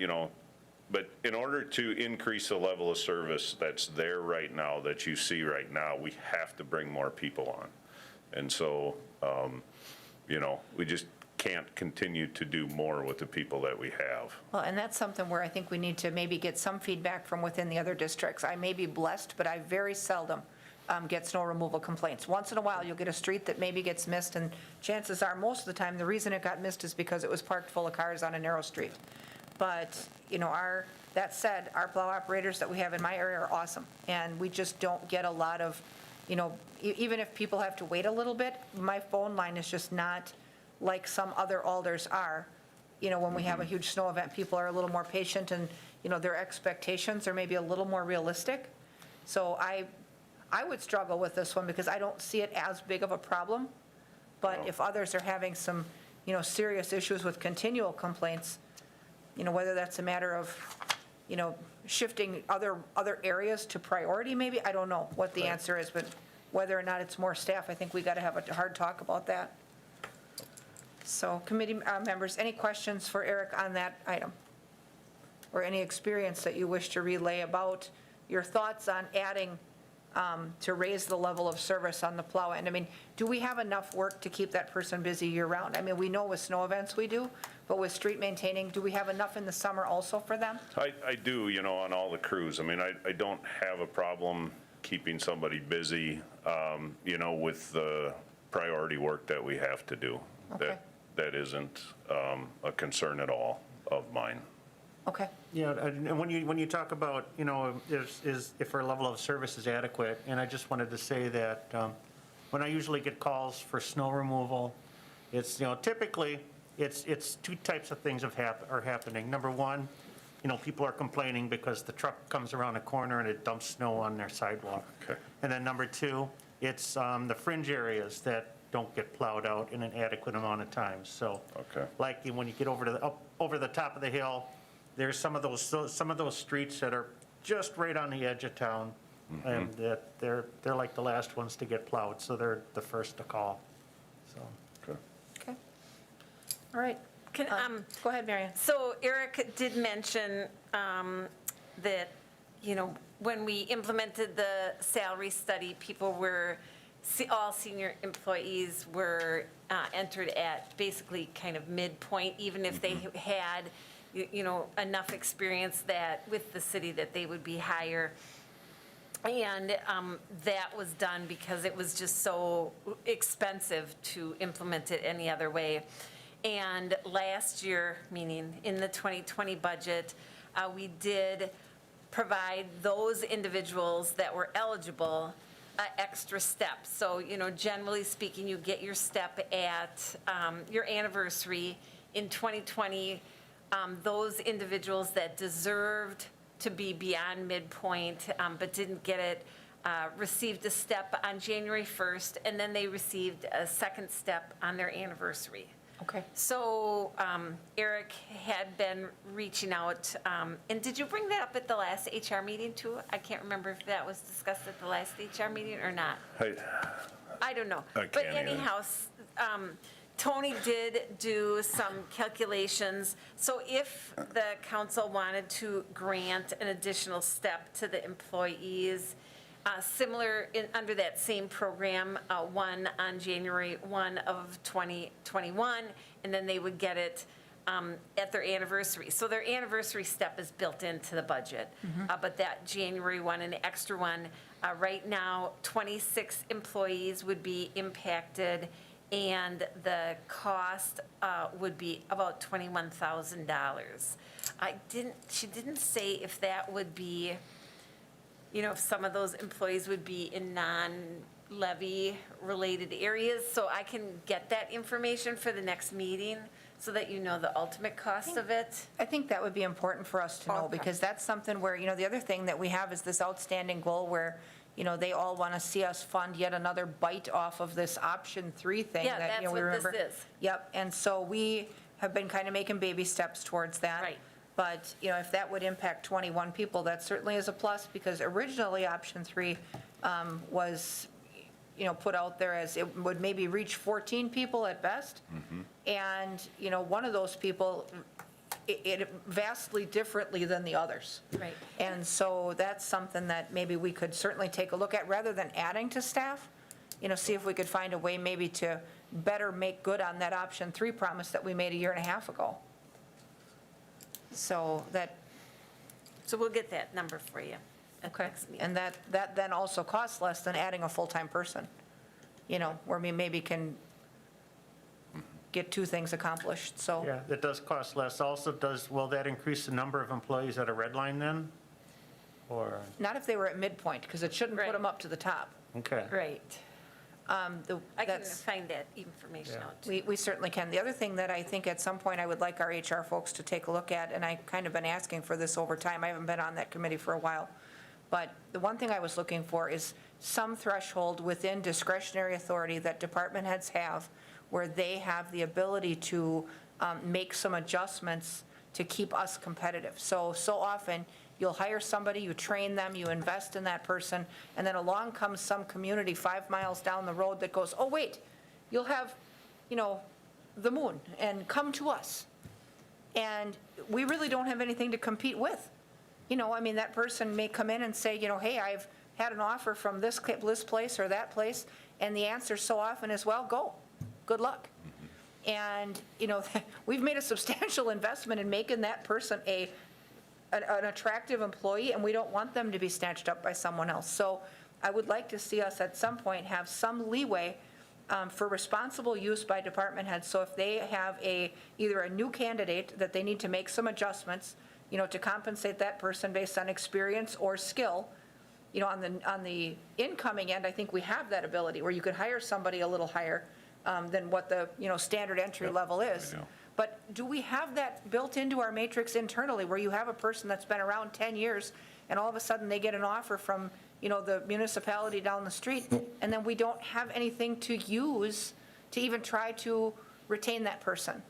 but in order to increase the level of service that's there right now, that you see right now, we have to bring more people on. And so, we just can't continue to do more with the people that we have. Well, and that's something where I think we need to maybe get some feedback from within the other districts. I may be blessed, but I very seldom get snow removal complaints. Once in a while, you'll get a street that maybe gets missed, and chances are, most of the time, the reason it got missed is because it was parked full of cars on a narrow street. But, that said, our plow operators that we have in my area are awesome, and we just don't get a lot of, even if people have to wait a little bit, my phone line is just not like some other alders are. When we have a huge snow event, people are a little more patient, and, their expectations are maybe a little more realistic. So I would struggle with this one because I don't see it as big of a problem. But if others are having some, serious issues with continual complaints, whether that's a matter of, shifting other areas to priority maybe, I don't know what the answer is, but whether or not it's more staff, I think we got to have a hard talk about that. So committee members, any questions for Eric on that item? Or any experience that you wish to relay about your thoughts on adding to raise the level of service on the plow end? I mean, do we have enough work to keep that person busy year-round? I mean, we know with snow events we do, but with street maintaining, do we have enough in the summer also for them? I do, on all the crews. I mean, I don't have a problem keeping somebody busy, with the priority work that we have to do. Okay. That isn't a concern at all of mine. Okay. Yeah, and when you talk about, if our level of service is adequate, and I just wanted to say that when I usually get calls for snow removal, it's, typically, it's 2 types of things are happening. Number one, people are complaining because the truck comes around a corner and it dumps snow on their sidewalk. Okay. And then number 2, it's the fringe areas that don't get plowed out in an adequate amount of time. So, Okay. like when you get over the top of the hill, there's some of those streets that are just right on the edge of town, and that they're like the last ones to get plowed, so they're the first to call. So. Okay. Okay. All right. Go ahead, Marion. So Eric did mention that, when we implemented the salary study, all senior employees were entered at basically kind of midpoint, even if they had, enough experience that with the city that they would be higher. And that was done because it was just so expensive to implement it any other way. And last year, meaning in the 2020 budget, we did provide those individuals that were eligible extra step. So, generally speaking, you get your step at your anniversary. In 2020, those individuals that deserved to be beyond midpoint but didn't get it received a step on January 1st, and then they received a second step on their anniversary. Okay. So Eric had been reaching out, and did you bring that up at the last HR meeting too? I can't remember if that was discussed at the last HR meeting or not. I don't know. I can't But either. anyhow, Tony did do some calculations. So if the council wanted to grant an additional step to the employees, similar under that same program, one on January 1 of 2021, and then they would get it at their anniversary. So their anniversary step is built into the budget. But that January 1 and the extra one, right now, 26 employees would be impacted, and the cost would be about $21,000. She didn't say if that would be, if some of those employees would be in non-levy related areas. So I can get that information for the next meeting so that you know the ultimate cost of it. I think that would be important for us to know, because that's something where, the other thing that we have is this outstanding goal where, they all want to see us fund yet another bite off of this option 3 thing. Yeah, that, that's we what this remember. is. Yep, and so we have been kind of making baby steps towards that. Right. But, if that would impact 21 people, that certainly is a plus, because originally option 3 was, put out there as it would maybe reach 14 people at best. And, one of those people, it vastly differently than the others. Right. And so that's something that maybe we could certainly take a look at, rather than adding to staff, see if we could find a way maybe to better make good on that option 3 promise that we made a year and a half ago. So So we'll get that number for you at the okay, next meeting. and that then also costs less than adding a full-time person, where we maybe can get 2 things accomplished, so. Yeah, that does cost less. Also, will that increase the number of employees at a red line then? Or, Not if they were at midpoint, because it shouldn't put Right. them up to the top. okay. Right. I can That's- find that information Yeah. out. too. We certainly can. The other thing that I think at some point I would like our HR folks to take a look at, and I've kind of been asking for this over time, I haven't been on that committee for a while, but the one thing I was looking for is some threshold within discretionary authority that department heads have, where they have the ability to make some adjustments to keep us competitive. So often, you'll hire somebody, you train them, you invest in that person, and then along comes some community 5 miles down the road that goes, oh, wait, you'll have, the moon, and come to us. And we really don't have anything to compete with. That person may come in and say, hey, I've had an offer from this place or that place, and the answer so often is, well, go, good luck. And, we've made a substantial investment in making that person an attractive employee, and we don't want them to be snatched up by someone else. So I would like to see us at some point have some leeway for responsible use by department heads. So if they have either a new candidate that they need to make some adjustments, to compensate that person based on experience or skill, on the incoming end, I think we have that ability where you could hire somebody a little higher than what the, standard entry level is. But do we have that built into our matrix internally, where you have a person that's been around 10 years, and all of a sudden they get an offer from, the municipality down the street, and then we don't have anything to use to even try to retain that person?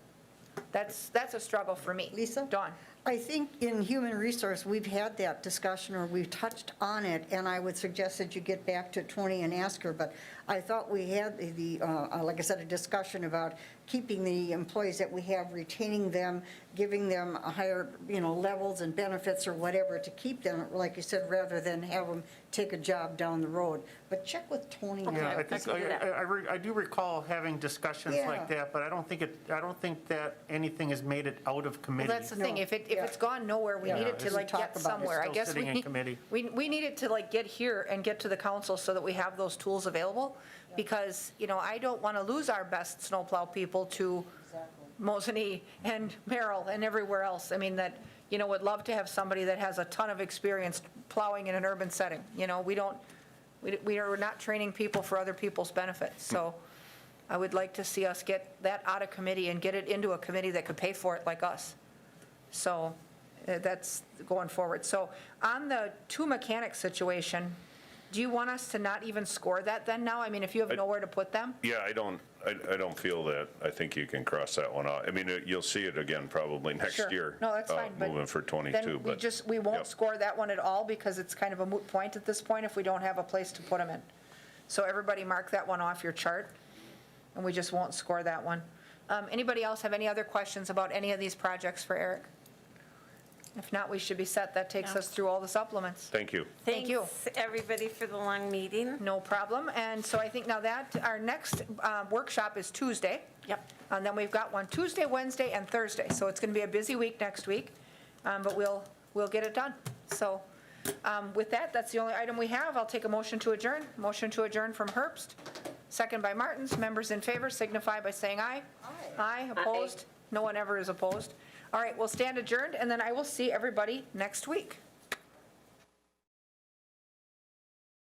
That's a struggle for me. Lisa? Dawn? I think in human resource, we've had that discussion, or we've touched on it, and I would suggest that you get back to Tony and ask her, but I thought we had like I said, a discussion about keeping the employees that we have, retaining them, giving them a higher, levels and benefits or whatever to keep them, like you said, rather than have them take a job down the road. But check with Tony now. Yeah, I can do think, that. I do recall having discussions like Yeah. that, but I don't think that anything has made it out of Well, committee. that's the thing, if Yeah. it's gone nowhere, we Yeah. need it to Just like talk get about it. somewhere. I Still guess sitting in committee. we need it to like get here and get to the council so that we have those tools available. Because, I don't want to lose our best snowplow people to Mosinee and Merrill and everywhere else. I mean, that, would love to have somebody that has a ton of experience plowing in an urban setting. We are not training people for other people's benefits. So I would like to see us get that out of committee and get it into a committee that could pay for it like us. So that's going forward. So on the two mechanic situation, do you want us to not even score that then now? I mean, if you have nowhere to put them? Yeah, I don't feel that. I think you can cross that one out. I mean, you'll see it again probably next Sure. year. No, that's fine, but Moving for 22, Then but. we won't Yep. score that one at all because it's kind of a moot point at this point if we don't have a place to put them in. So everybody mark that one off your chart, and we just won't score that one. Anybody else have any other questions about any of these projects for Eric? If not, we should be set. That takes us through all the supplements. Thank you. Thank you. Thanks, everybody, for the long meeting. No problem. And so I think now that our next workshop is Tuesday. Yep. And then we've got one Tuesday, Wednesday, and Thursday. So it's going to be a busy week next week, but we'll get it done. So with that, that's the only item we have. I'll take a motion to adjourn. Motion to adjourn from Herbst, second by Martins. Members in favor signify by saying aye. Aye. Opposed? No one ever is opposed. All right, we'll stand adjourned, and then I will see everybody next week.